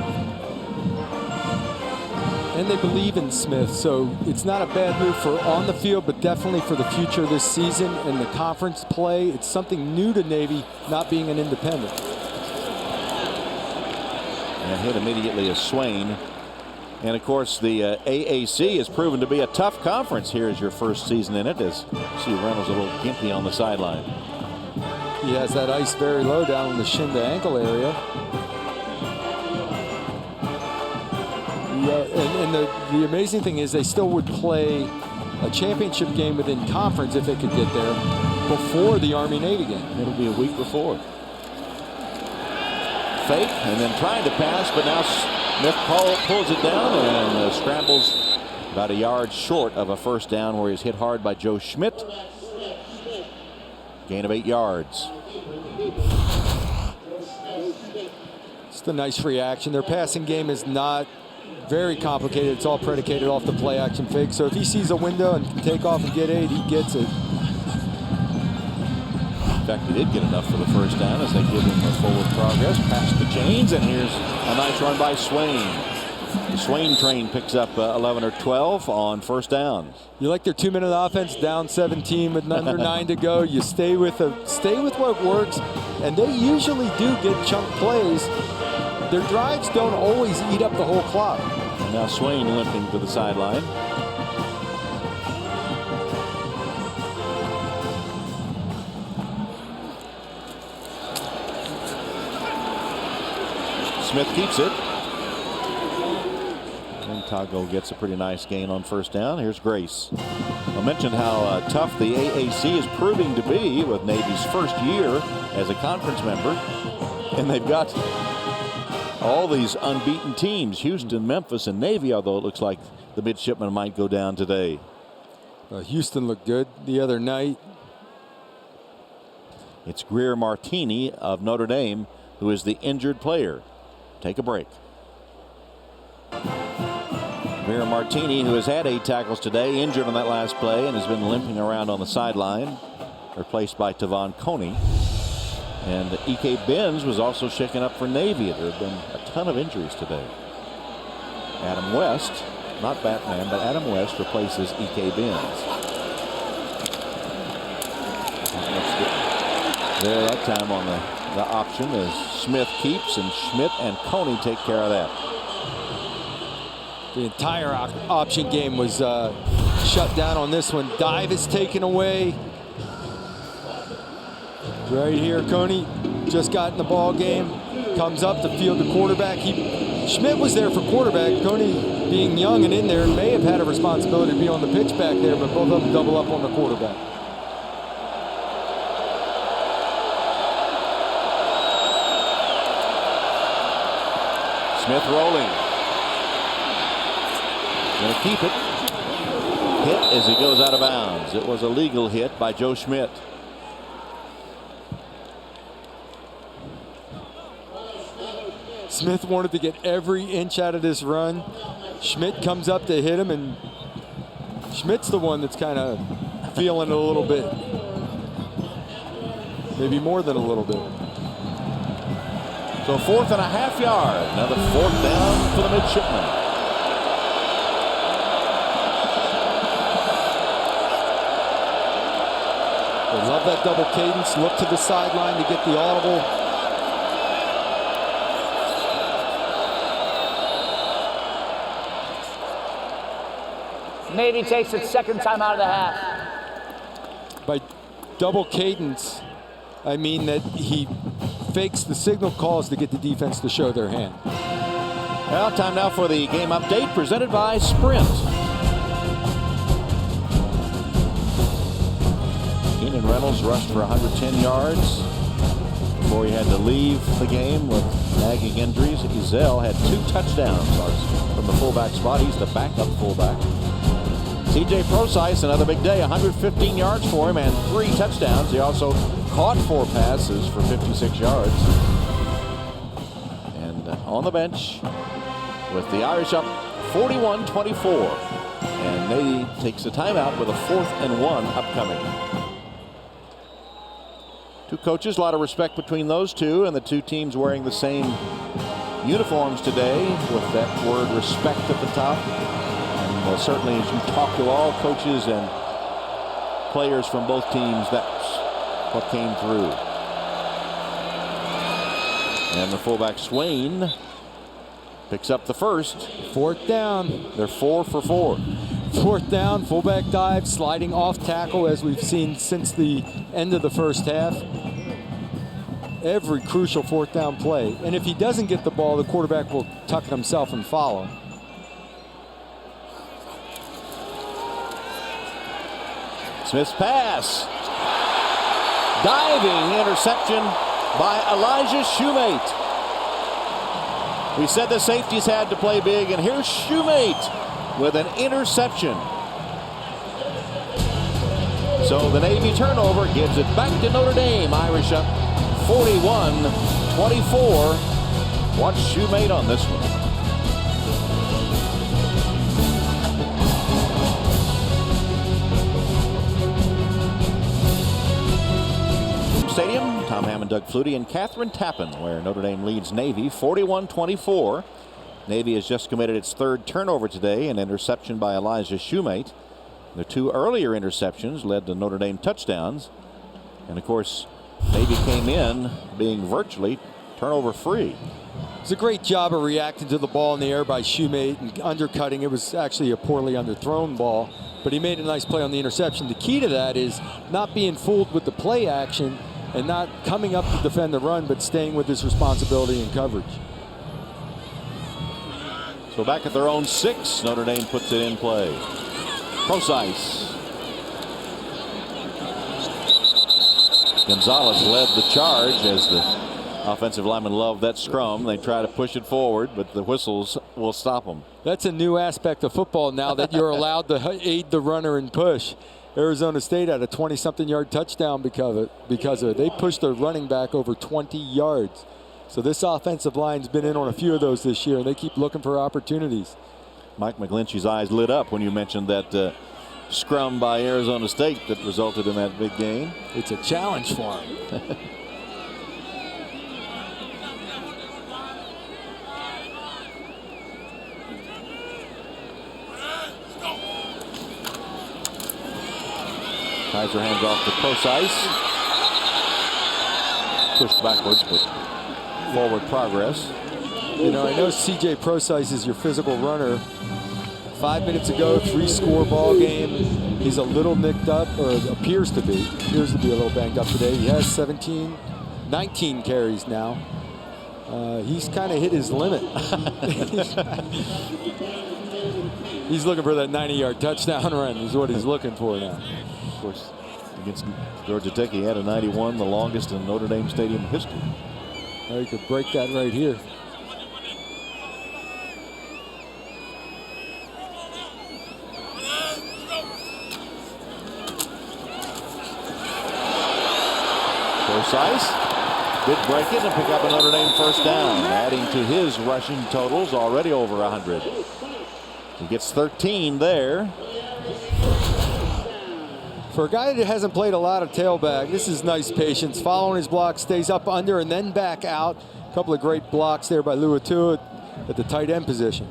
And they believe in Smith, so it's not a bad move for on the field, but definitely for the future of this season and the conference play. It's something new to Navy, not being an independent. And hit immediately is Swain. And of course, the AAC has proven to be a tough conference. Here is your first season in it, as you see Reynolds a little gimpy on the sideline. He has that ice very low down in the shin to ankle area. Yeah, and the amazing thing is they still would play a championship game within conference if they could get there before the Army-Navy game. It'll be a week before. Fake and then trying to pass, but now Smith pulls it down and scrambles about a yard short of a first down, where he's hit hard by Joe Schmidt. Gain of 8 yards. It's a nice reaction. Their passing game is not very complicated. It's all predicated off the play action fake. So if he sees a window and can take off and get 8, he gets it. In fact, he did get enough for the first down as they give him a forward progress past the chains, and here's a nice run by Swain. The Swain train picks up 11 or 12 on first down. You like their 2-minute offense, down 17 with under 9 to go. You stay with what works, and they usually do get chunk plays. Their drives don't always eat up the whole clock. And now Swain limping to the sideline. Smith keeps it. And Tago gets a pretty nice gain on first down. Here's Grace. I mentioned how tough the AAC is proving to be with Navy's first year as a conference member. And they've got all these unbeaten teams, Houston, Memphis, and Navy, although it looks like the midshipmen might go down today. Houston looked good the other night. It's Greer Martini of Notre Dame who is the injured player. Take a break. Greer Martini, who has had 8 tackles today, injured on that last play and has been limping around on the sideline, replaced by Tavon Coney. And E.K. Benz was also shaken up for Navy. There have been a ton of injuries today. Adam West, not Batman, but Adam West replaces E.K. Benz. There that time on the option as Smith keeps, and Schmidt and Coney take care of that. The entire option game was shut down on this one. Dive is taken away. Right here, Coney just got in the ball game. Comes up to field the quarterback. Schmidt was there for quarterback. Coney, being young and in there, may have had a responsibility to be on the pitch back there, but both of them double up on the quarterback. Smith rolling. Going to keep it. Hit as he goes out of bounds. It was a legal hit by Joe Schmidt. Smith wanted to get every inch out of this run. Schmidt comes up to hit him, and Schmidt's the one that's kind of feeling it a little bit. Maybe more than a little bit. So 4th and a half yard. Another 4th down for the midshipmen. They love that double cadence. Look to the sideline to get the audible. Navy takes its second time out of the half. By double cadence, I mean that he fakes the signal calls to get the defense to show their hand. Well, time now for the game update presented by Sprint. Keenan Reynolds rushed for 110 yards before he had to leave the game with nagging injuries. Ezell had 2 touchdowns from the fullback spot. He's the backup fullback. C.J. Procise, another big day, 115 yards for him and 3 touchdowns. He also caught 4 passes for 56 yards. And on the bench with the Irish up 41-24. And Navy takes a timeout with a 4th and 1 upcoming. 2 coaches, a lot of respect between those two, and the 2 teams wearing the same uniforms today with that word respect at the top. And certainly as you talk to all coaches and players from both teams, that's what came through. And the fullback Swain Picks up the first. Fourth down. They're 4 for 4. Fourth down, fullback dive, sliding off tackle as we've seen since the end of the first half. Every crucial fourth down play. And if he doesn't get the ball, the quarterback will tuck it himself and follow. Smith's pass. Diving interception by Elijah Shoemate. We said the safeties had to play big, and here's Shoemate with an interception. So the Navy turnover gives it back to Notre Dame. Irish up 41-24. Watch Shoemate on this one. Stadium, Tom Hammond, Doug Flutie, and Catherine Tappan, where Notre Dame leads Navy 41-24. Navy has just committed its third turnover today, an interception by Elijah Shoemate. The two earlier interceptions led to Notre Dame touchdowns. And of course, Navy came in being virtually turnover free. It's a great job of reacting to the ball in the air by Shoemate and undercutting. It was actually a poorly underthrown ball, but he made a nice play on the interception. The key to that is not being fooled with the play action and not coming up to defend the run, but staying with his responsibility and coverage. So back at their own 6, Notre Dame puts it in play. Procise. Gonzalez led the charge as the offensive linemen love that scrum. They try to push it forward, but the whistles will stop them. That's a new aspect of football now, that you're allowed to aid the runner and push. Arizona State had a 20-something yard touchdown because of it. They pushed their running back over 20 yards. So this offensive line's been in on a few of those this year, and they keep looking for opportunities. Mike McGlinchey's eyes lit up when you mentioned that scrum by Arizona State that resulted in that big gain. It's a challenge for him. Kaiser hands off to Procise. Pushed backwards, but forward progress. You know, I know C.J. Procise is your physical runner. 5 minutes ago, 3-score ball game. He's a little nicked up, or appears to be a little banged up today. He has 19 carries now. He's kind of hit his limit. He's looking for that 90-yard touchdown run is what he's looking for now. Of course, against Georgia Tech, he had a 91, the longest in Notre Dame Stadium history. Well, he could break that right here. Procise did break it and pick up a Notre Dame first down, adding to his rushing totals, already over 100. He gets 13 there. For a guy that hasn't played a lot of tailback, this is nice patience. Following his block, stays up under and then back out. A couple of great blocks there by Luatua at the tight end position.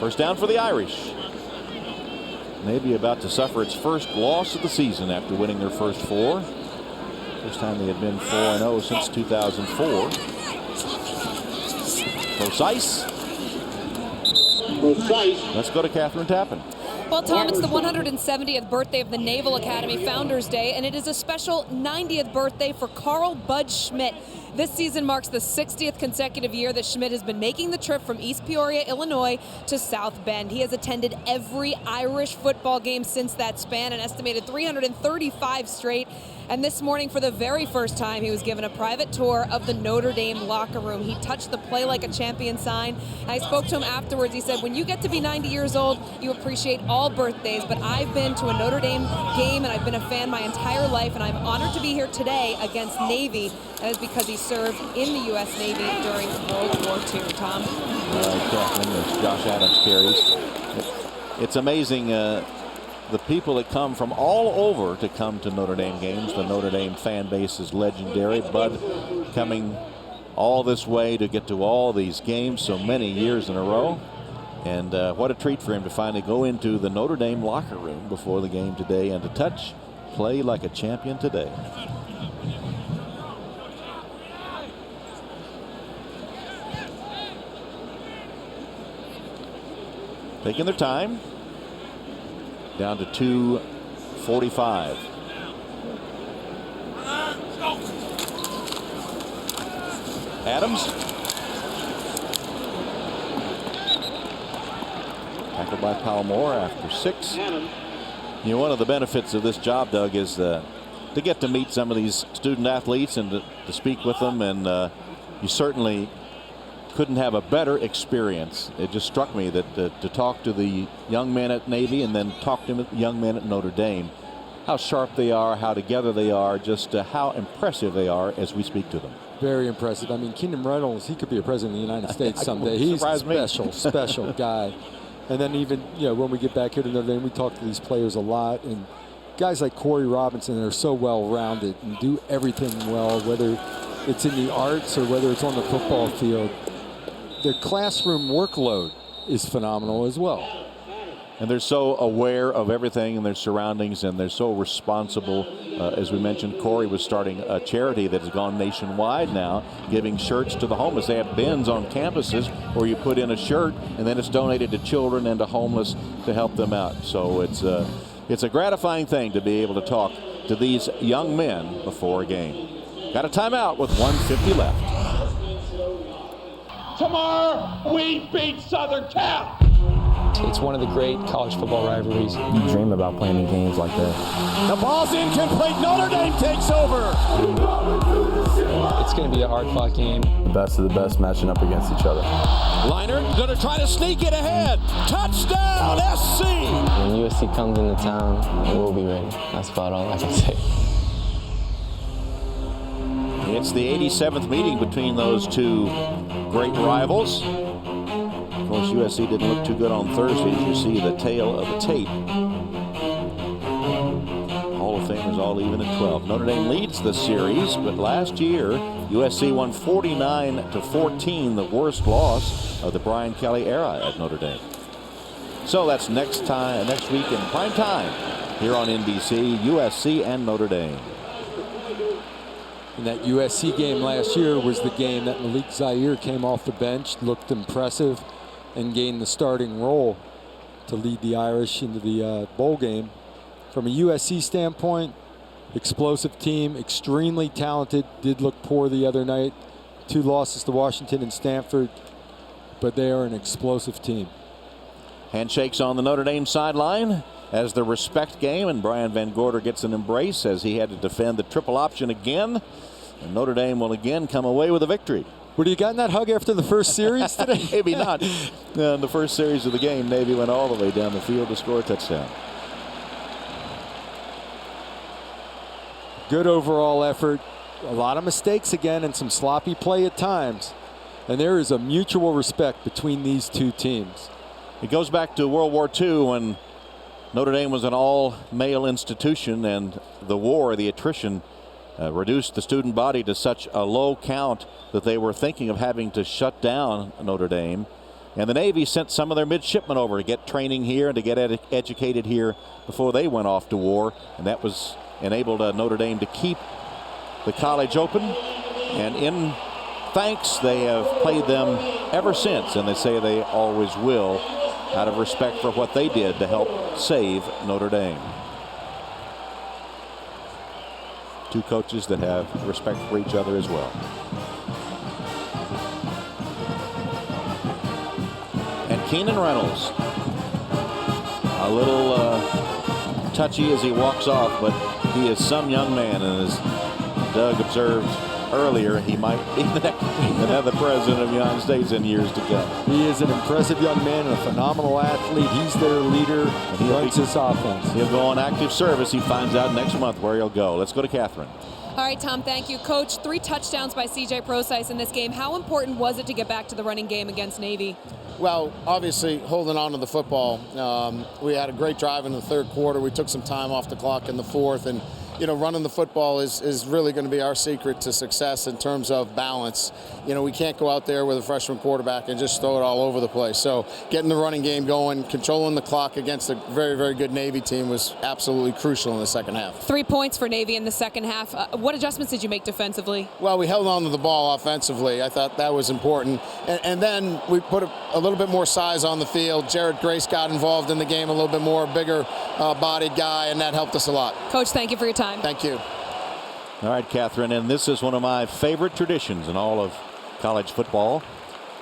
First down for the Irish. Navy about to suffer its first loss of the season after winning their first 4. First time they had been 4-0 since 2004. Procise. Let's go to Catherine Tappan. Well, Tom, it's the 170th birthday of the Naval Academy Founders Day, and it is a special 90th birthday for Carl Bud Schmidt. This season marks the 60th consecutive year that Schmidt has been making the trip from East Peoria, Illinois to South Bend. He has attended every Irish football game since that span, an estimated 335 straight. And this morning, for the very first time, he was given a private tour of the Notre Dame locker room. He touched the play like a champion sign. I spoke to him afterwards. He said, when you get to be 90 years old, you appreciate all birthdays. But I've been to a Notre Dame game, and I've been a fan my entire life, and I'm honored to be here today against Navy. That is because he served in the U.S. Navy during World War II. Tom? Catherine, as Josh Adams carries. It's amazing the people that come from all over to come to Notre Dame games. The Notre Dame fan base is legendary. Bud coming all this way to get to all these games so many years in a row. And what a treat for him to finally go into the Notre Dame locker room before the game today and to play like a champion today. Taking their time. Down to 2:45. Adams. Tackled by Palmore after 6. You know, one of the benefits of this job, Doug, is to get to meet some of these student athletes and to speak with them. And you certainly couldn't have a better experience. It just struck me that to talk to the young men at Navy and then talk to the young men at Notre Dame, how sharp they are, how together they are, just how impressive they are as we speak to them. Very impressive. I mean, Keenan Reynolds, he could be a president of the United States someday. He's a special guy. And then even, you know, when we get back here to Notre Dame, we talk to these players a lot. And guys like Corey Robinson are so well-rounded and do everything well, whether it's in the arts or whether it's on the football field. Their classroom workload is phenomenal as well. And they're so aware of everything in their surroundings, and they're so responsible. As we mentioned, Corey was starting a charity that has gone nationwide now, giving shirts to the homeless. They have bins on campuses where you put in a shirt, and then it's donated to children and to homeless to help them out. So it's a gratifying thing to be able to talk to these young men before a game. Got a timeout with 1:50 left. Tomorrow, we beat Southern Cal. It's one of the great college football rivalries. You dream about playing in games like that. The ball's incomplete. Notre Dame takes over. It's going to be a hard-fought game. The best of the best matching up against each other. Liner going to try to sneak it ahead. Touchdown, SC. When USC comes into town, we'll be ready. That's about all I can say. It's the 87th meeting between those two great rivals. Of course, USC didn't look too good on Thursday, as you see the tail of the tape. Hall of Famers all even at 12. Notre Dame leads the series, but last year, USC won 49-14, the worst loss of the Brian Kelly era at Notre Dame. So that's next week in prime time here on NBC, USC and Notre Dame. And that USC game last year was the game that Malik Zaire came off the bench, looked impressive, and gained the starting role to lead the Irish into the bowl game. From a USC standpoint, explosive team, extremely talented, did look poor the other night. 2 losses to Washington and Stanford, but they are an explosive team. Handshakes on the Notre Dame sideline as the respect game, and Brian Van Gorder gets an embrace as he had to defend the triple option again. And Notre Dame will again come away with a victory. Would you gotten that hug after the first series today? Maybe not. In the first series of the game, Navy went all the way down the field to score a touchdown. Good overall effort. A lot of mistakes again and some sloppy play at times. And there is a mutual respect between these two teams. It goes back to World War II when Notre Dame was an all-male institution, and the war, the attrition, reduced the student body to such a low count that they were thinking of having to shut down Notre Dame. And the Navy sent some of their midshipmen over to get training here and to get educated here before they went off to war. And that was enabled Notre Dame to keep the college open. And in thanks, they have played them ever since, and they say they always will, out of respect for what they did to help save Notre Dame. Two coaches that have respect for each other as well. And Keenan Reynolds, a little touchy as he walks off, but he is some young man, and as Doug observed earlier, he might be another president of the United States in years to come. He is an impressive young man and a phenomenal athlete. He's their leader. He runs his offense. He'll go on active service. He finds out next month where he'll go. Let's go to Catherine. All right, Tom, thank you. Coach, 3 touchdowns by C.J. Prosise in this game. How important was it to get back to the running game against Navy? Well, obviously, holding on to the football. We had a great drive in the third quarter. We took some time off the clock in the fourth, and running the football is really going to be our secret to success in terms of balance. We can't go out there with a freshman quarterback and just throw it all over the place. So getting the running game going, controlling the clock against a very, very good Navy team was absolutely crucial in the second half. 3 points for Navy in the second half. What adjustments did you make defensively? Well, we held on to the ball offensively. I thought that was important. And then we put a little bit more size on the field. Jared Grace got involved in the game a little bit more, bigger bodied guy, and that helped us a lot. Coach, thank you for your time. Thank you. All right, Catherine, and this is one of my favorite traditions in all of college football,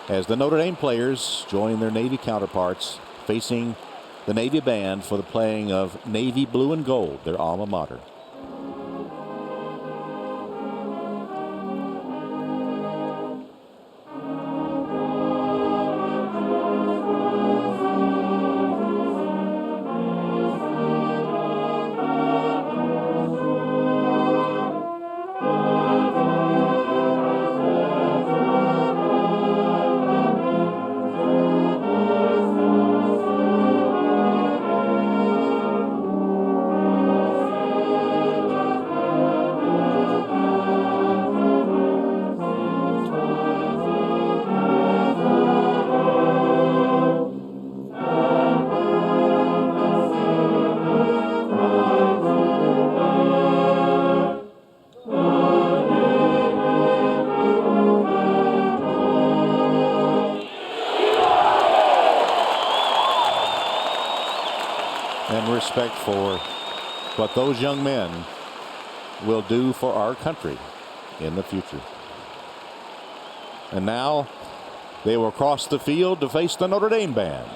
as the Notre Dame players join their Navy counterparts facing the Navy band for the playing of Navy Blue and Gold, their alma mater. And respect for what those young men will do for our country in the future. And now they will cross the field to face the Notre Dame band.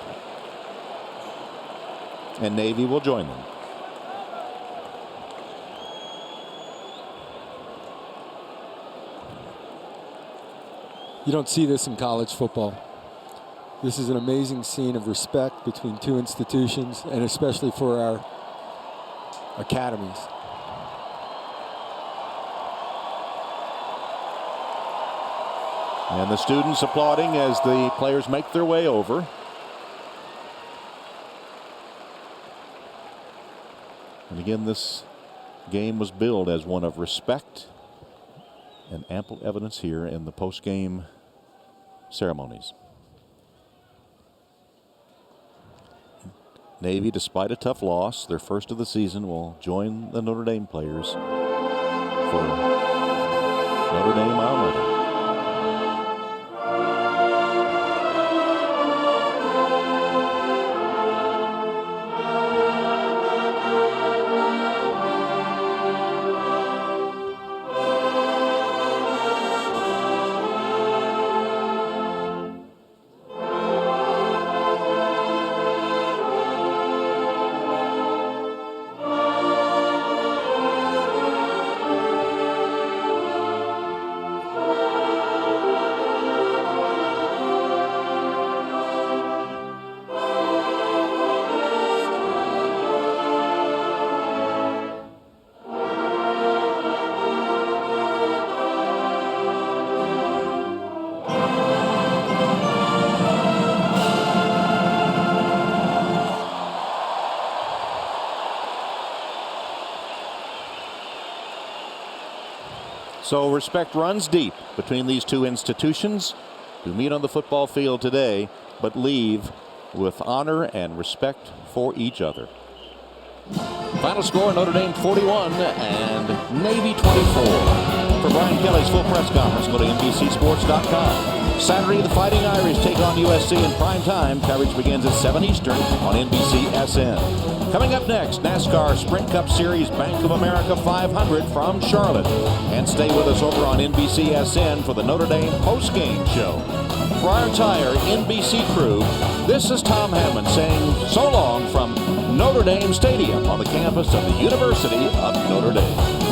And Navy will join them. You don't see this in college football. This is an amazing scene of respect between two institutions, and especially for our academies. And the students applauding as the players make their way over. And again, this game was billed as one of respect, and ample evidence here in the post-game ceremonies. Navy, despite a tough loss, their first of the season, will join the Notre Dame players for Notre Dame alma mater. So respect runs deep between these two institutions who meet on the football field today, but leave with honor and respect for each other. Final score, Notre Dame 41 and Navy 24. For Brian Kelly's full press conference, go to NBCSports.com. Saturday, the Fighting Irish take on USC in prime time. Coverage begins at 7 Eastern on NBCSN. Coming up next, NASCAR Sprint Cup Series Bank of America 500 from Charlotte. And stay with us over on NBCSN for the Notre Dame post-game show. For our entire NBC crew, this is Tom Hammond saying so long from Notre Dame Stadium on the campus of the University of Notre Dame.